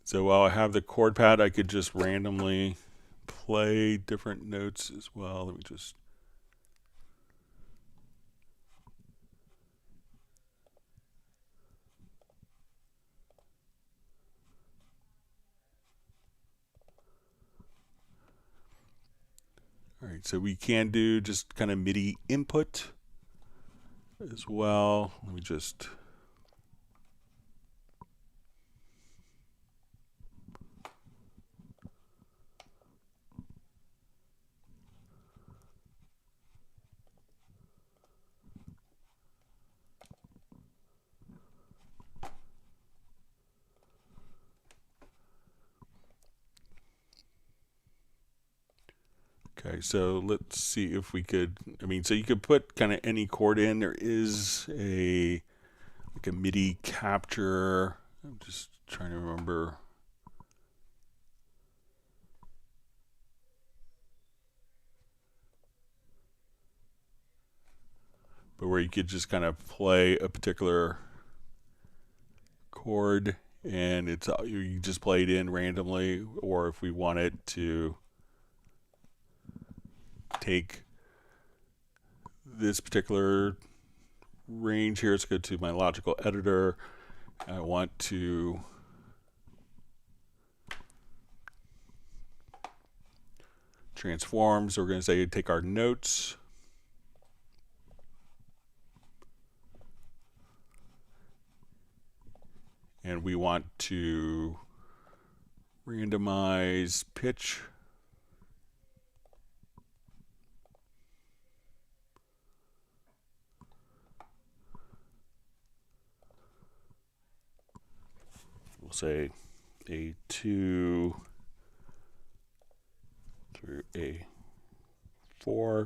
so while I have the chord pad, I could just randomly play different notes as well. Let me just all right, so we can do just kind of MIDI input as well. Let me just Okay, so let's see if we could, so you could put kind of any chord in. There is like a MIDI capture. I'm just trying to remember. But where you could just kind of play a particular chord and you just play it in randomly, or if we wanted to take this particular range here, let's go to my logical editor. I want to transform, so we're going to say take our notes, and we want to randomize pitch. We'll say A2 through A4.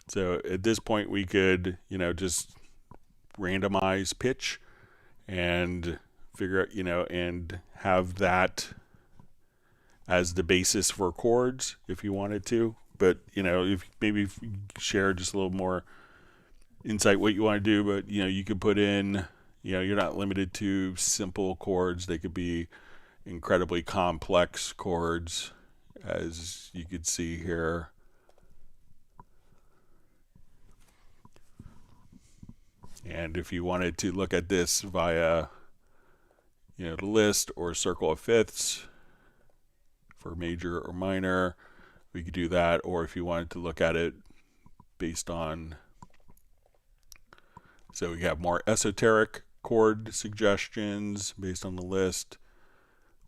So at this point we could, just randomize pitch and figure out, and have that as the basis for chords if you wanted to. But, if maybe share just a little more insight what you want to do, but, you could put in, you're not limited to simple chords. They could be incredibly complex chords, as you could see here. And if you wanted to look at this via, the list or circle of fifths for major or minor, we could do that. Or if you wanted to look at it based on, so we have more esoteric chord suggestions based on the list,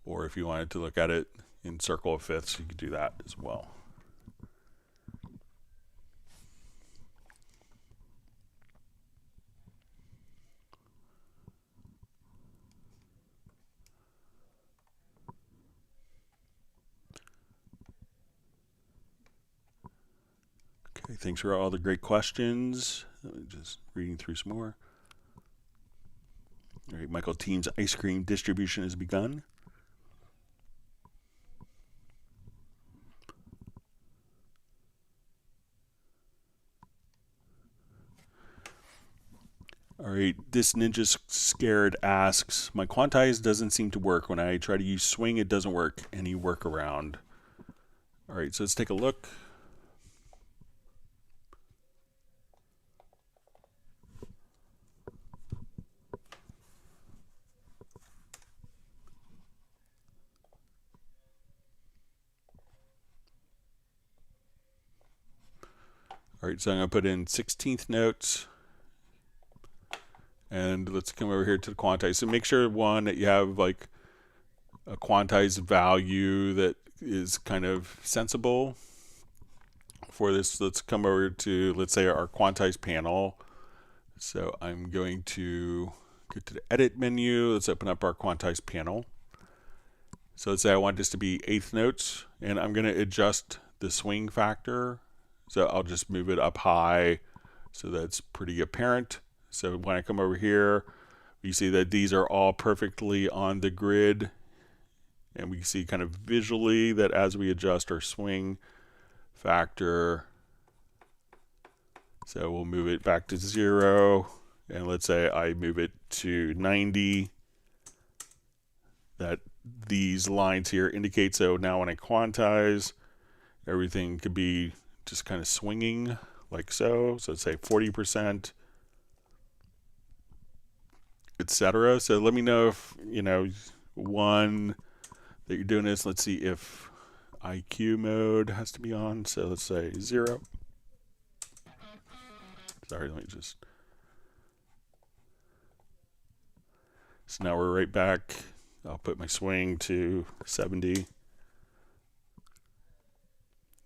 or if you wanted to look at it in circle of fifths, you could do that as well. Okay, thanks for all the great questions. Just reading through some more. All right, Michael, Team's ice cream distribution has begun. All right, this Ninja Scared asks, my quantize doesn't seem to work. When I try to use swing, it doesn't work. Any workaround? All right, so let's take a look. All right, so I'm going to put in 16th notes. And let's come over here to the quantize. So make sure, one, that you have like a quantized value that is kind of sensible for this. Let's come over to, let's say, our quantized panel. So I'm going to go to the edit menu. Let's open up our quantized panel. So let's say I want this to be 8th notes, and I'm going to adjust the swing factor. So I'll just move it up high so that's pretty apparent. So when I come over here, you see that these are all perfectly on the grid, and we see kind of visually that as we adjust our swing factor, so we'll move it back to 0, and let's say I move it to 90, that these lines here indicate. So now when I quantize, everything could be just kind of swinging like so. So let's say 40%, etc. So let me know if, one, that you're doing this. Let's see if IQ mode has to be on. So let's say 0. Sorry, let me just. So now we're right back. I'll put my swing to 70.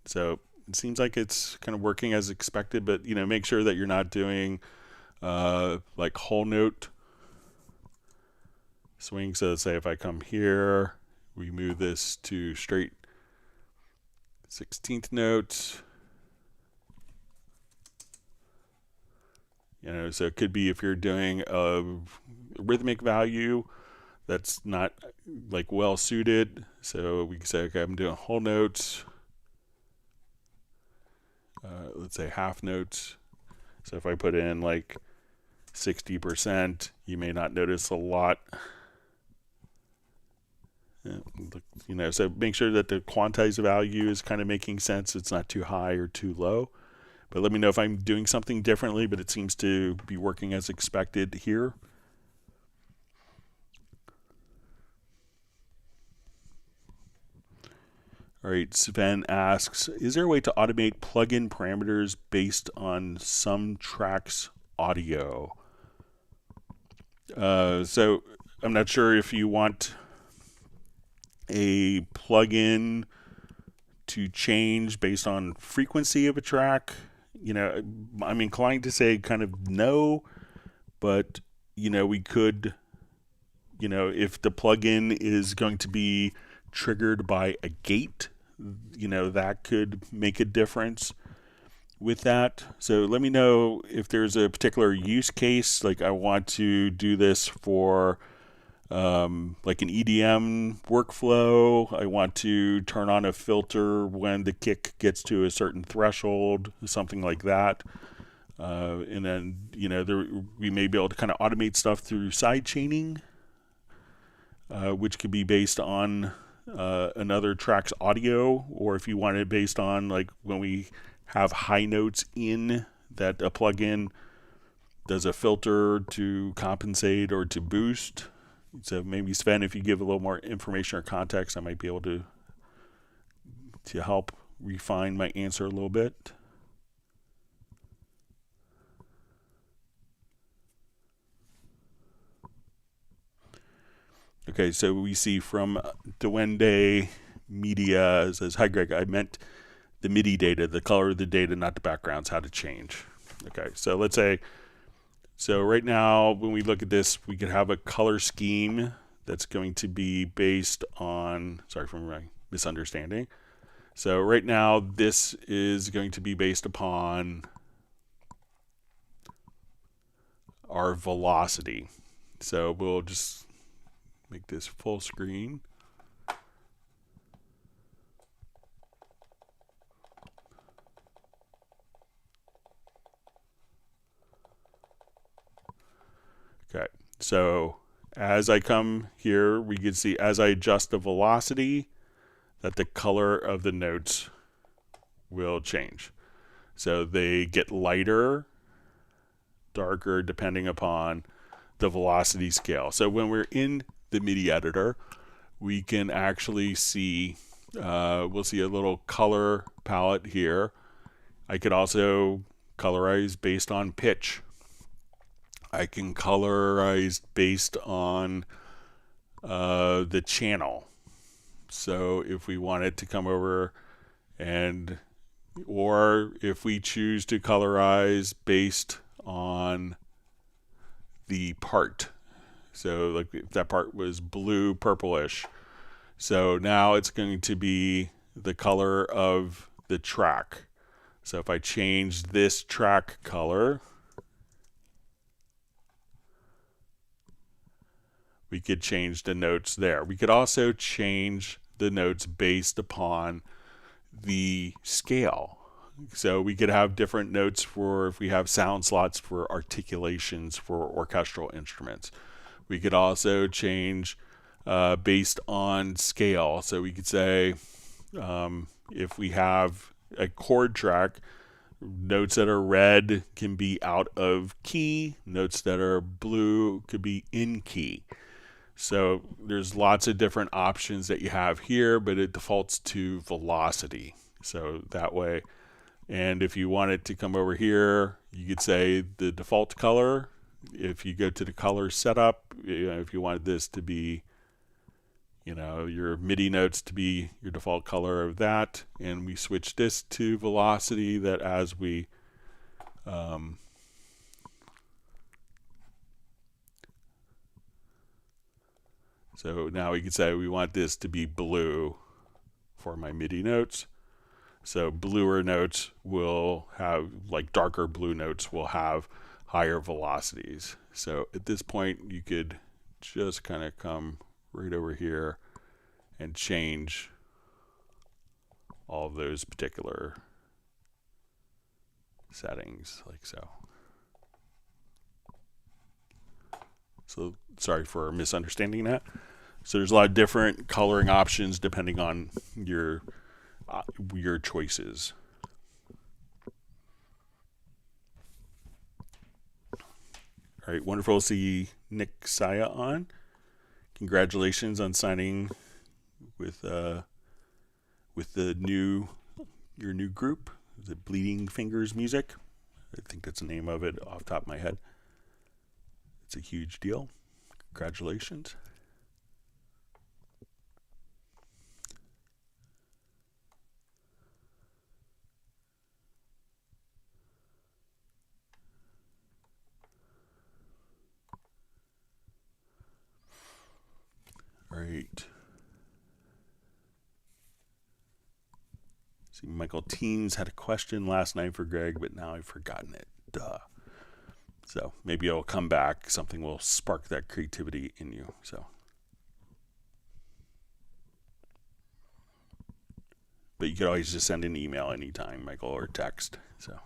So it seems like it's kind of working as expected, but make sure that you're not doing like whole note swing. So let's say if I come here, we move this to straight 16th notes. You know, so it could be if you're doing a rhythmic value that's not like well suited. So we can say, okay, I'm doing whole notes. Let's say half notes. So if I put in like 60%, you may not notice a lot. You know, so make sure that the quantized value is kind of making sense. It's not too high or too low. But let me know if I'm doing something differently, but it seems to be working as expected here. All right, Sven asks, is there a way to automate plugin parameters based on some tracks audio? So I'm not sure if you want a plugin to change based on frequency of a track. You know, I'm inclined to say kind of no, but, you know, we could, you know, if the plugin is going to be triggered by a gate, you know, that could make a difference with that. So let me know if there's a particular use case, like I want to do this for like an EDM workflow. I want to turn on a filter when the kick gets to a certain threshold, something like that. And then, you know, we may be able to kind of automate stuff through sidechaining, which could be based on another track's audio, or if you want it based on like when we have high notes in that a plugin does a filter to compensate or to boost. So maybe Sven, if you give a little more information or context, I might be able to help refine my answer a little bit. Okay, so we see from Duende Media says, hi Greg, I meant the MIDI data, the color of the data, not the backgrounds, how to change. Okay, so let's say, so right now when we look at this, we could have a color scheme that's going to be based on, sorry for my misunderstanding. So right now this is going to be based upon our velocity. So we'll just make this full screen. Okay, so as I come here, we can see as I adjust the velocity that the color of the notes will change. So they get lighter, darker, depending upon the velocity scale. So when we're in the MIDI editor, we can actually see, we'll see a little color palette here. I could also colorize based on pitch. I can colorize based on the channel. So if we wanted to come over and, or if we choose to colorize based on the part. So like if that part was blue, purplish. So now it's going to be the color of the track. So if I change this track color, we could change the notes there. We could also change the notes based upon the scale. So we could have different notes for if we have sound slots for articulations for orchestral instruments. We could also change based on scale. So we could say if we have a chord track, notes that are red can be out of key, notes that are blue could be in key. So there's lots of different options that you have here, but it defaults to velocity. So that way, and if you want it to come over here, you could say the default color. If you go to the color setup, you know, if you wanted this to be, you know, your MIDI notes to be your default color of that, and we switch this to velocity, that as we So now we can say we want this to be blue for my MIDI notes. So bluer notes will have, like darker blue notes will have higher velocities. So at this point, you could just kind of come right over here and change all of those particular settings, like so. So sorry for misunderstanding that. So there's a lot of different coloring options depending on your choices. All right, wonderful to see Nick Saya on. Congratulations on signing with your new group. Is it Bleeding Fingers Music? I think that's the name of it off the top of my head. It's a huge deal. Congratulations. All right. See, Michael Teens had a question last night for Greg, but now I've forgotten it. Duh. So maybe it'll come back. Something will spark that creativity in you. So, but you could always just send an email anytime, Michael, or text. So.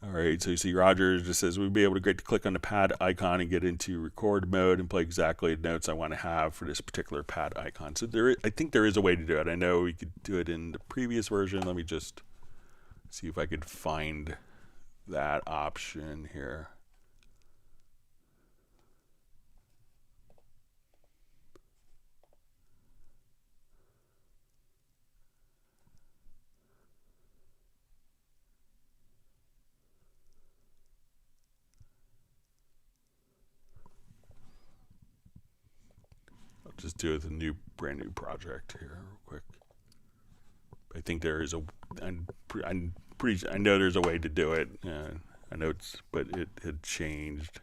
All right, so you see Roger just says, we'd be able to click on the pad icon and get into record mode and play exactly the notes I want to have for this particular pad icon. So I think there is a way to do it. I know we could do it in the previous version. Let me just see if I could find that option here. Just do it with a brand new project here real quick. I think there is I know there's a way to do it. I know but it had changed.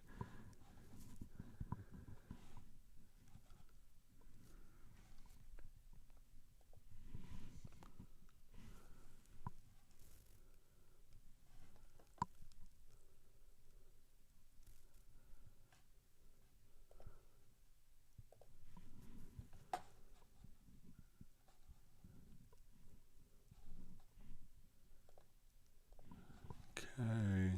Okay.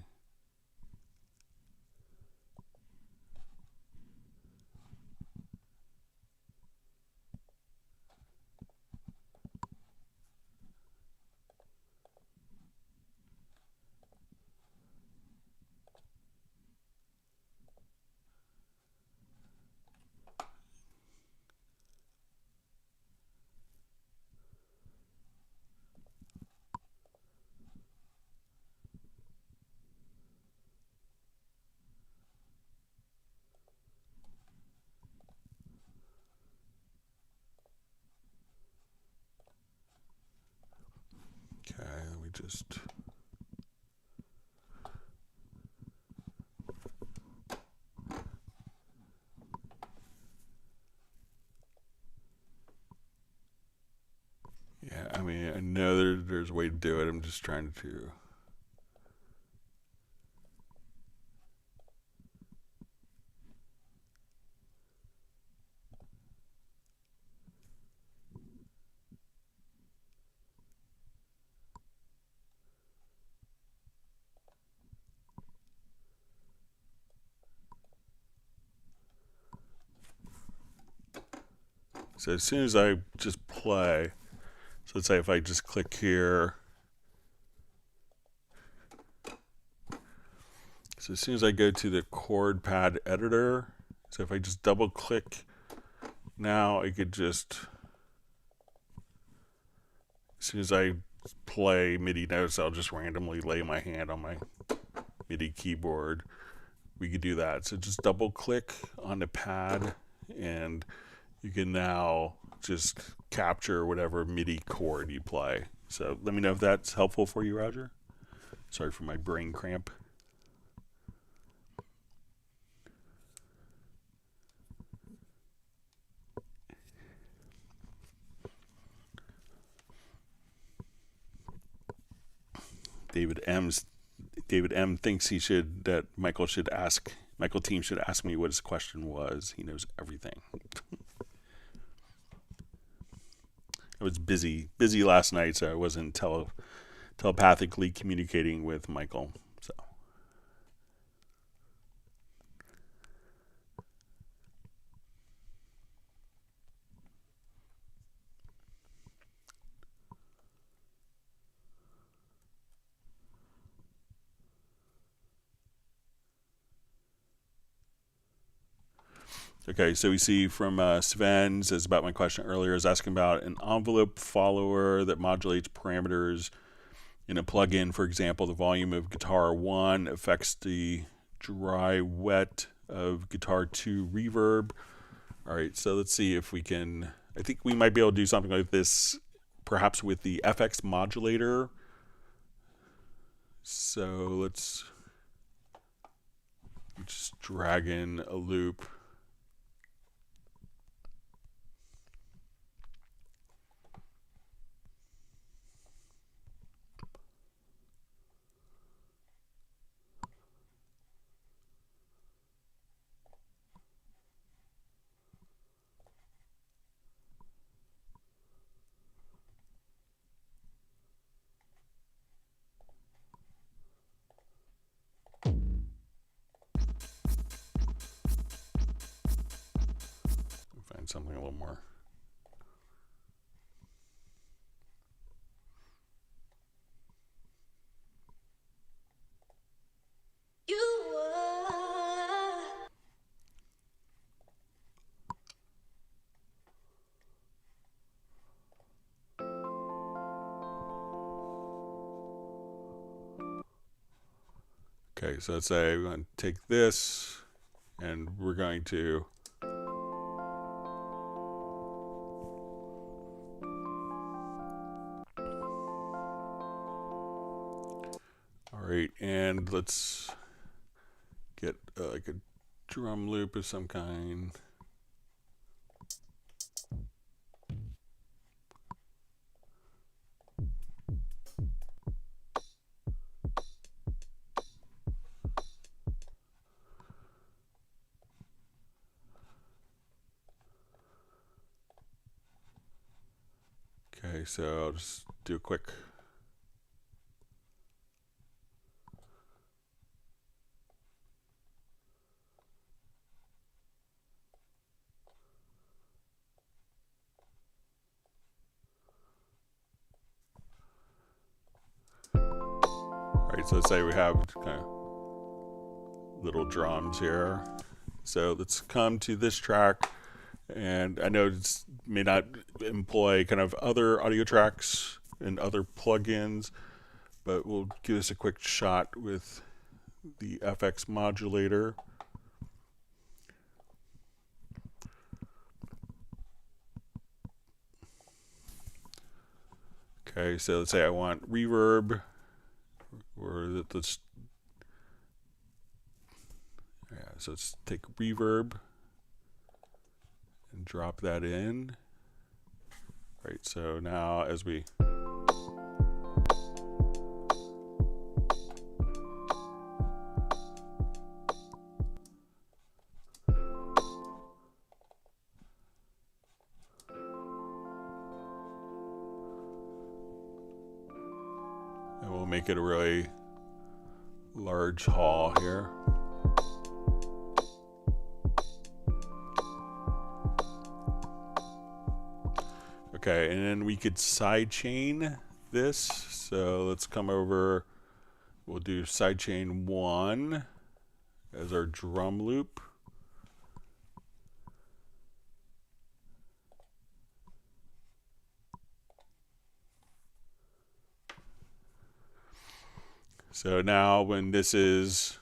Okay, let me just. Yeah, I mean, I know there's a way to do it. I'm just trying to. So as soon as I just play, so let's say if I just click here. So as soon as I go to the chord pad editor, so if I just double click, now I could just, as soon as I play MIDI notes, I'll just randomly lay my hand on my MIDI keyboard. We could do that. So just double click on the pad and you can now just capture whatever MIDI chord you play. So let me know if that's helpful for you, Roger. Sorry for my brain cramp. David M thinks that Michael team should ask me what his question was. He knows everything. I was busy last night, so I wasn't telepathically communicating with Michael. So. Okay, so we see from Sven, says about my question earlier, is asking about an envelope follower that modulates parameters in a plugin. For example, the volume of guitar 1 affects the dry wet of guitar 2 reverb. All right, so let's see if we can, I think we might be able to do something like this, perhaps with the FX modulator. So let's just drag in a loop. Find something a little more. Okay, so let's say we're going to take this and we're going to all right, and let's get like a drum loop of some kind. Okay, so I'll just do a quick. All right, so let's say we have kind of little drums here. So let's come to this track, and I know it may not employ kind of other audio tracks and other plugins, but we'll give this a quick shot with the FX modulator. Okay, so let's say I want reverb, or let's, yeah, so let's take reverb and drop that in. All right, so now as we and we'll make it a really large hall here. Okay, and then we could sidechain this. So let's come over, we'll do sidechain 1 as our drum loop. So now when this is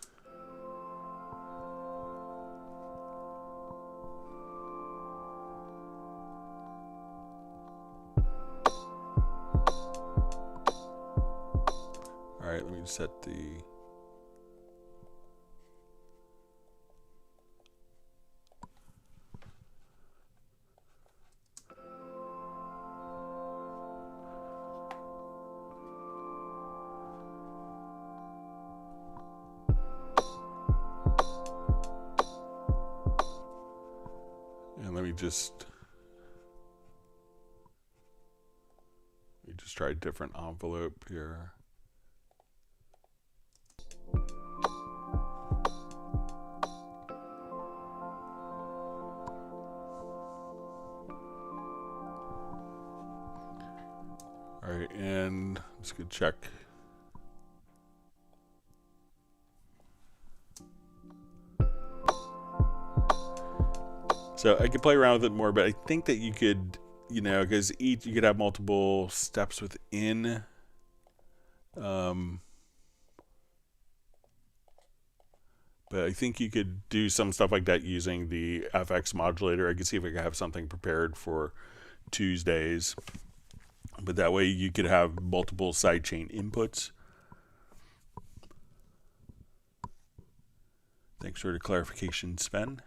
right, let me set the... And let me just try a different envelope here. All right, and let's go check. So I could play around with it more, but I think that you could, you know, because you could have multiple steps within. But I think you could do some stuff like that using the FX modulator. I could see if I could have something prepared for Tuesdays. But that way you could have multiple sidechain inputs. Thanks for the clarification, Sven.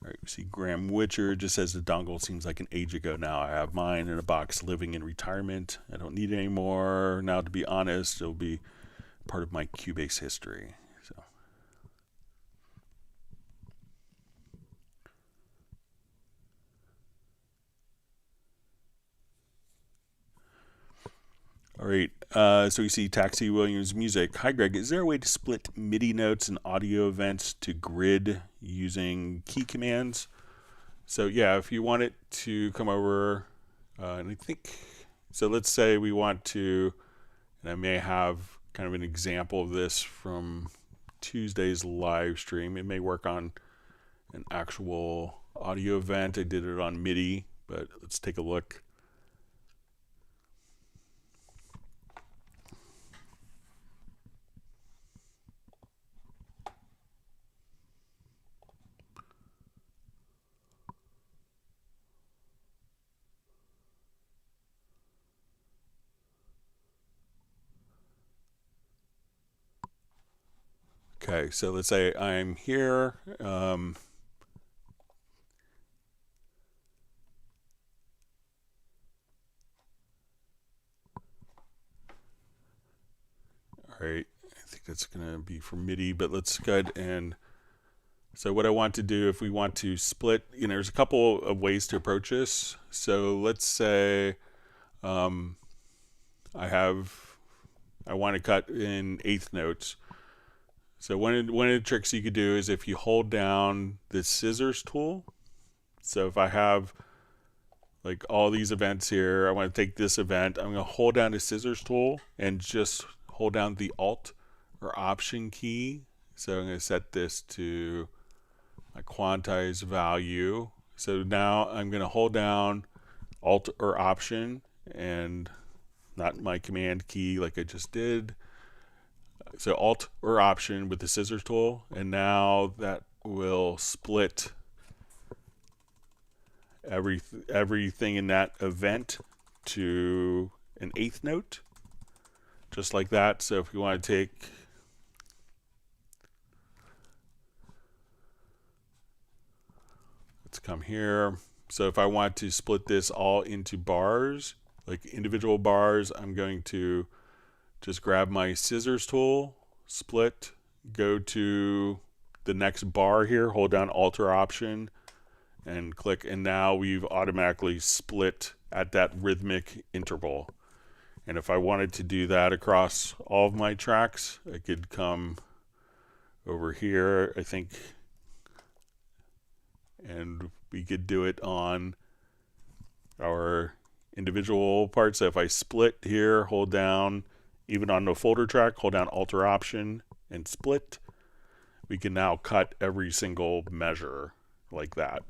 All right, we see Graham Witcher just says the dongle seems like an age ago now. I have mine in a box living in retirement. I don't need it anymore. Now, to be honest, it'll be part of my Cubase history. So. All right, so we see Taxi Williams Music. Hi, Greg. Is there a way to split MIDI notes and audio events to grid using key commands? So yeah, if you want it to come over, and I think, so let's say we want to, and I may have kind of an example of this from Tuesday's live stream. It may work on an actual audio event. I did it on MIDI, but let's take a look. Okay, so let's say I'm here. All right, I think that's going to be for MIDI, but let's go ahead and, so what I want to do, if we want to split, you know, there's a couple of ways to approach this. So let's say I want to cut in eighth notes. So one of the tricks you could do is if you hold down the scissors tool. So if I have like all these events here, I want to take this event, I'm going to hold down the scissors tool and just hold down the Alt or Option key. So I'm going to set this to my quantize value. So now I'm going to hold down Alt or Option and not my Command key like I just did. So Alt or Option with the scissors tool, and now that will split everything in that event to an eighth note, just like that. So if you want to take, let's come here. So if I want to split this all into bars, like individual bars, I'm going to just grab my scissors tool, split, go to the next bar here, hold down Alt or Option, and click, and now we've automatically split at that rhythmic interval. And if I wanted to do that across all of my tracks, I could come over here, I think, and we could do it on our individual parts. So if I split here, hold down, even on the folder track, hold down Alt or Option and split, we can now cut every single measure like that.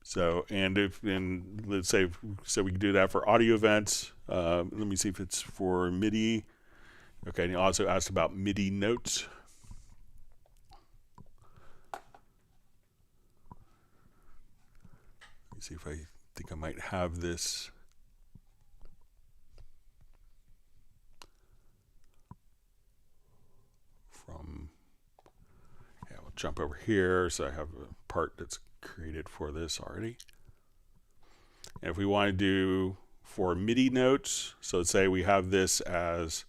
So, and let's say, so we can do that for audio events. Let me see if it's for MIDI. Okay, and he also asked about MIDI notes. me see if I think I might have this. We'll jump over here. So I have a part that's created for this already. And if we want to do for MIDI notes, so let's say we have this as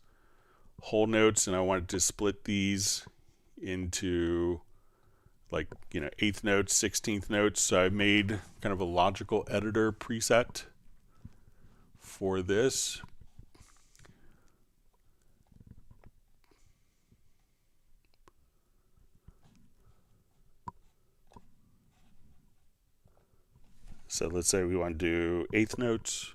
whole notes and I wanted to split these into like, eighth notes, 16th notes. So I made kind of a logical editor preset for this. So let's say we want to do eighth notes.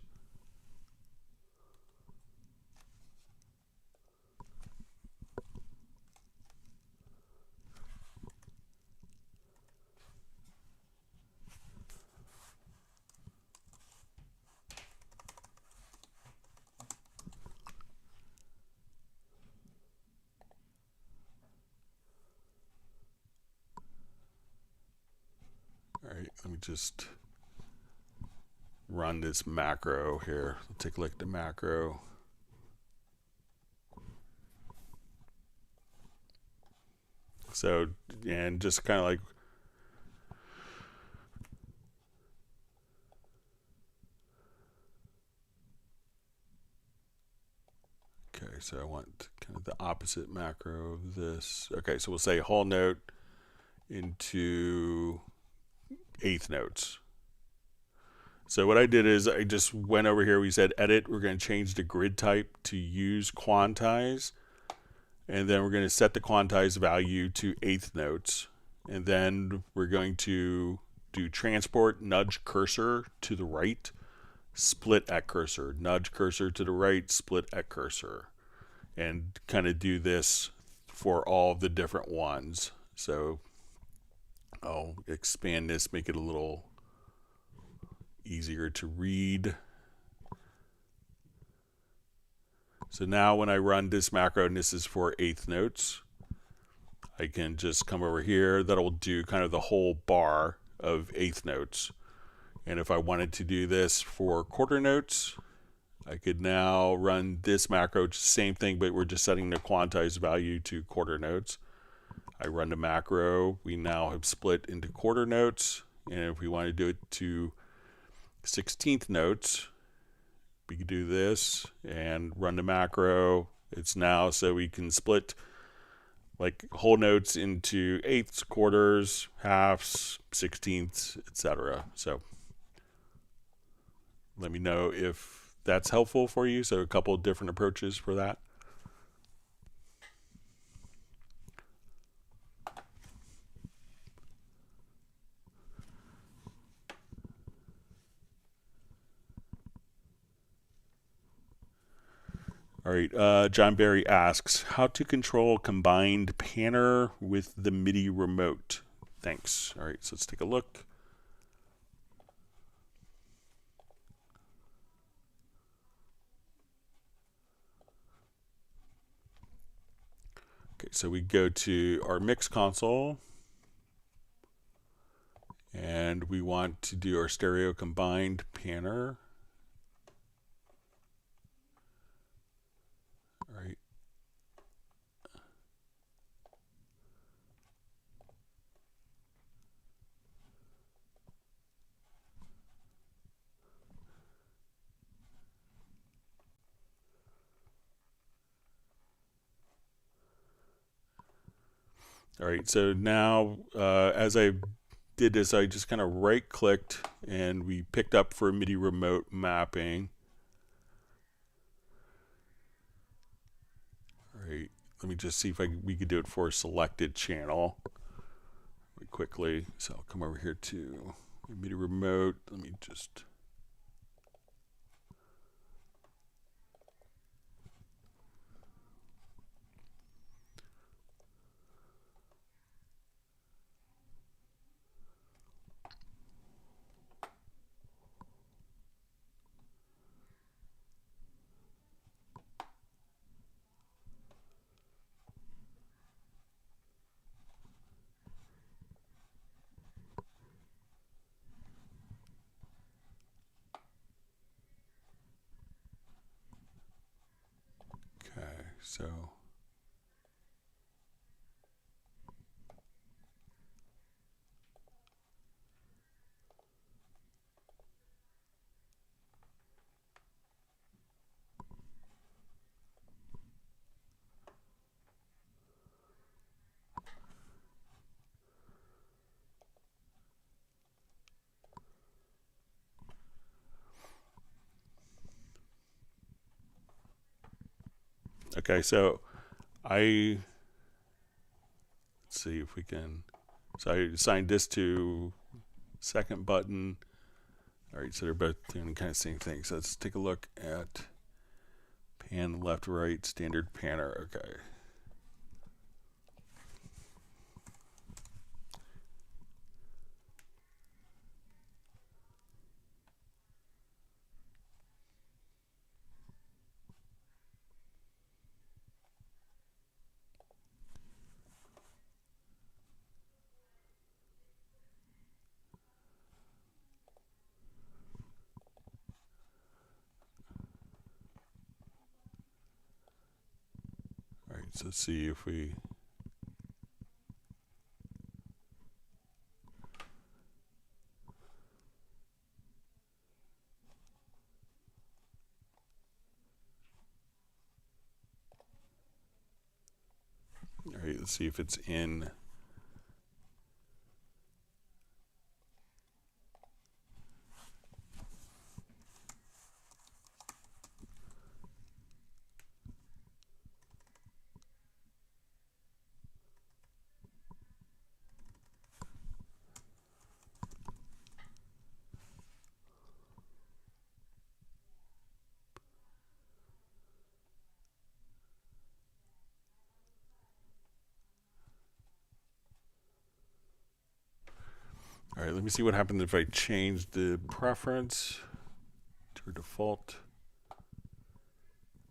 All right, let me just run this macro here. Take a look at the macro. So, and just kind of like, okay, so I want kind of the opposite macro of this. Okay, so we'll say whole note into eighth notes. So what I did is I just went over here, we said edit, we're going to change the grid type to use quantize, and then we're going to set the quantize value to eighth notes, and then we're going to do transport, nudge cursor to the right, split at cursor, nudge cursor to the right, split at cursor, and kind of do this for all of the different ones. So I'll expand this, make it a little easier to read. So now when I run this macro, and this is for eighth notes, I can just come over here. That'll do kind of the whole bar of eighth notes. And if I wanted to do this for quarter notes, I could now run this macro, same thing, but we're just setting the quantized value to quarter notes. I run the macro, we now have split into quarter notes, and if we want to do it to 16th notes, we could do this and run the macro. It's now so we can split like whole notes into eighths, quarters, halves, 16ths, etc. So let me know if that's helpful for you. So a couple of different approaches for that. All right, John Barry asks, how to control combined panner with the MIDI remote? Thanks. All right, so let's take a look. Okay, so we go to our mix console, and we want to do our stereo combined panner. All right. All right, so now as I did this, I just kind of right clicked and we picked up for MIDI remote mapping. All right, let me just see if we could do it for a selected channel really quickly. So I'll come over here to MIDI remote. Let me just. So okay, so let's see if we can. So I assigned this to second button. All right, so they're both doing kind of the same thing. So let's take a look at pan left, right, standard panner. Okay. All right, so let's see if we. All right, let's see if it's in. All right, let me see what happens if I change the preference to default.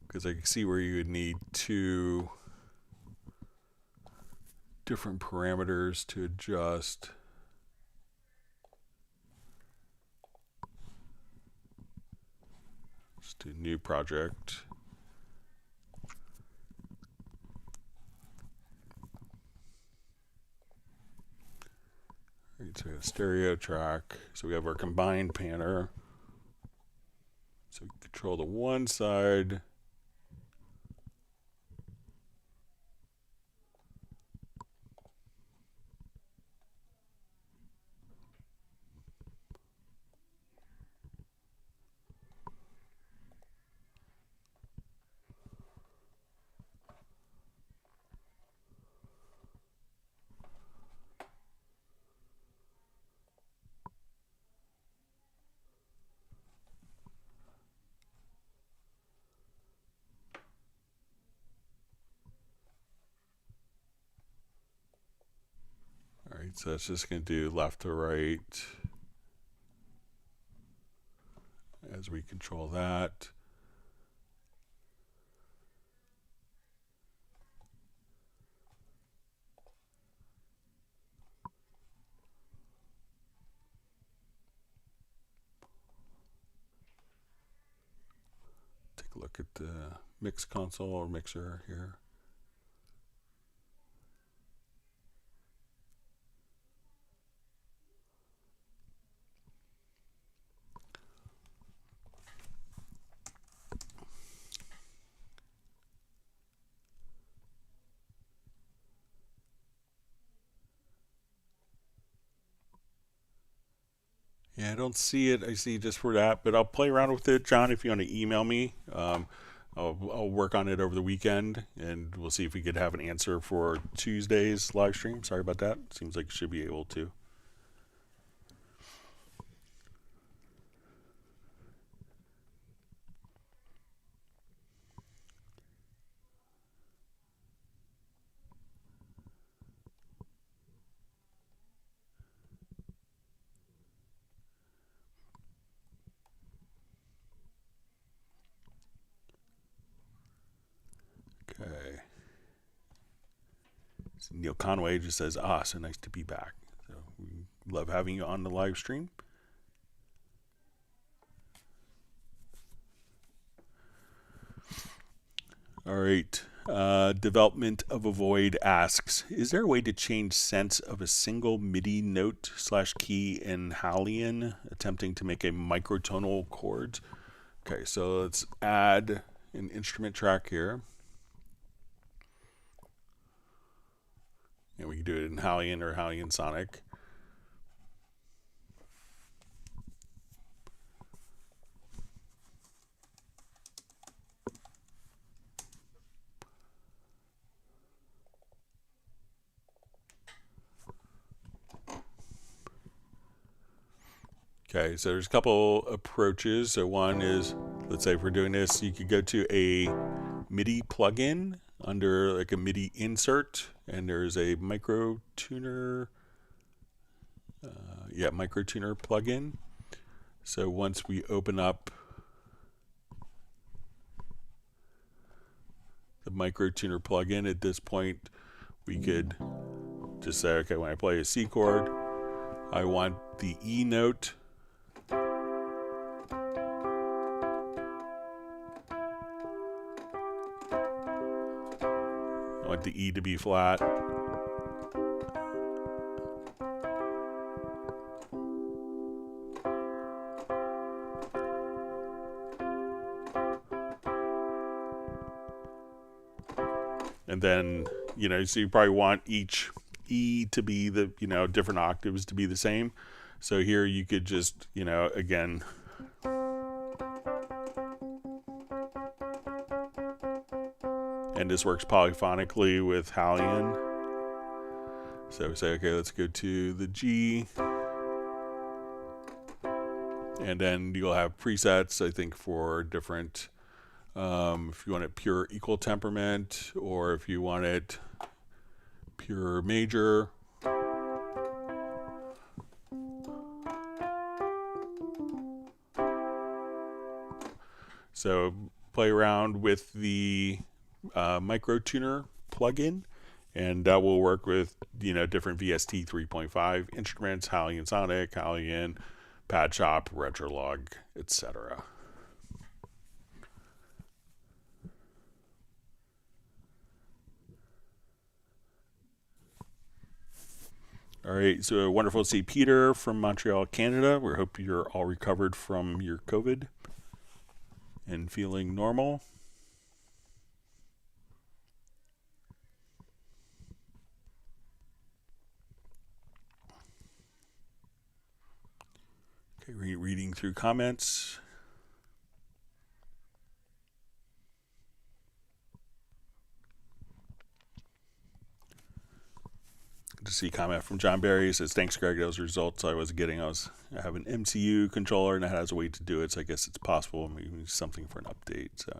Because I can see where you would need two different parameters to adjust. Let's do new project. All right, so we have a stereo track. So we have our combined panner. So we control the one side. All right, so that's just going to do left to right as we control that. Take a look at the mix console or mixer here. Yeah, I don't see it. I see just for that, but I'll play around with it, John. If you want to email me, I'll work on it over the weekend, and we'll see if we could have an answer for Tuesday's live stream. Sorry about that. Seems like you should be able to. Okay. So Neil Conway just says, so nice to be back. So we love having you on the live stream. All right. Development of a Void asks, is there a way to change sense of a single MIDI note / key in Hallian, attempting to make a microtonal chord? Okay, so let's add an instrument track here. And we can do it in Hallian or Hallian Sonic. Okay, so there's a couple approaches. So one is, let's say if we're doing this, you could go to a MIDI plugin under like a MIDI insert, and there's a micro tuner plugin. So once we open up the micro tuner plugin, at this point we could just say, okay, when I play a C chord, I want the E note the E to be flat. And then, so you probably want each E to be the, different octaves to be the same. So here you could just, again, and this works polyphonically with Hallian. So we say, okay, let's go to the G. And then you'll have presets, I think, for different, if you want it pure equal temperament, or if you want it pure major. So play around with the micro tuner plugin, and that will work with different VST 3.5 instruments, Hallian Sonic, Hallian, Pad Shop, Retrolog, etc. All right, so wonderful to see Peter from Montreal, Canada. We hope you're all recovered from your COVID and feeling normal. Okay, reading through comments. Good to see a comment from John Barry. He says, thanks, Greg. Those results I was getting. I have an MCU controller and it has a way to do it, so I guess it's possible. Maybe something for an update. So.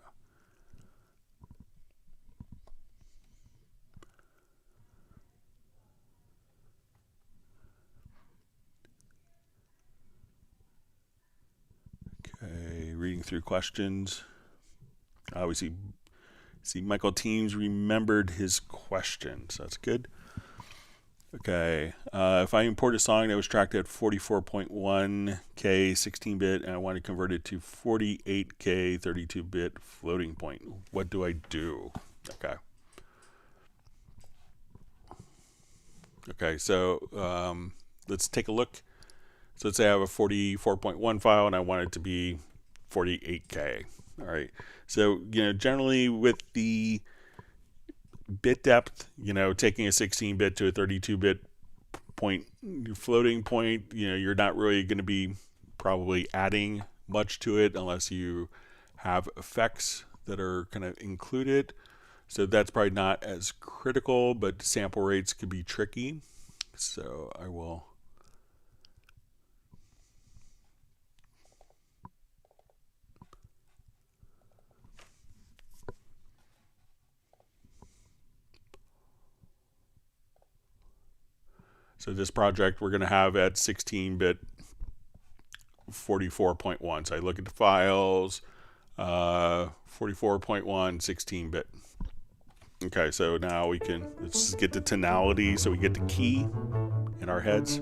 Reading through questions. We see Michael Teams remembered his question, so that's good. Okay, if I import a song that was tracked at 44.1K 16-bit and I want to convert it to 48K 32-bit floating point, what do I do? Okay, so let's take a look. So let's say I have a 44.1 file and I want it to be 48K. All right. So, generally with the bit depth, taking a 16-bit to a 32-bit point, floating point, you're not really going to be probably adding much to it unless you have effects that are kind of included. So that's probably not as critical, but sample rates could be tricky. So I will... So this project we're going to have at 16-bit 44.1. So I look at the files, 44.1, 16-bit. Okay, so now let's just get the tonality so we get the key in our heads.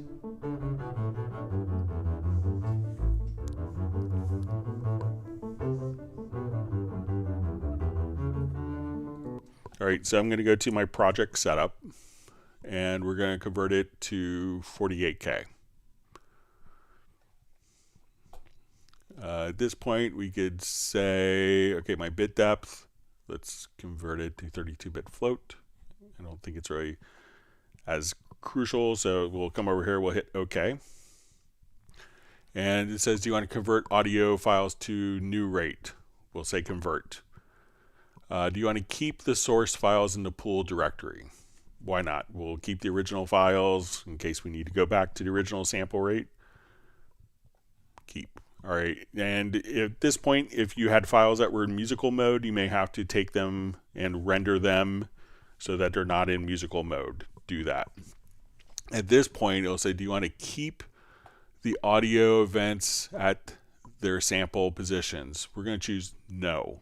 All right, so I'm going to go to my project setup, and we're going to convert it to 48K. At this point, we could say, okay, my bit depth, let's convert it to 32-bit float. I don't think it's really as crucial, so we'll come over here, we'll hit OK. And it says, do you want to convert audio files to new rate? We'll say convert. Do you want to keep the source files in the pool directory? Why not? We'll keep the original files in case we need to go back to the original sample rate. Keep. All right, and at this point, if you had files that were in musical mode, you may have to take them and render them so that they're not in musical mode. Do that. At this point, it'll say, do you want to keep the audio events at their sample positions? We're going to choose no.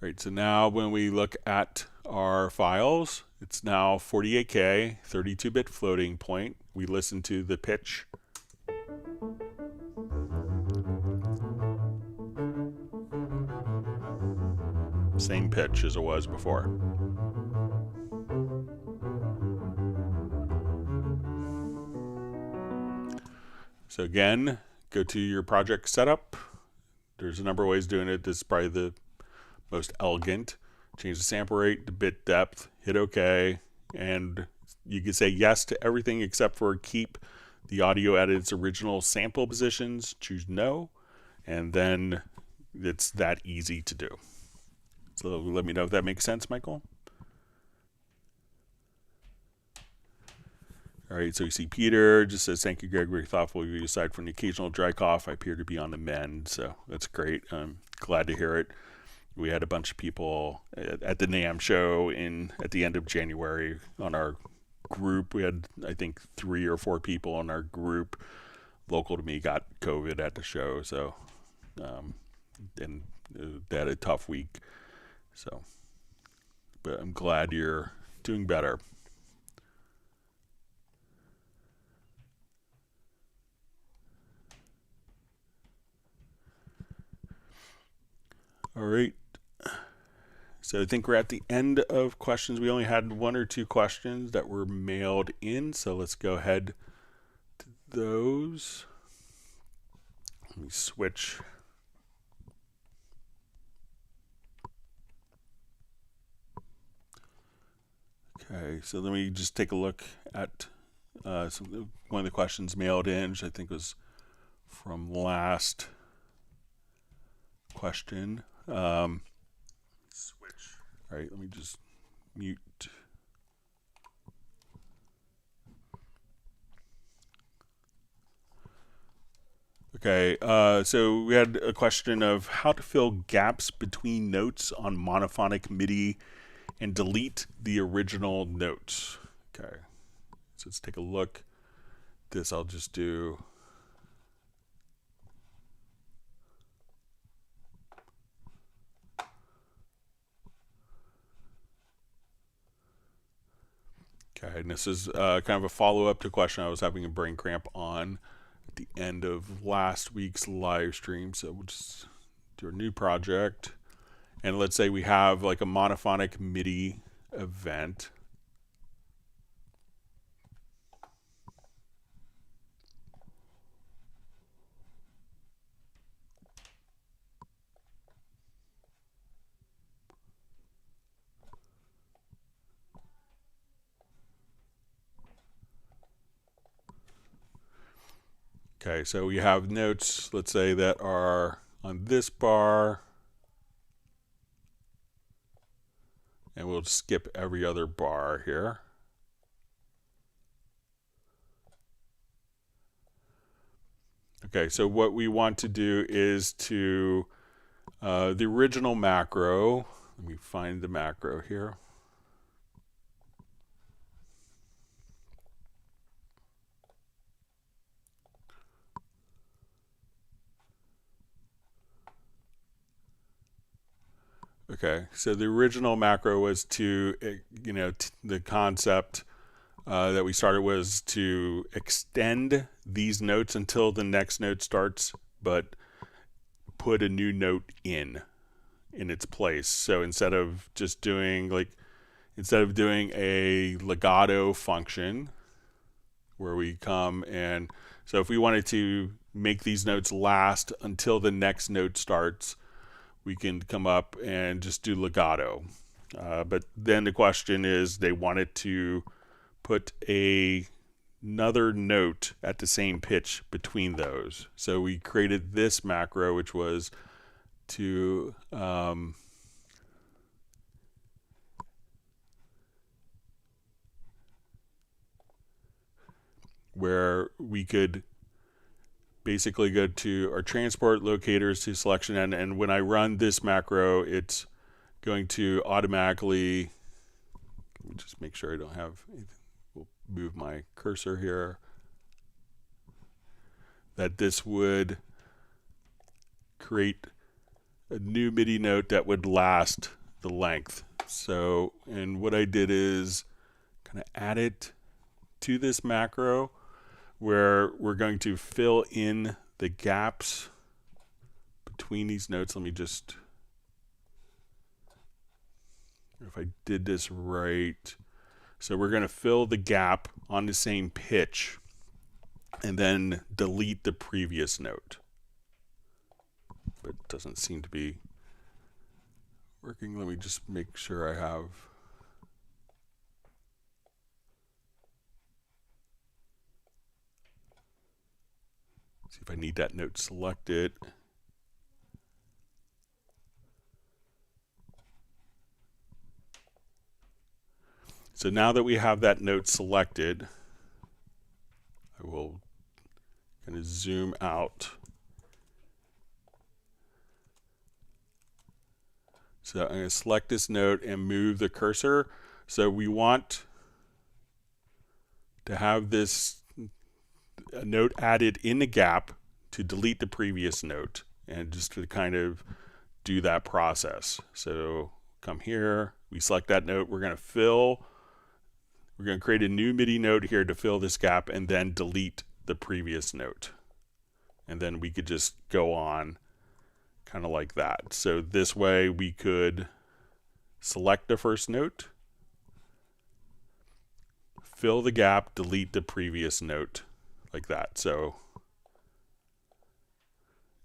All right, so now when we look at our files, it's now 48K, 32-bit floating point. We listen to the pitch. Same pitch as it was before. So again, go to your project setup. There's a number of ways of doing it. This is probably the most elegant. Change the sample rate to bit depth, hit OK, and you can say yes to everything except for keep the audio at its original sample positions. Choose no, and then it's that easy to do. So let me know if that makes sense, Michael. All right, so you see Peter just says, thank you, Greg, very thoughtful of you. Aside from the occasional dry cough, I appear to be on the mend, so that's great. I'm glad to hear it. We had a bunch of people at the NAMM show at the end of January on our group. We had, I think, 3 or 4 people on our group local to me got COVID at the show, so and they had a tough week. So, but I'm glad you're doing better. All right. So I think we're at the end of questions. We only had 1 or 2 questions that were mailed in. So let's go ahead to those. Let me switch. Okay, so let me just take a look at one of the questions mailed in, which I think was from last question. Switch. All right, let me just mute. Okay, so we had a question of how to fill gaps between notes on monophonic MIDI and delete the original notes. Okay, so let's take a look. This I'll just do. Okay, and this is kind of a follow-up to a question I was having a brain cramp on at the end of last week's live stream. So we'll just do a new project. And let's say we have like a monophonic MIDI event. Okay, so we have notes, let's say, that are on this bar. And we'll skip every other bar here. Okay, so what we want to do is to the original macro. Let me find the macro here. Okay, so the original macro was to, the concept that we started was to extend these notes until the next note starts, but put a new note in. in its place. So instead of doing a legato function where we come and, so if we wanted to make these notes last until the next note starts, we can come up and just do legato. But then the question is, they wanted to put another note at the same pitch between those. So we created this macro, which was to where we could basically go to our transport locators to selection end, and when I run this macro, it's going to automatically, let me just make sure I don't have anything. We'll move my cursor here, that this would create a new MIDI note that would last the length. So, and what I did is kind of add it to this macro where we're going to fill in the gaps between these notes. Let me just, if I did this right, so we're going to fill the gap on the same pitch and then delete the previous note. But it doesn't seem to be working. Let me just make sure I have. See if I need that note selected. So now that we have that note selected, I will kind of zoom out. So I'm going to select this note and move the cursor. So we want to have this note added in the gap to delete the previous note, and just to kind of do that process. So come here, we select that note, we're going to create a new MIDI note here to fill this gap and then delete the previous note. And then we could just go on kind of like that. So this way we could select the first note, fill the gap, delete the previous note, like that. So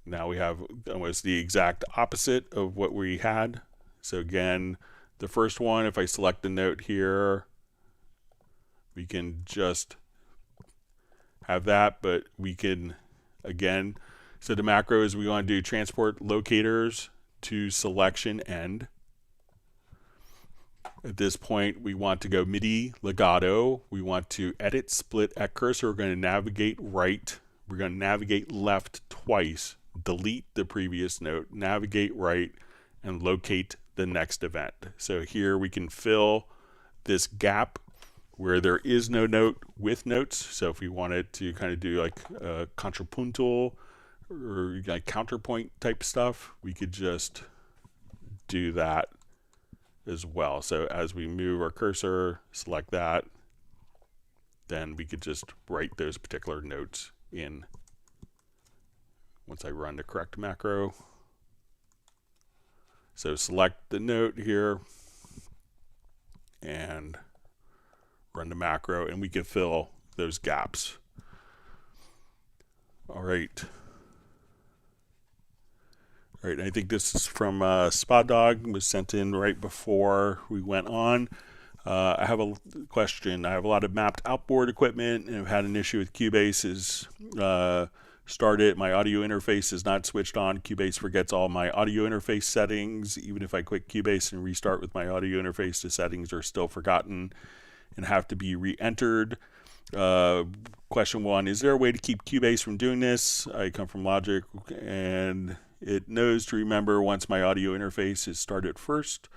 now we have almost the exact opposite of what we had. So again, the first one, if I select the note here, we can just have that, but we can, again, so the macro is we want to do transport locators to selection end. At this point, we want to go MIDI legato. We want to edit split at cursor. We're going to navigate right. We're going to navigate left twice, delete the previous note, navigate right, and locate the next event. So here we can fill this gap where there is no note with notes. So if we wanted to kind of do like a contrapuntal or like counterpoint type stuff, we could just do that as well. So as we move our cursor, select that, then we could just write those particular notes in once I run the correct macro. So select the note here and run the macro, and we can fill those gaps. All right. All right, I think this is from Spa Dog, was sent in right before we went on. I have a question. I have a lot of mapped outboard equipment, and I've had an issue with Cubase. Started, my audio interface is not switched on. Cubase forgets all my audio interface settings. Even if I quit Cubase and restart with my audio interface, the settings are still forgotten and have to be re-entered. Question one, is there a way to keep Cubase from doing this? I come from Logic, and it knows to remember once my audio interface is started first.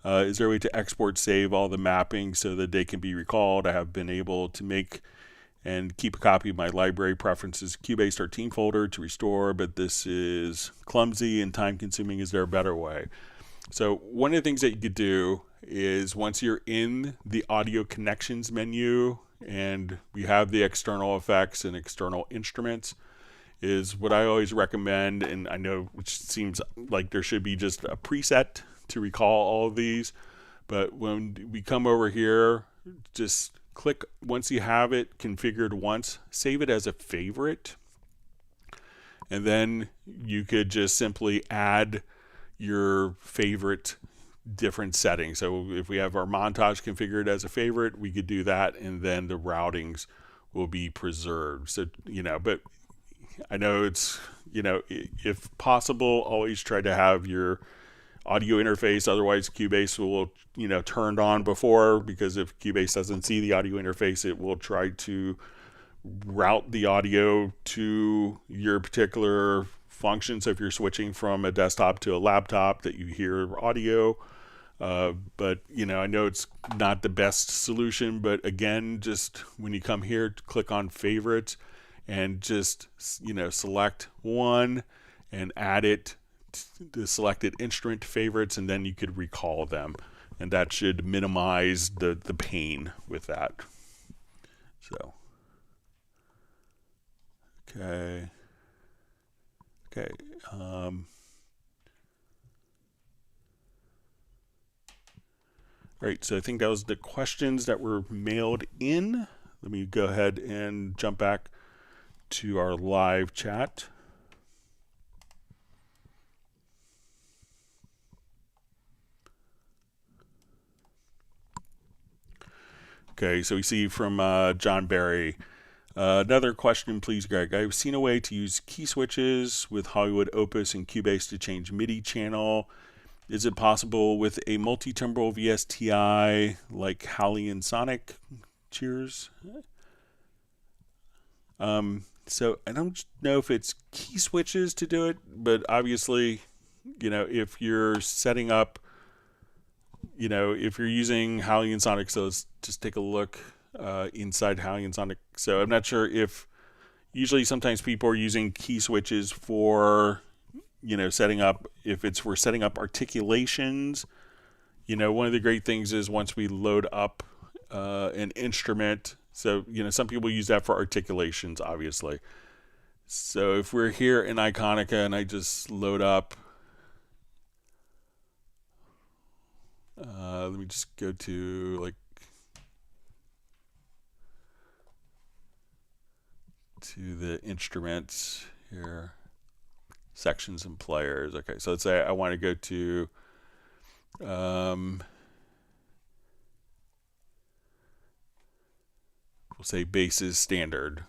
Is there a way to export save all the mapping so that they can be recalled? I have been able to make and keep a copy of my library preferences Cubase or team folder to restore, but this is clumsy and time consuming. Is there a better way? So one of the things that you could do is once you're in the audio connections menu and we have the external effects and external instruments, is what I always recommend, and I know it seems like there should be just a preset to recall all of these, but when we come over here, just click, once you have it configured once, save it as a favorite, and then you could just simply add your favorite different settings. So if we have our montage configured as a favorite, we could do that, and then the routings will be preserved. So, but I know it's, if possible, always try to have your audio interface. Otherwise, Cubase will, turned on before, because if Cubase doesn't see the audio interface, it will try to route the audio to your particular function. So if you're switching from a desktop to a laptop, that you hear audio. But I know it's not the best solution, but again, just when you come here, click on favorites and just, select one and add it to the selected instrument favorites, and then you could recall them, and that should minimize the pain with that. So, okay. Right, so I think that was the questions that were mailed in. Let me go ahead and jump back to our live chat. Okay, so we see from John Barry. Another question, please, Greg. I've seen a way to use key switches with Hollywood Opus and Cubase to change MIDI channel. Is it possible with a multi-timbral VSTI like Halley and Sonic? Cheers. So I don't know if it's key switches to do it, but obviously, if you're setting up, if you're using Halley and Sonic, so let's just take a look inside Halley and Sonic. So I'm not sure if, usually sometimes people are using key switches for, setting up, if it's for setting up articulations. One of the great things is once we load up an instrument, so, some people use that for articulations, obviously. So if we're here in Iconica and I just load up, let me just go to to the instruments here, sections and players. Okay, so let's say I want to go to we'll say basses standard.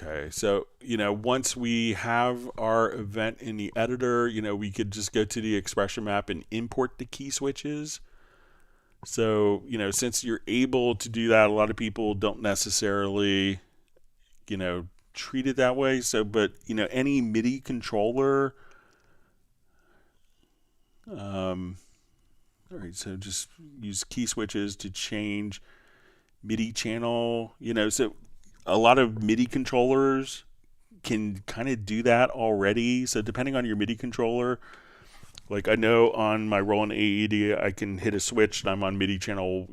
Okay, so once we have our event in the editor, we could just go to the expression map and import the key switches. So, since you're able to do that, a lot of people don't necessarily, treat it that way. So, but, any MIDI controller, all right, so just use key switches to change MIDI channel, so a lot of MIDI controllers can kind of do that already. So depending on your MIDI controller, like I know on my Roland AED, I can hit a switch and I'm on MIDI channel,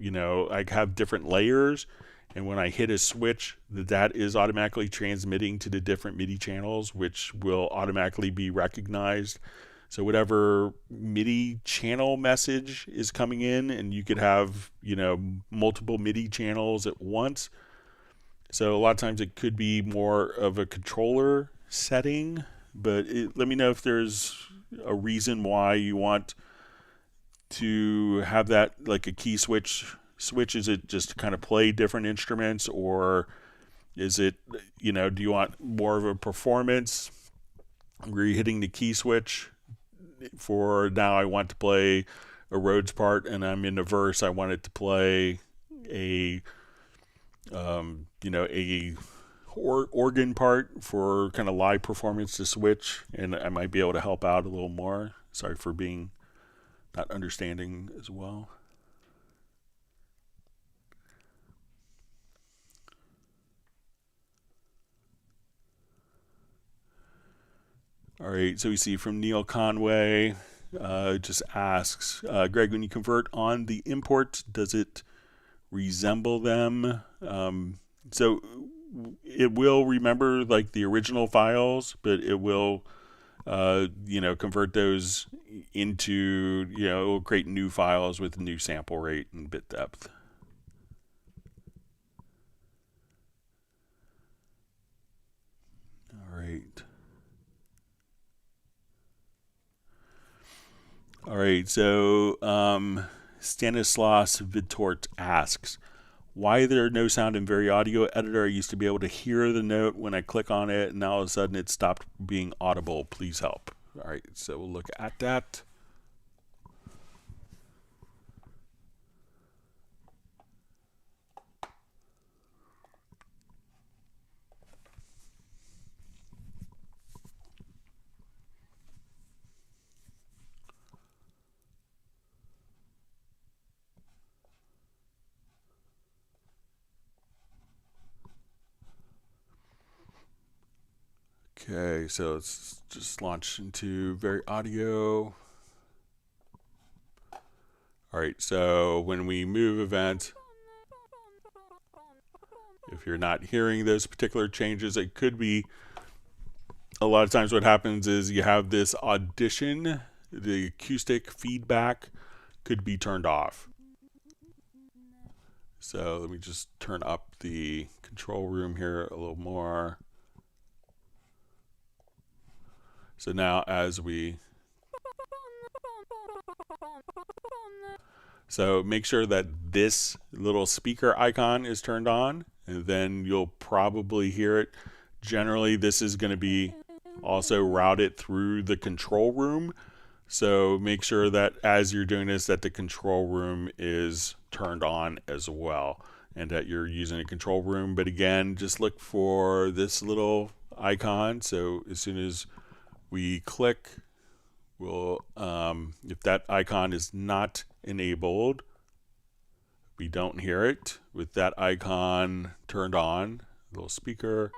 I have different layers. And when I hit a switch, that is automatically transmitting to the different MIDI channels, which will automatically be recognized. So whatever MIDI channel message is coming in, and you could have, multiple MIDI channels at once. So a lot of times it could be more of a controller setting, but let me know if there's a reason why you want to have that like a key switch. Is it just to kind of play different instruments, or is it, do you want more of a performance where you're hitting the key switch for, now I want to play a Rhodes part and I'm in the verse, I want it to play a organ part for kind of live performance to switch, and I might be able to help out a little more. Sorry for being not understanding as well. All right, so we see from Neil Conway, just asks, Greg, when you convert on the import, does it resemble them? So it will remember like the original files, but it will convert those into, it will create new files with new sample rate and bit depth. All right, so Stanislaus Vitort asks, why is there no sound in VariAudio editor? I used to be able to hear the note when I click on it, and now all of a sudden it stopped being audible. Please help. All right, so we'll look at that. Okay, so let's just launch into VariAudio. All right, so when we move event, if you're not hearing those particular changes, it could be, a lot of times what happens is you have this audition, the acoustic feedback could be turned off. So let me just turn up the control room here a little more. So now so make sure that this little speaker icon is turned on, and then you'll probably hear it. Generally, this is going to be also routed through the control room. So make sure that as you're doing this, that the control room is turned on as well, and that you're using a control room. But again, just look for this little icon. So as soon as we click, we'll, if that icon is not enabled, we don't hear it. With that icon turned on, little speaker,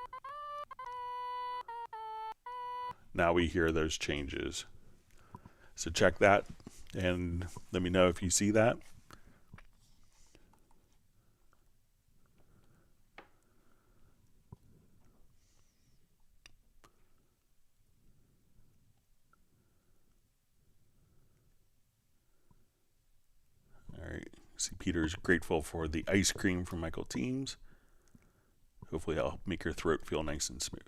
now we hear those changes. So check that and let me know if you see that. All right, see Peter's grateful for the ice cream from Michael Teams. Hopefully that'll help make your throat feel nice and smooth.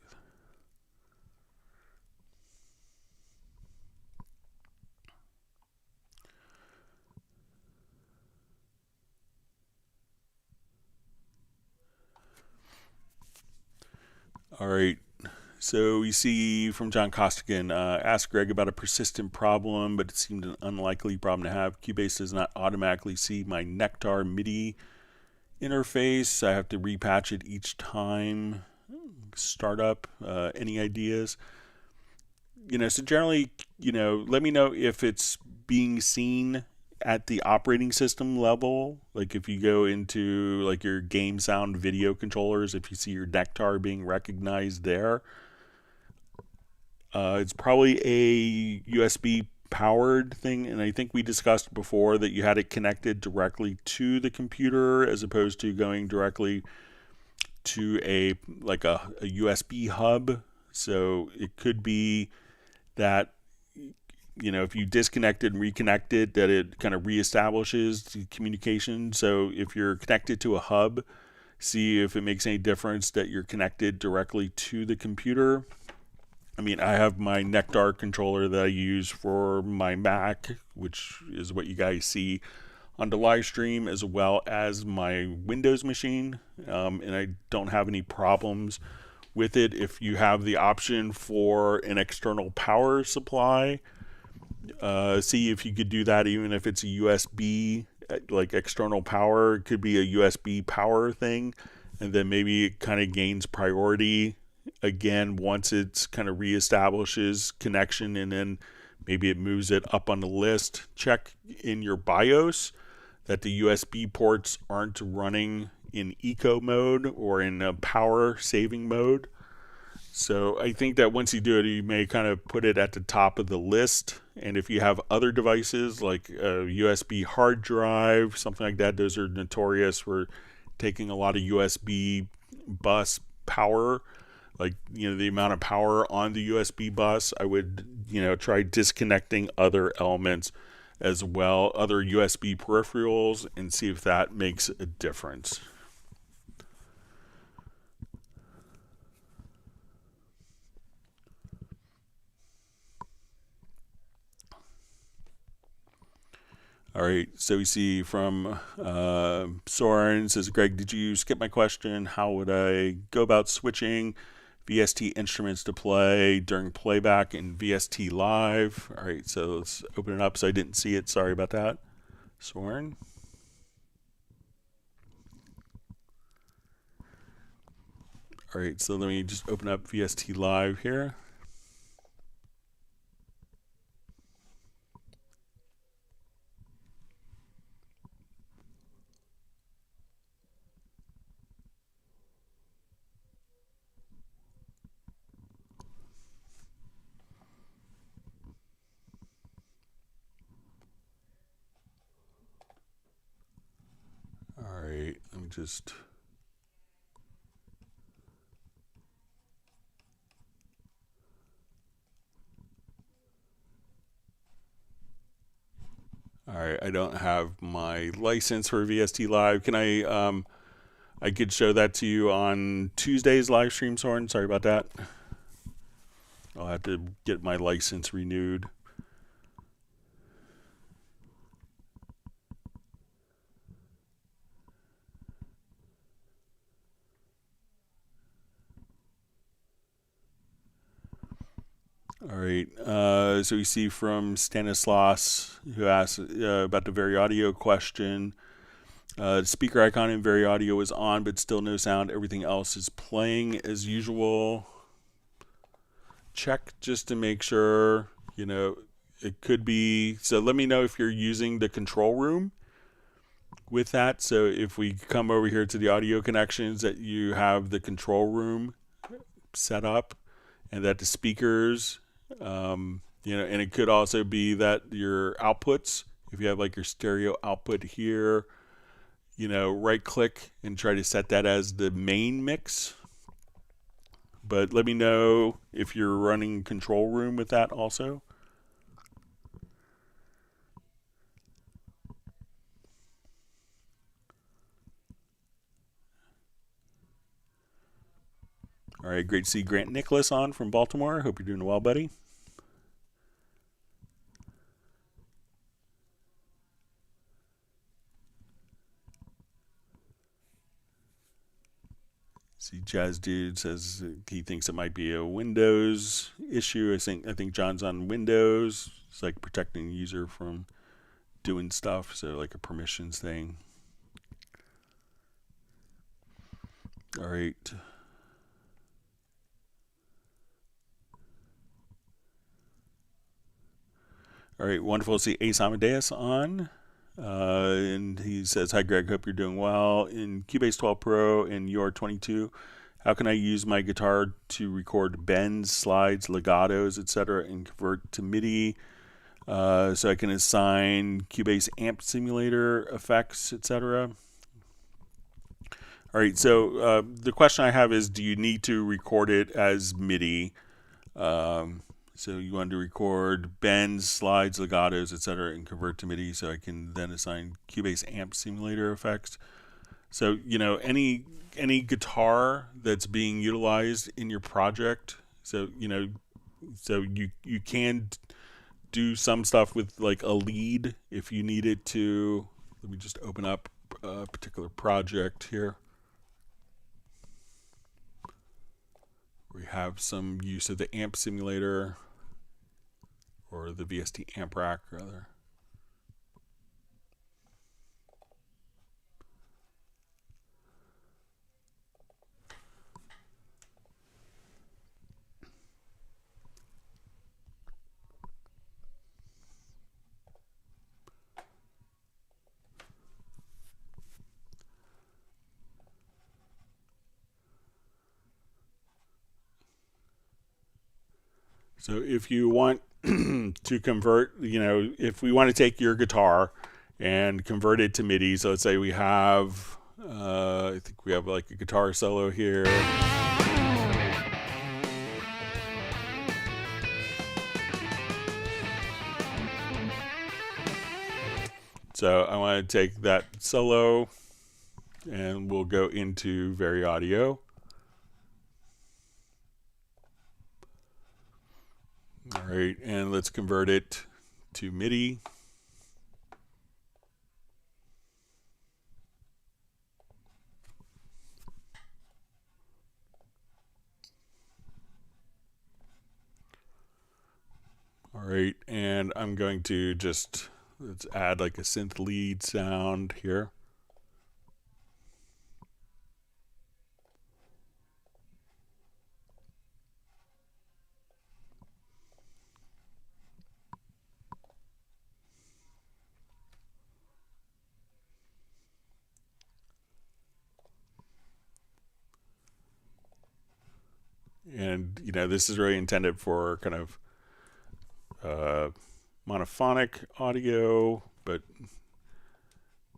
All right, so we see from John Costigan, ask Greg about a persistent problem, but it seemed an unlikely problem to have. Cubase does not automatically see my Nectar MIDI interface. I have to repatch it each time. Startup, any ideas? So generally, let me know if it's being seen at the operating system level. Like if you go into like your game sound video controllers, if you see your Nectar being recognized there, it's probably a USB powered thing, and I think we discussed before that you had it connected directly to the computer as opposed to going directly to a USB hub. So it could be that if you disconnect it and reconnect it, that it kind of reestablishes the communication. So if you're connected to a hub, see if it makes any difference that you're connected directly to the computer. I mean, I have my Nectar controller that I use for my Mac, which is what you guys see on the live stream, as well as my Windows machine, and I don't have any problems with it. If you have the option for an external power supply, see if you could do that, even if it's a USB, like external power. It could be a USB power thing, and then maybe it kind of gains priority again once it's kind of reestablishes connection, and then maybe it moves it up on the list. Check in your BIOS that the USB ports aren't running in eco mode or in a power saving mode. So I think that once you do it, you may kind of put it at the top of the list. And if you have other devices like a USB hard drive, something like that, those are notorious for taking a lot of USB bus power, like, the amount of power on the USB bus, I would, try disconnecting other elements as well, other USB peripherals, and see if that makes a difference. All right, so we see from Soren says, Greg, did you skip my question? How would I go about switching VST instruments to play during playback in VST Live? All right, so let's open it up. So I didn't see it. Sorry about that, Soren. All right, so let me just open up VST Live here. All right, let me just... All right, I don't have my license for VST Live. Can I could show that to you on Tuesday's live stream, Soren. Sorry about that. I'll have to get my license renewed. All right, so we see from Stanislaus, who asked about the VariAudio question. The speaker icon in VariAudio is on, but still no sound. Everything else is playing as usual. Check just to make sure, it could be. So let me know if you're using the control room with that. So if we come over here to the audio connections, that you have the control room set up and that the speakers, and it could also be that your outputs, if you have like your stereo output here, right click and try to set that as the main mix. But let me know if you're running control room with that also. All right, great to see Grant Nicholas on from Baltimore. Hope you're doing well, buddy. See, Jazz Dude says he thinks it might be a Windows issue. I think John's on Windows. It's like protecting the user from doing stuff, so like a permissions thing. All right. All right, wonderful to see Ace Amadeus on. And he says, hi, Greg, hope you're doing well. In Cubase 12 Pro and UR22, how can I use my guitar to record bends, slides, legatos, etc., and convert to MIDI so I can assign Cubase amp simulator effects, etc.? All right, so the question I have is, do you need to record it as MIDI? So you want to record bends, slides, legatos, etc., and convert to MIDI so I can then assign Cubase amp simulator effects. So, any guitar that's being utilized in your project, so you can do some stuff with like a lead if you needed to. Let me just open up a particular project here. We have some use of the amp simulator, or the VST amp rack rather. So if you want to convert, if we want to take your guitar and convert it to MIDI, so let's say we have I think we have like a guitar solo here. So I want to take that solo and we'll go into VariAudio. All right, and let's convert it to MIDI. All right, and I'm going to let's add like a synth lead sound here. And, this is really intended for kind of monophonic audio, but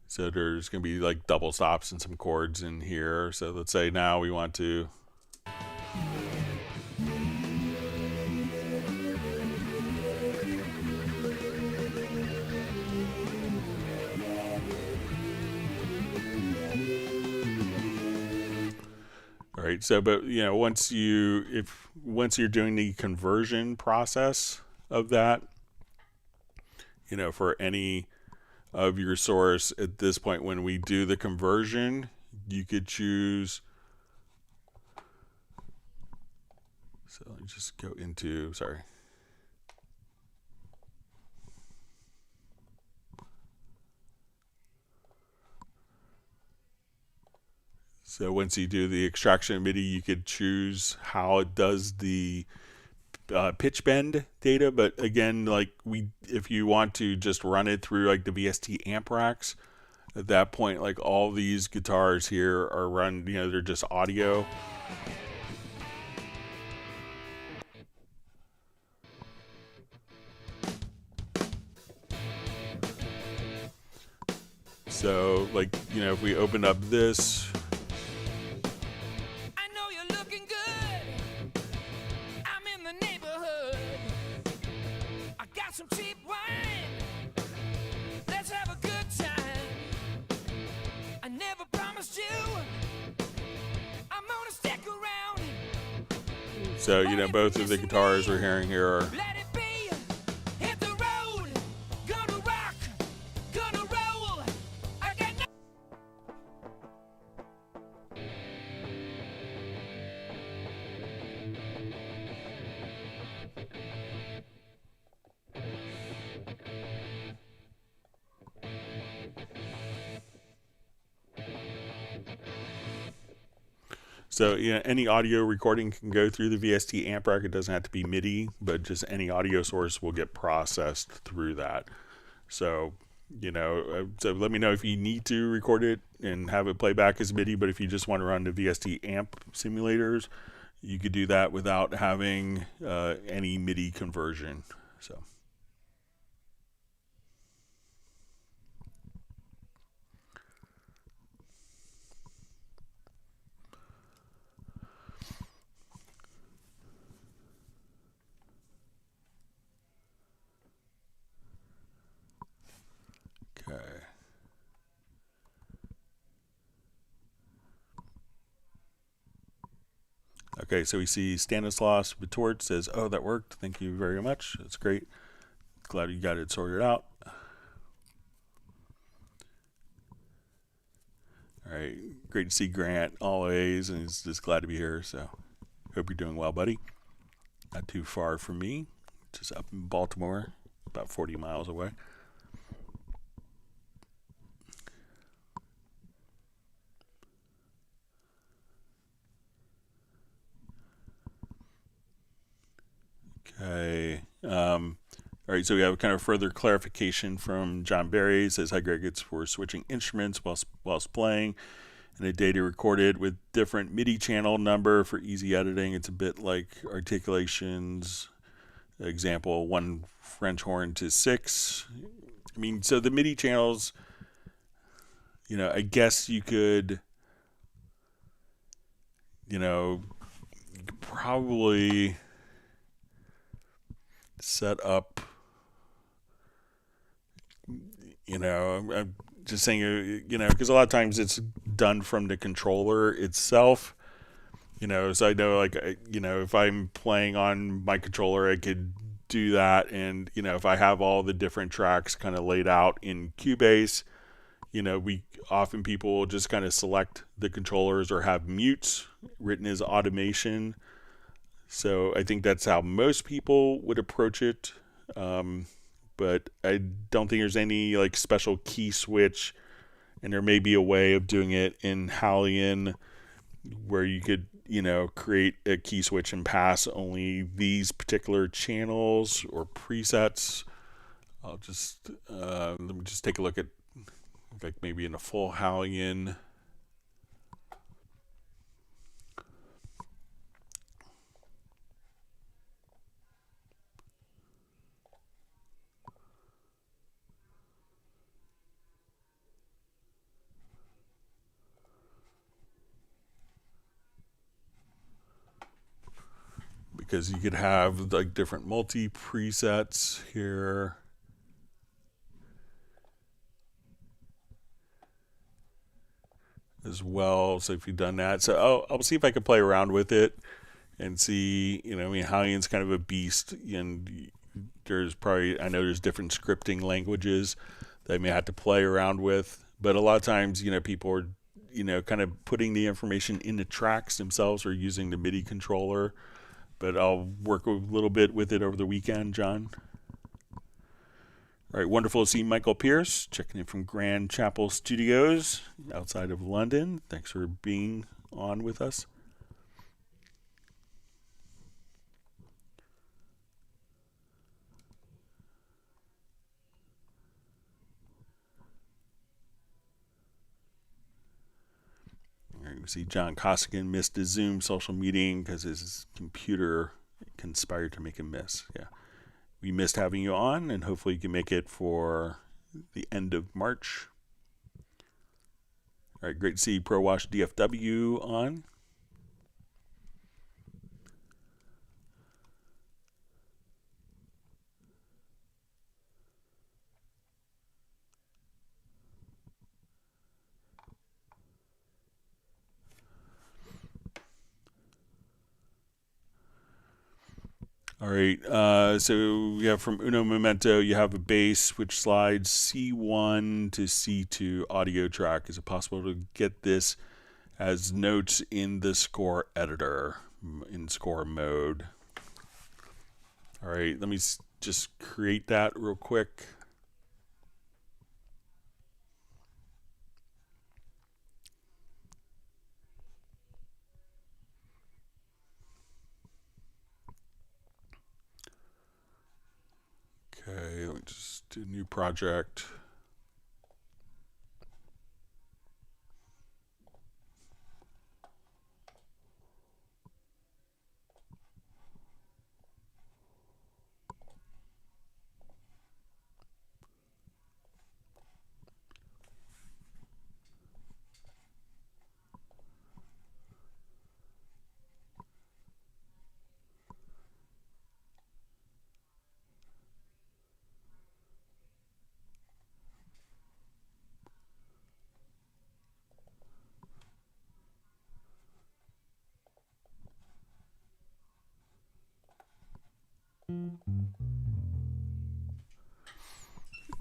so there's going to be like double stops and some chords in here. So let's say now we want to all right, so but once you're doing the conversion process of that, for any of your source at this point, when we do the conversion, you could choose. So let me just go into, sorry. So once you do the extraction of MIDI, you could choose how it does the pitch bend data. But again, like if you want to just run it through like the VST amp racks, at that point, like all these guitars here are run, they're just audio. So like, if we open up this, some cheap wine. Let's have a good time. I never promised you I'm gonna stick around. So both of the guitars we're hearing here are let it be. Hit the road. Gonna rock. Gonna roll. I got no So any audio recording can go through the VST amp rack. It doesn't have to be MIDI, but just any audio source will get processed through that. So, so let me know if you need to record it and have it play back as MIDI. But if you just want to run the VST amp simulators, you could do that without having any MIDI conversion. So. Okay. Okay, so we see Stanislaus Retort says, "Oh, that worked. Thank you very much. That's great. Glad you got it sorted out." All right, great to see Grant always, and he's just glad to be here. So, hope you're doing well, buddy. Not too far from me, just up in Baltimore, about 40 miles away. Okay. All right, so we have kind of further clarification from John Barry. It says, "Hi, Greg. It's for switching instruments whilst playing, and the data recorded with different MIDI channel number for easy editing. It's a bit like articulations. Example, 1 French horn to 6. I mean, so the MIDI channels, I guess you could, probably set up, I'm just saying, because a lot of times it's done from the controller itself. So I know, like, if I'm playing on my controller, I could do that. And, if I have all the different tracks kind of laid out in Cubase, people will just kind of select the controllers or have mutes written as automation. So I think that's how most people would approach it. But I don't think there's any like special key switch, and there may be a way of doing it in Halion where you could, create a key switch and pass only these particular channels or presets. I'll just let me just take a look at like maybe in a full Halion. Because you could have like different multi presets here. As well. So if you've done that, so I'll see if I can play around with it and see, Halion's kind of a beast, and there's probably, I know there's different scripting languages that I may have to play around with, but a lot of times, people are, kind of putting the information in the tracks themselves or using the MIDI controller, but I'll work a little bit with it over the weekend, John. All right, wonderful to see Michael Pierce checking in from Grand Chapel Studios outside of London. Thanks for being on with us. All right, we see John Costigan missed his Zoom social meeting because his computer conspired to make him miss. Yeah. We missed having you on, and hopefully you can make it for the end of March. All right, great to see Pro Wash DFW on. All right, so we have from Uno Momento, you have a bass which slides C1 to C2 audio track. Is it possible to get this as notes in the score editor, in score mode? All right, let me just create that real quick. Okay, let me just do a new project.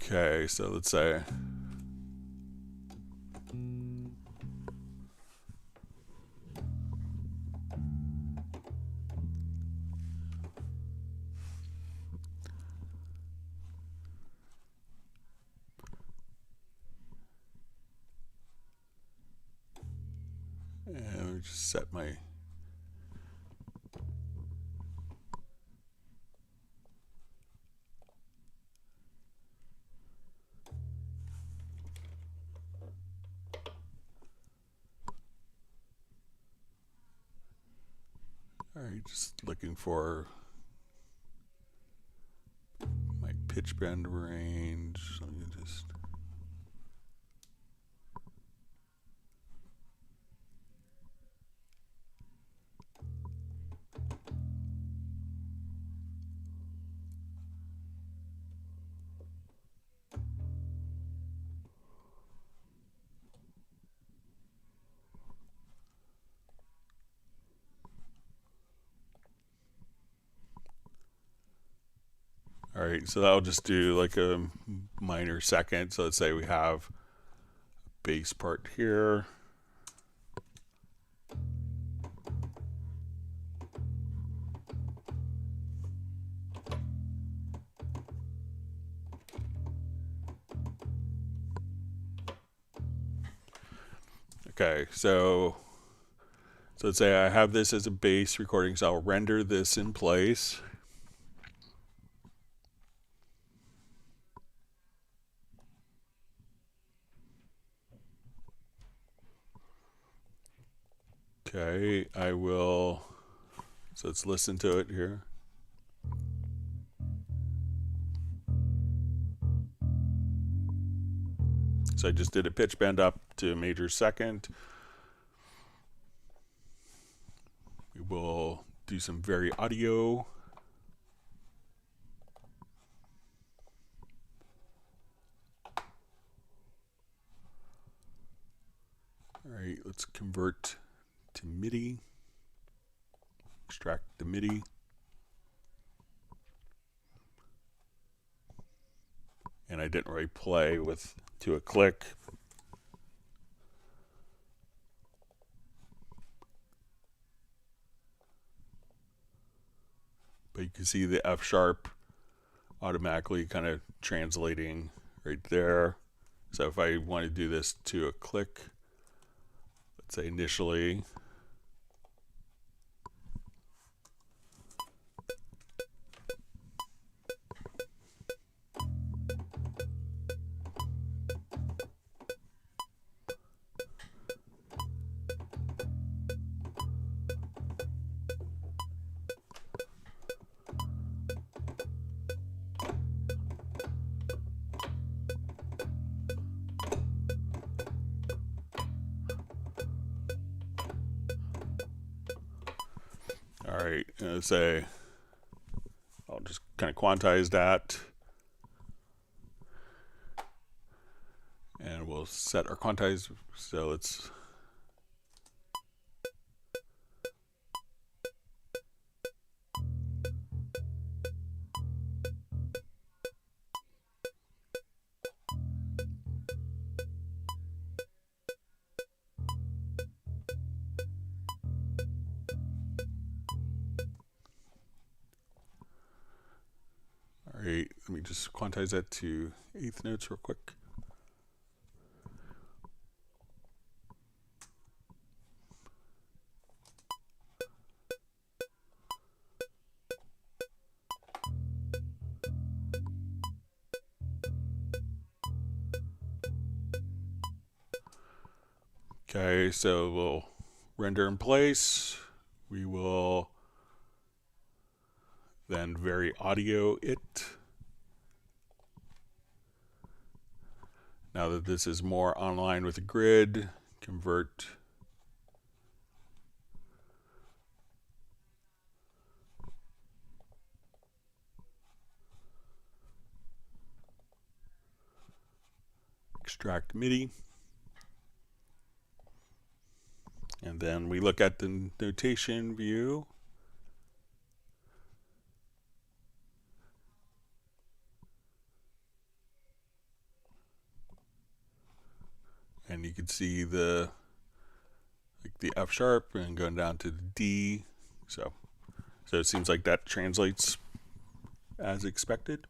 Okay, so let's say and let me just set my all right, just looking for my pitch bend range. Let me just All right, so that'll just do like a minor second. So let's say we have bass part here. Okay, so let's say I have this as a bass recording, so I'll render this in place. Okay, I will, so let's listen to it here. So I just did a pitch bend up to a major second. We will do some VariAudio. All right, let's convert to MIDI. Extract the MIDI. And I didn't really play to a click. But you can see the F sharp automatically kind of translating right there. So if I want to do this to a click, let's say initially, all right, say I'll just kind of quantize that. And we'll set our quantize. So let's all right, let me just quantize that to eighth notes real quick. Okay, so we'll render in place. We will then VariAudio it. Now that this is more online with the grid, convert. Extract MIDI. And then we look at the notation view. And you can see the F sharp and going down to the D. So it seems like that translates as expected.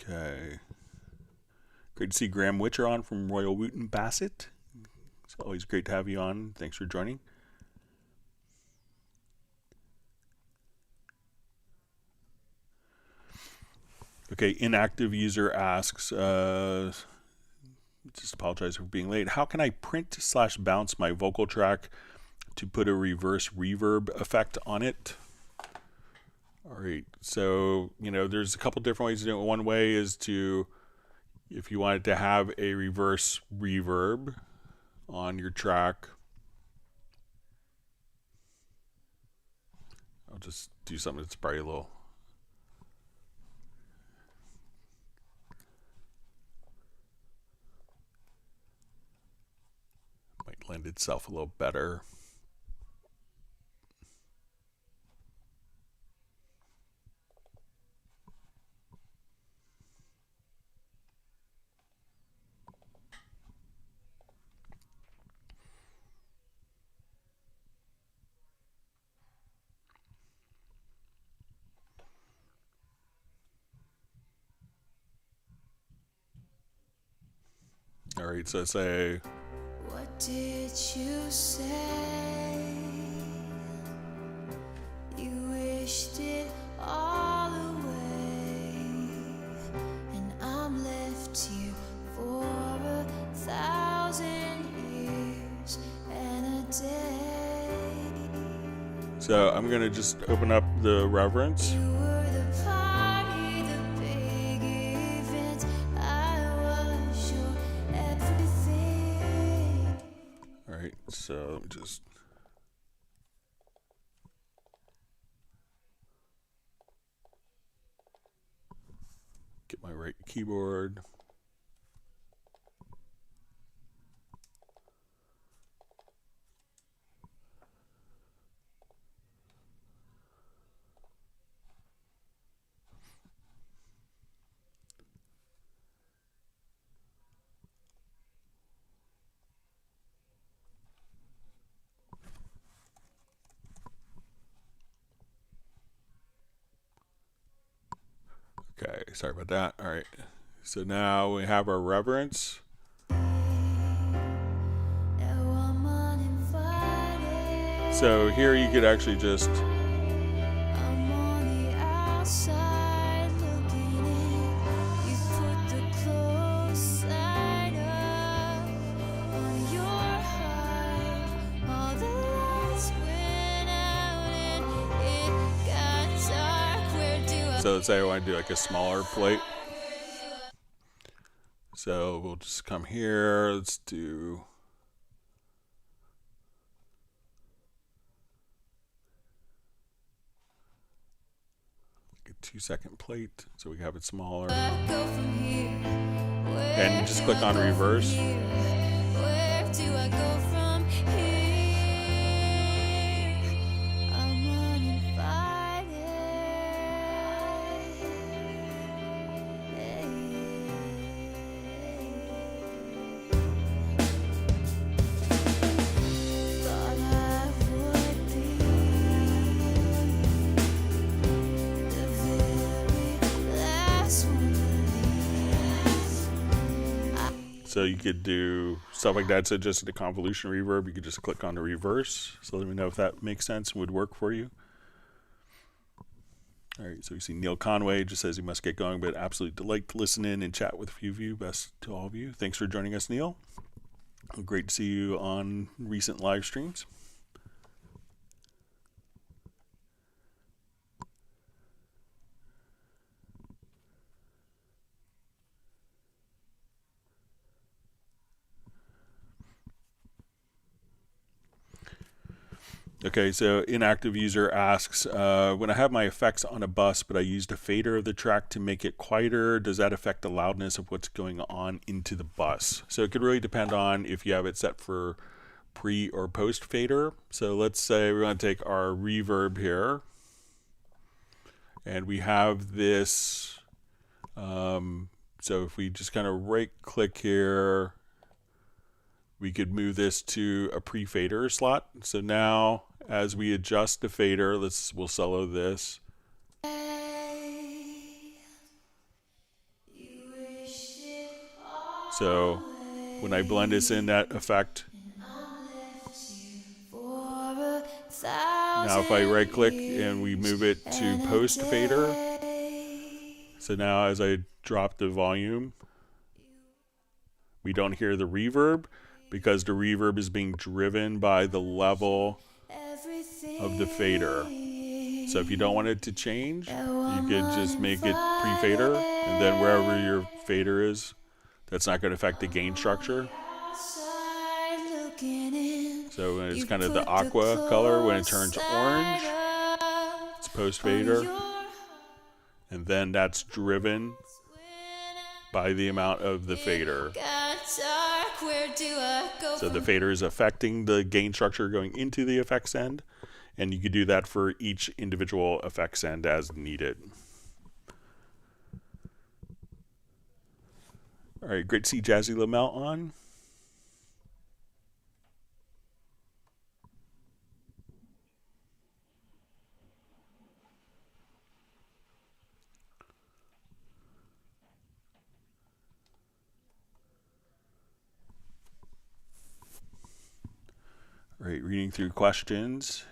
Okay. Great to see Graham Witcher on from Royal Wooten Bassett. It's always great to have you on. Thanks for joining. Okay, inactive user asks, just apologize for being late. How can I print/bounce my vocal track to put a reverse reverb effect on it? All right, so, there's a couple different ways to do it. One way is if you wanted to have a reverse reverb on your track, I'll just do something that's probably a little. Might lend itself a little better. All right, so say. What did you say? You wished it all away, and I'm left here for 1,000 years and a day. So I'm gonna just open up the reverence. You were the party, the big event. I was your everything. All right, so just. Get my right keyboard. Okay, sorry about that. All right, so now we have our reverence. So here you could actually just. I'm on the outside looking in. You put the close side up on your heart. All the lights went out and it got dark. Where do I So let's say I want to do like a smaller plate. So we'll just come here. Let's do. Like a 2-second plate, so we have it smaller. go from here? And just click on reverse. Where do I go from here? I'm uninvited. Thought I would be the very last one to leave. So you could do stuff like that. So just the convolution reverb, you could just click on the reverse. So let me know if that makes sense and would work for you. All right, so we see Neil Conway just says he must get going, but absolute delight to listen in and chat with a few of you. Best to all of you. Thanks for joining us, Neil. Great to see you on recent live streams. Okay, so inactive user asks, when I have my effects on a bus, but I used a fader of the track to make it quieter, does that affect the loudness of what's going on into the bus? So it could really depend on if you have it set for pre or post fader. So let's say we want to take our reverb here, and we have this. So if we just kind of right click here, we could move this to a pre-fader slot. So now as we adjust the fader, we'll solo this. So when I blend this in, that effect. Now if I right click and we move it to post fader, so now as I drop the volume, we don't hear the reverb because the reverb is being driven by the level of the fader. So if you don't want it to change, you could just make it pre-fader, and then wherever your fader is, that's not going to affect the gain structure. So when it's kind of the aqua color, when it turns orange, post fader, and then that's driven by the amount of the fader. So the fader is affecting the gain structure going into the effects end, and you could do that for each individual effects end as needed. All right, great to see Jazzy Lamel on. All right, reading through questions.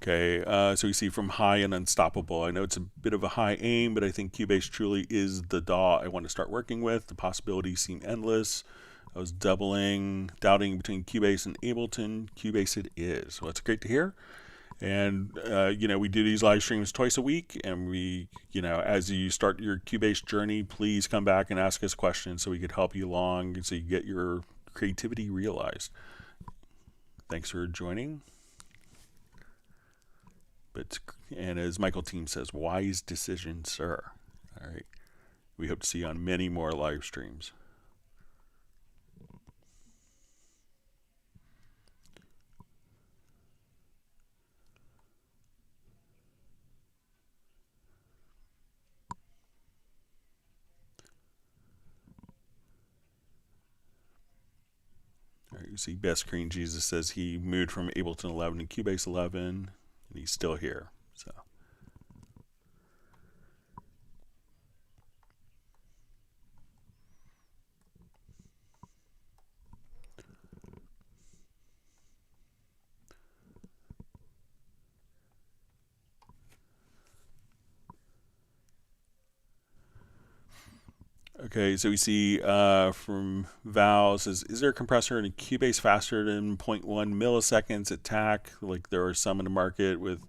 Okay, so we see from High and Unstoppable. I know it's a bit of a high aim, but I think Cubase truly is the DAW I want to start working with. The possibilities seem endless. I was doubting between Cubase and Ableton. Cubase it is. Well, that's great to hear. And, we do these live streams twice a week. And we, as you start your Cubase journey, please come back and ask us questions so we could help you along so you get your creativity realized. Thanks for joining. And as Michael Team says, wise decision, sir. All right. We hope to see you on many more live streams. All right, you see Best Screen Jesus says he moved from Ableton 11 to Cubase 11, and he's still here. So. Okay, so we see from Val says, is there a compressor in a Cubase faster than 0.1 milliseconds at TAC? Like there are some in the market with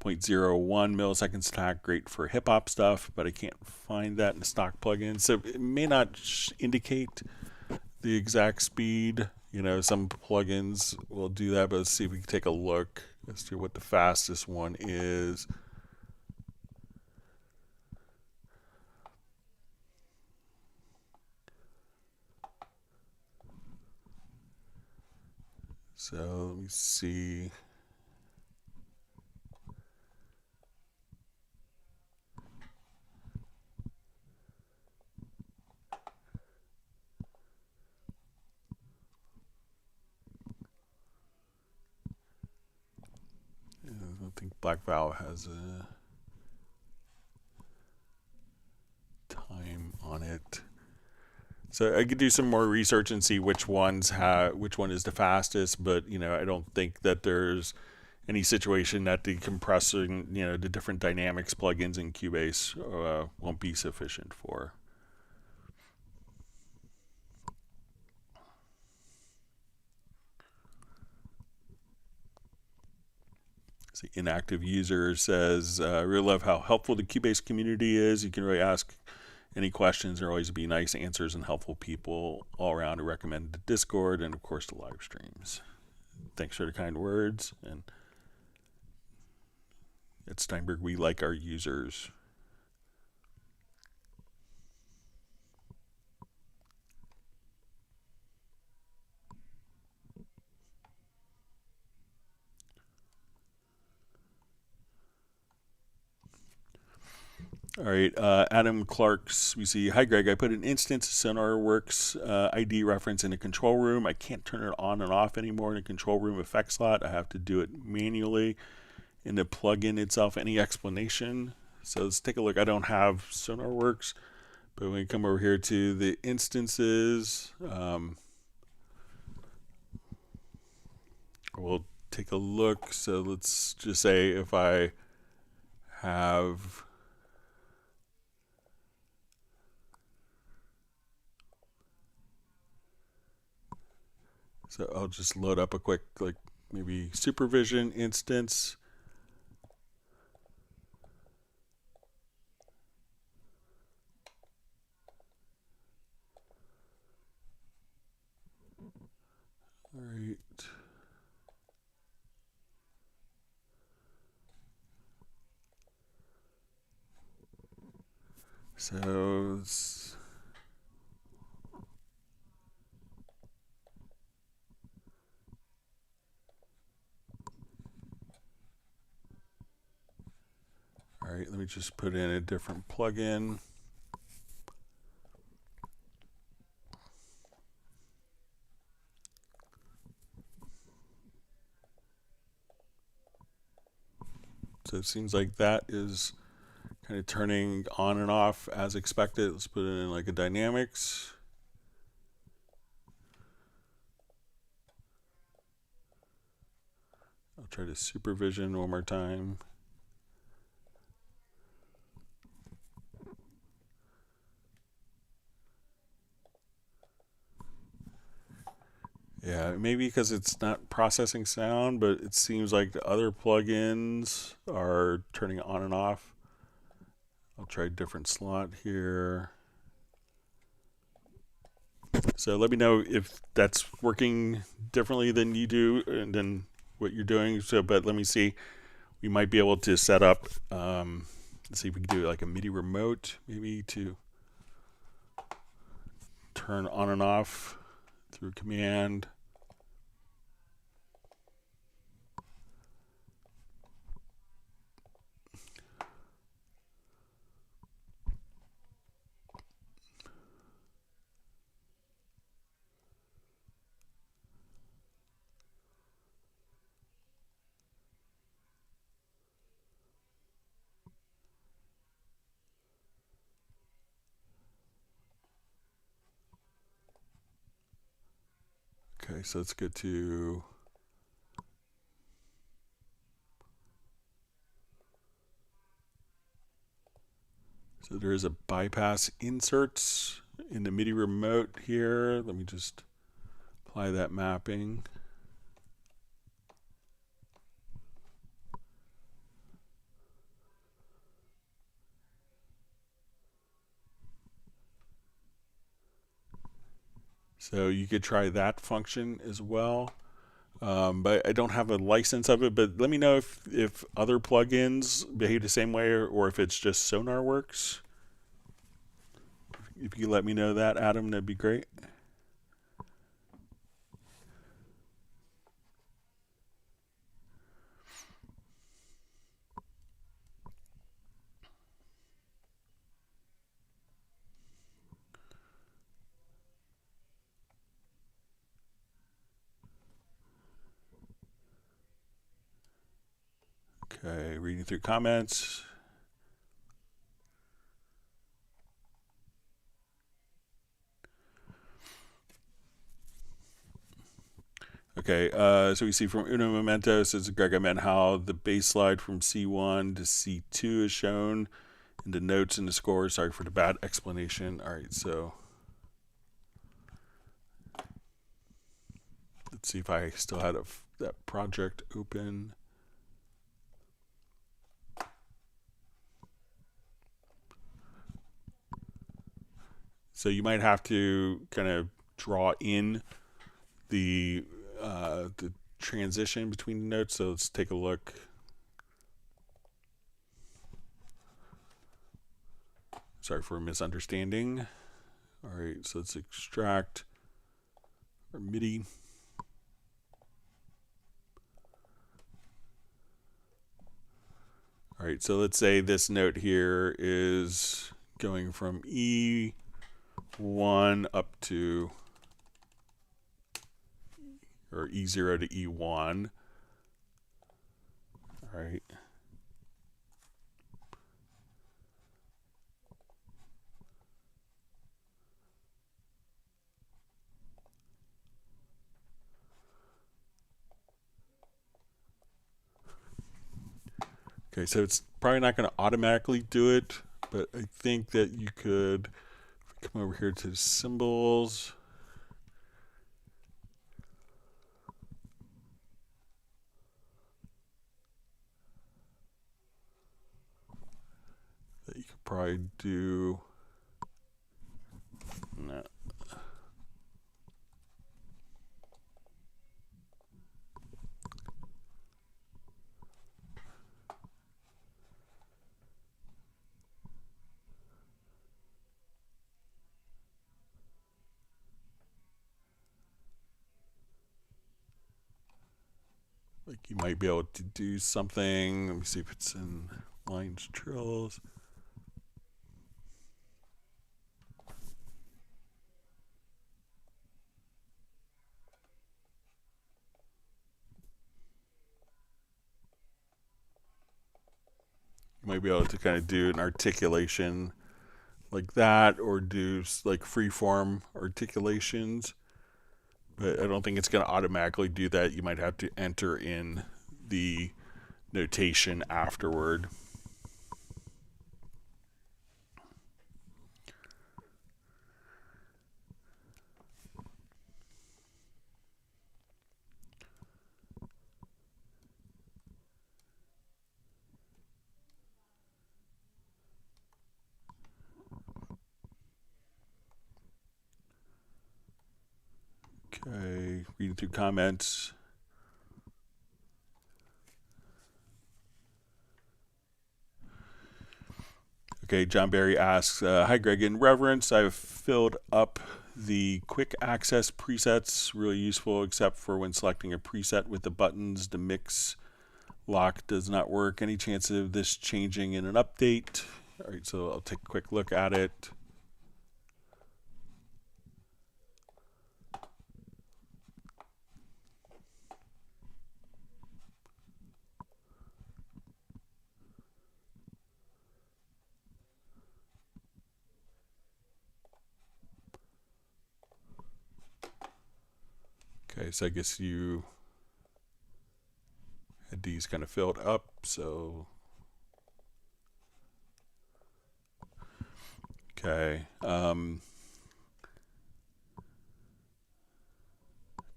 0.01 milliseconds TAC, great for hip hop stuff, but I can't find that in the stock plugin. So it may not indicate the exact speed. Some plugins will do that, but let's see if we can take a look as to what the fastest one is. So let me see. I don't think Black Valve has a time on it. So I could do some more research and see which one is the fastest, but I don't think that there's any situation that the compressor, the different dynamics plugins in Cubase won't be sufficient for. See, Inactive User says, I really love how helpful the Cubase community is. You can really ask any questions. There always be nice answers and helpful people all around. I recommend the Discord and, of course, the live streams. Thanks for the kind words. And at Steinberg, we like our users. All right, Adam Clark's, we see, hi Greg, I put an instance of SonarWorks ID reference in a control room. I can't turn it on and off anymore in a control room effect slot. I have to do it manually in the plugin itself. Any explanation? So let's take a look. I don't have SonarWorks, but when we come over here to the instances, we'll take a look. So let's just say if I have... So I'll just load up a quick, maybe supervision instance. So all right, let me just put in a different plugin. So it seems like that is kind of turning on and off as expected. Let's put it in like a dynamics. I'll try to supervision one more time. Yeah, maybe because it's not processing sound, but it seems like the other plugins are turning on and off. I'll try a different slot here. So let me know if that's working differently than you do and than what you're doing. So, but let me see. We might be able to set up, let's see if we can do like a MIDI remote, maybe to turn on and off through command. Okay, so let's go to so there is a bypass inserts in the MIDI remote here. Let me just apply that mapping. So you could try that function as well. But I don't have a license of it, but let me know if other plugins behave the same way or if it's just Sonar works. If you could let me know that, Adam, that'd be great. Okay, reading through comments. Okay, so we see from Uno Momento, says Greg, I meant how the bass slide from C1 to C2 is shown in the notes in the score. Sorry for the bad explanation. All right, so let's see if I still had that project open. So you might have to kind of draw in the transition between the notes. So let's take a look. Sorry for a misunderstanding. All right, so let's extract our MIDI. All right, so let's say this note here is going from E1 up to, or E0 to E1. All right. Okay, so it's probably not going to automatically do it, but I think that you could come over here to symbols. That you could probably do. No. You might be able to do something. Let me see if it's in lines, trills. You might be able to kind of do an articulation like that, or do like freeform articulations. But I don't think it's going to automatically do that. You might have to enter in the notation afterward. Okay, reading through comments. Okay, John Barry asks, hi Greg, in reverence, I've filled up the quick access presets, really useful except for when selecting a preset with the buttons. The mix lock does not work. Any chance of this changing in an update? All right, so I'll take a quick look at it. Okay, so I guess you had these kind of filled up, so okay.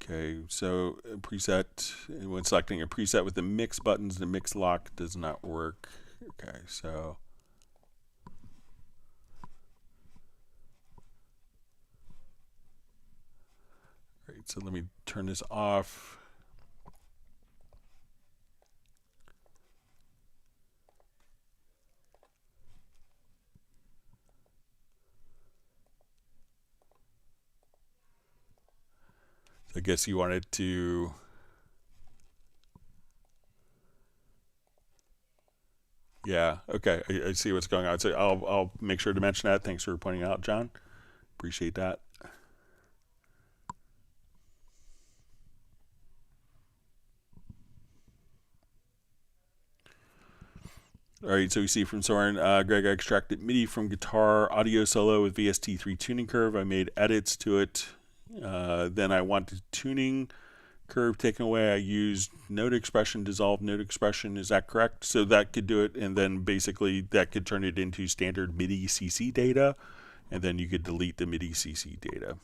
Okay, so a preset, when selecting a preset with the mix buttons, the mix lock does not work. Okay, so all right, so let me turn this off. I guess you wanted to, yeah, okay, I see what's going on. So I'll make sure to mention that. Thanks for pointing out, John. Appreciate that. All right, so we see from Soren, Greg, I extracted MIDI from guitar audio solo with VST3 tuning curve. I made edits to it. Then I wanted tuning curve taken away. I used note expression, dissolved note expression. Is that correct? So that could do it, and then basically that could turn it into standard MIDI CC data, and then you could delete the MIDI CC data.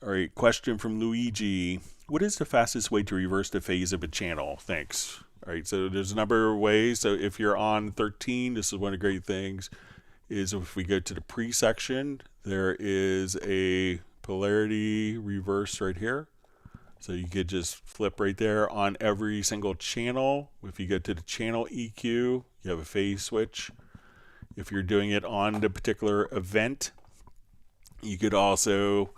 All right, question from Luigi. What is the fastest way to reverse the phase of a channel? Thanks. All right, so there's a number of ways. So if you're on 13, this is one of the great things, is if we go to the pre-section, there is a polarity reverse right here. So you could just flip right there on every single channel. If you go to the channel EQ, you have a phase switch. If you're doing it on the particular event, you could also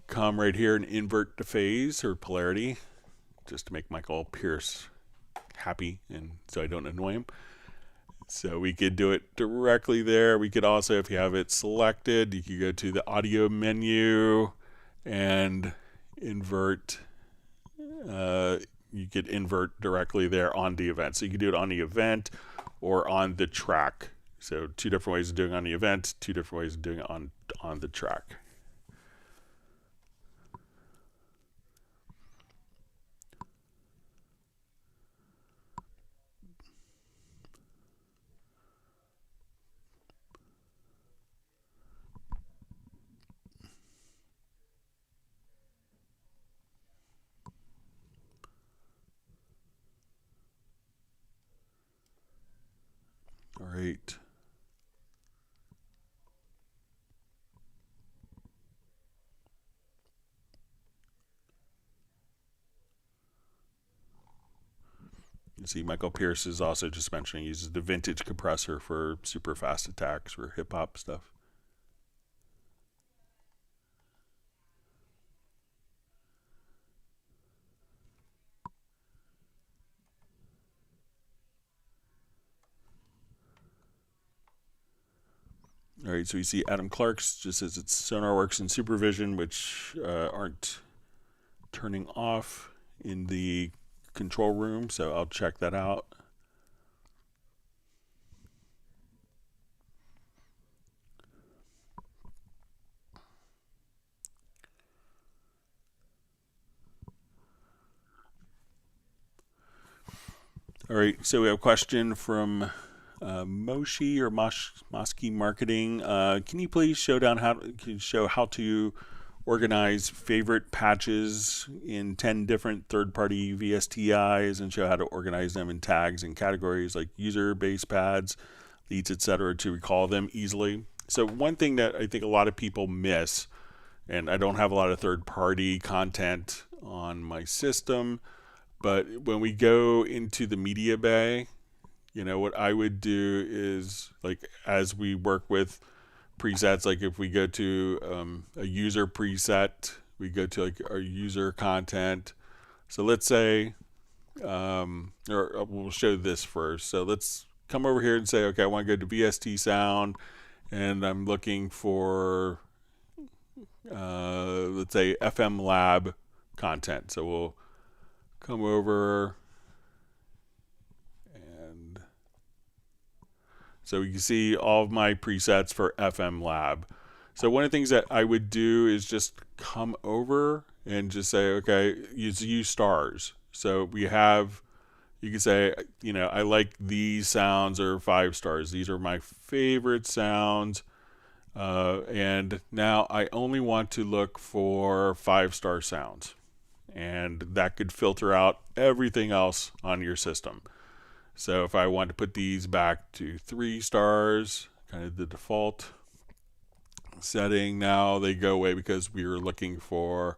come right here and invert the phase or polarity, just to make Michael Pierce happy and so I don't annoy him. So we could do it directly there. We could also, if you have it selected, you could go to the audio menu and invert. You could invert directly there on the event. So you could do it on the event or on the track. So two different ways of doing it on the event, two different ways of doing it on the track. All right. You see Michael Pierce is also just mentioning he uses the vintage compressor for super fast attacks for hip hop stuff. All right, so you see Adam Clark's just says it's SonarWorks and Supervision, which aren't turning off in the control room, so I'll check that out. All right, so we have a question from Moshi or Mosky Marketing. Can you please show how to organize favorite patches in 10 different third-party VSTIs and show how to organize them in tags and categories like user, base pads, leads, etc. to recall them easily? So one thing that I think a lot of people miss, and I don't have a lot of third-party content on my system, but when we go into the MediaBay, what I would do is, like, as we work with presets, like if we go to a user preset, we go to like our user content. So let's say, or we'll show this first. So let's come over here and say, okay, I want to go to VST sound, and I'm looking for, let's say FM lab content. So we'll come over, and so you can see all of my presets for FM lab. So one of the things that I would do is just come over and just say, okay, use stars. So you can say, I like these sounds are 5 stars. These are my favorite sounds. And now I only want to look for 5-star sounds. And that could filter out everything else on your system. So if I want to put these back to 3 stars, kind of the default setting, now they go away because we were looking for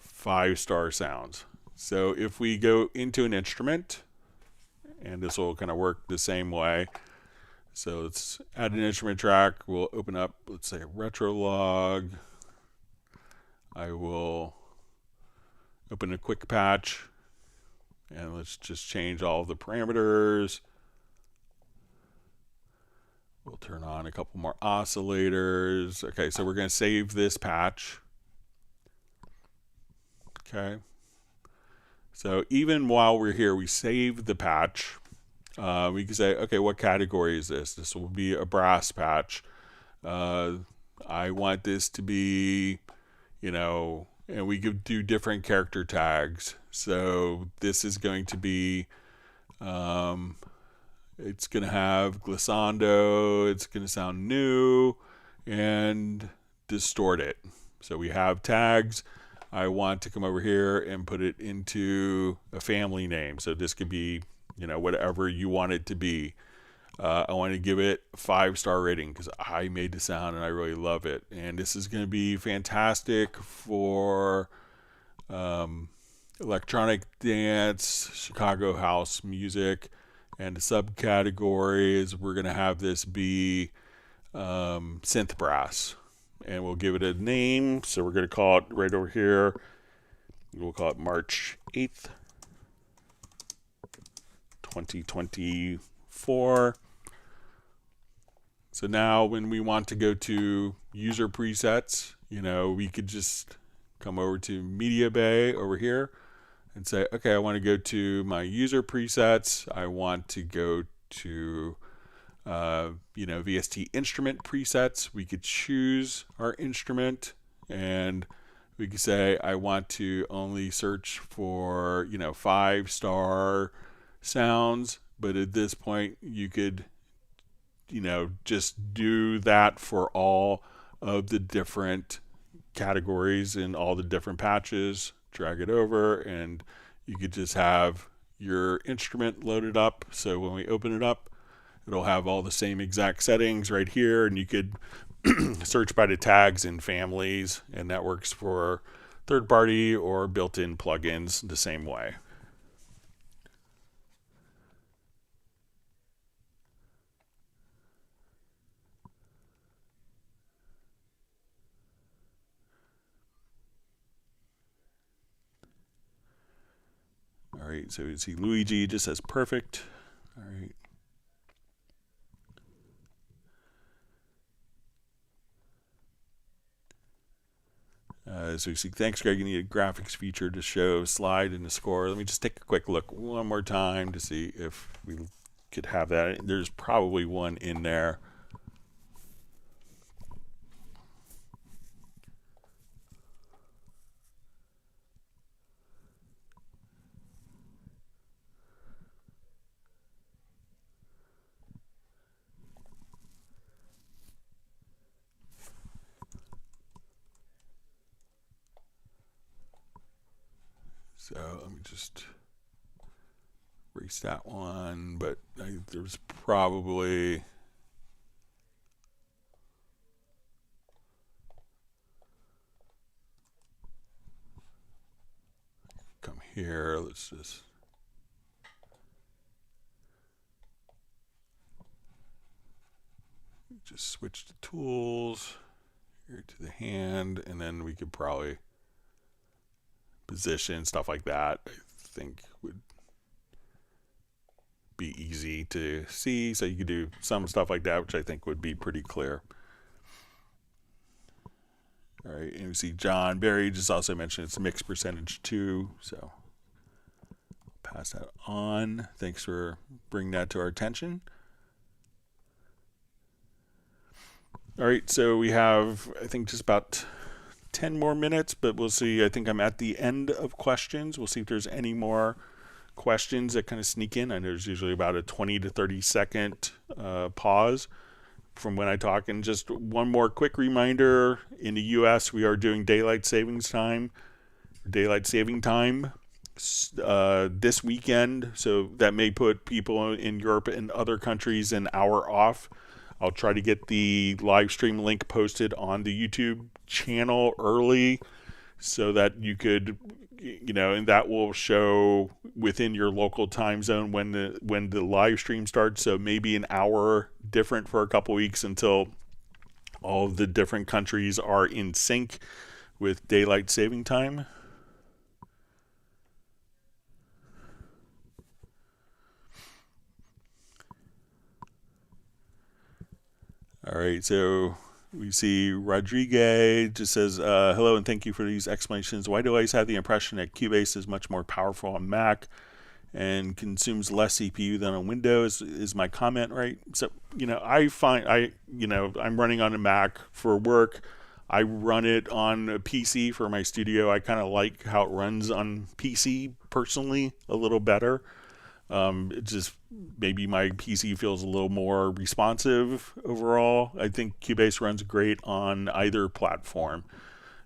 5-star sounds. So if we go into an instrument, and this will kind of work the same way. So let's add an instrument track. We'll open up, let's say, a retro log. I will open a quick patch, and let's just change all of the parameters. We'll turn on a couple more oscillators. Okay, so we're going to save this patch. Okay. So even while we're here, we save the patch. We can say, okay, what category is this? This will be a brass patch. I want this to be, and we could do different character tags. So this is going to be, it's going to have glissando, it's going to sound new, and distort it. So we have tags. I want to come over here and put it into a family name. So this could be, whatever you want it to be. I want to give it a 5-star rating because I made the sound and I really love it. And this is going to be fantastic for electronic dance, Chicago house music, and the subcategory is we're going to have this be synth brass. And we'll give it a name. So we're going to call it right over here. We'll call it March 8th, 2024. So now when we want to go to user presets, we could just come over to MediaBay over here and say, okay, I want to go to my user presets. I want to go to VST instrument presets. We could choose our instrument, and we could say I want to only search for 5-star sounds. But at this point, you could just do that for all of the different categories and all the different patches. Drag it over, and you could just have your instrument loaded up. So when we open it up, it'll have all the same exact settings right here, and you could search by the tags and families, and that works for third-party or built-in plugins the same way. All right, so you see Luigi just says perfect. All right. So you see, thanks, Greg. You need a graphics feature to show slide in the score. Let me just take a quick look one more time to see if we could have that. There's probably one in there. So let me just erase that one, but there's probably come here. Let's just switch the tools here to the hand, and then we could probably position stuff like that. I think would be easy to see. So you could do some stuff like that, which I think would be pretty clear. All right, and you see John Barry just also mentioned it's mix percentage too, so I'll pass that on. Thanks for bringing that to our attention. All right, so we have, I think, just about 10 more minutes, but we'll see. I think I'm at the end of questions. We'll see if there's any more questions that kind of sneak in. I know there's usually about a 20 to 30 second pause from when I talk. And just one more quick reminder, in the US we are doing daylight saving time this weekend, so that may put people in Europe and other countries an hour off. I'll try to get the live stream link posted on the YouTube channel early so that you could, and that will show within your local time zone when the live stream starts. So maybe an hour different for a couple weeks until all of the different countries are in sync with daylight saving time. All right, so we see Rodriguez just says, hello and thank you for these explanations. Why do I always have the impression that Cubase is much more powerful on Mac and consumes less CPU than on Windows? Is my comment right? So, I find I'm running on a Mac for work. I run it on a PC for my studio. I kind of like how it runs on PC personally a little better. It just, maybe my PC feels a little more responsive overall. I think Cubase runs great on either platform.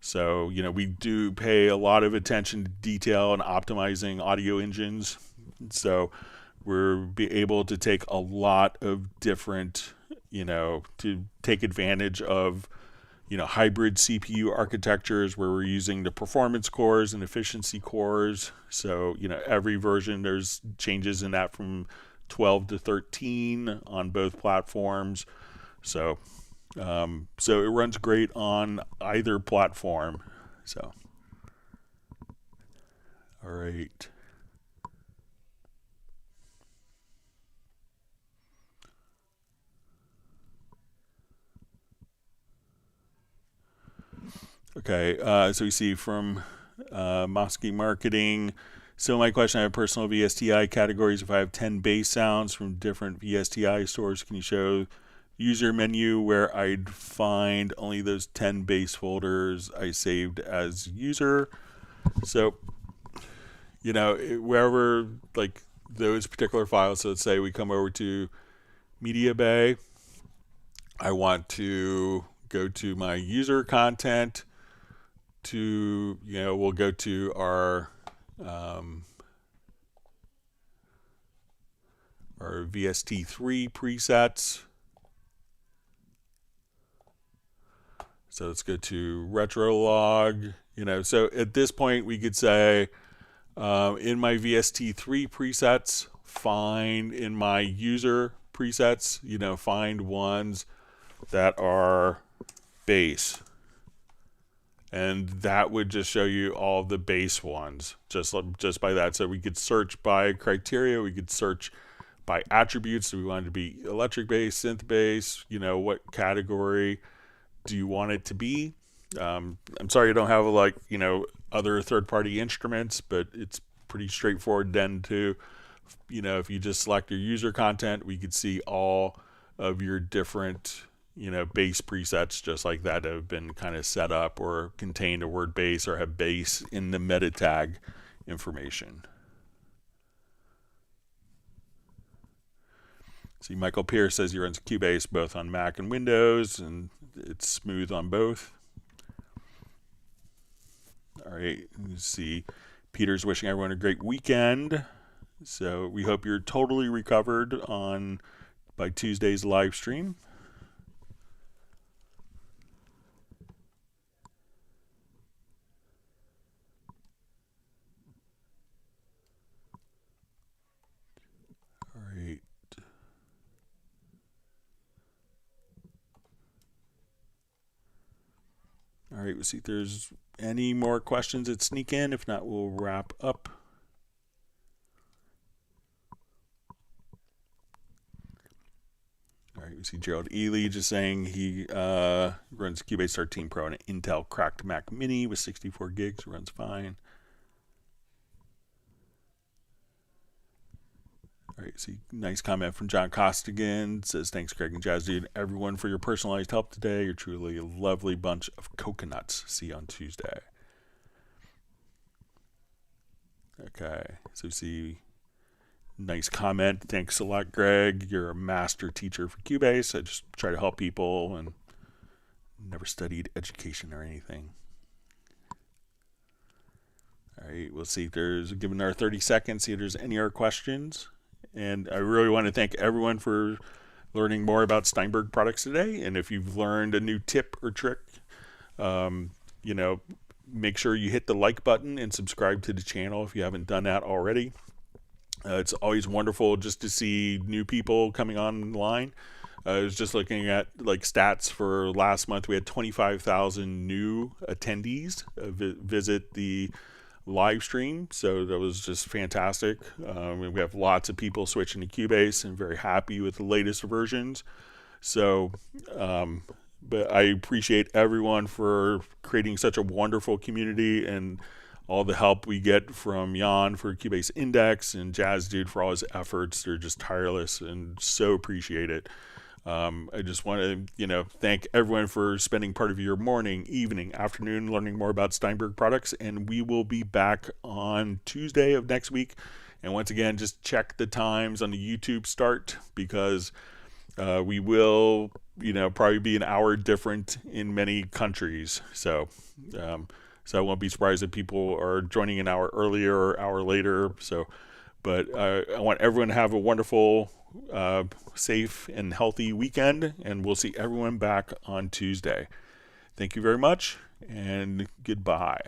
So, we do pay a lot of attention to detail and optimizing audio engines. So we're be able to take a lot of different, to take advantage of, hybrid CPU architectures where we're using the performance cores and efficiency cores. So, every version there's changes in that from 12 to 13 on both platforms. So, so it runs great on either platform. So, all right. Okay, so we see from Mosky Marketing. So my question, I have personal VSTI categories. If I have 10 bass sounds from different VSTI stores, can you show user menu where I'd find only those 10 bass folders I saved as user? So, wherever, like, those particular files, so let's say we come over to MediaBay. I want to go to my user content, we'll go to our VST3 presets. So let's go to retrolog. So at this point we could say in my VST3 presets, find in my user presets, find ones that are bass. And that would just show you all the bass ones just by that. So we could search by criteria. We could search by attributes. Do we want it to be electric bass, synth bass? What category do you want it to be? I'm sorry I don't have like, other third-party instruments, but it's pretty straightforward then to, if you just select your user content, we could see all of your different, bass presets just like that have been kind of set up or contain a word bass or have bass in the meta tag information. See, Michael Pierce says he runs Cubase both on Mac and Windows, and it's smooth on both. All right, let's see. Peter's wishing everyone a great weekend. So we hope you're totally recovered by Tuesday's live stream. All right. All right, we'll see if there's any more questions that sneak in. If not, we'll wrap up. All right, we see Gerald Ely just saying he runs Cubase 13 Pro on an Intel cracked Mac Mini with 64 gigs, runs fine. All right, see, nice comment from John Costigan. Says, thanks, Greg and Jazz Dude, everyone for your personalized help today. You're truly a lovely bunch of coconuts. See you on Tuesday. Okay, so see, nice comment. Thanks a lot, Greg. You're a master teacher for Cubase. I just try to help people and never studied education or anything. All right, we'll see if there's, given our 30 seconds, see if there's any other questions. And I really want to thank everyone for learning more about Steinberg products today. And if you've learned a new tip or trick, make sure you hit the like button and subscribe to the channel if you haven't done that already. It's always wonderful just to see new people coming online. I was just looking at like stats for last month. We had 25,000 new attendees visit the live stream, so that was just fantastic. We have lots of people switching to Cubase and very happy with the latest versions. So, but I appreciate everyone for creating such a wonderful community and all the help we get from Jan for Cubase Index and Jazz Dude for all his efforts. They're just tireless and so appreciate it. I just want to, thank everyone for spending part of your morning, evening, afternoon learning more about Steinberg products. And we will be back on Tuesday of next week. And once again, just check the times on the YouTube start because we will, probably be an hour different in many countries. So I won't be surprised if people are joining an hour earlier or hour later. But I want everyone to have a wonderful, safe and healthy weekend, and we'll see everyone back on Tuesday. Thank you very much, and goodbye.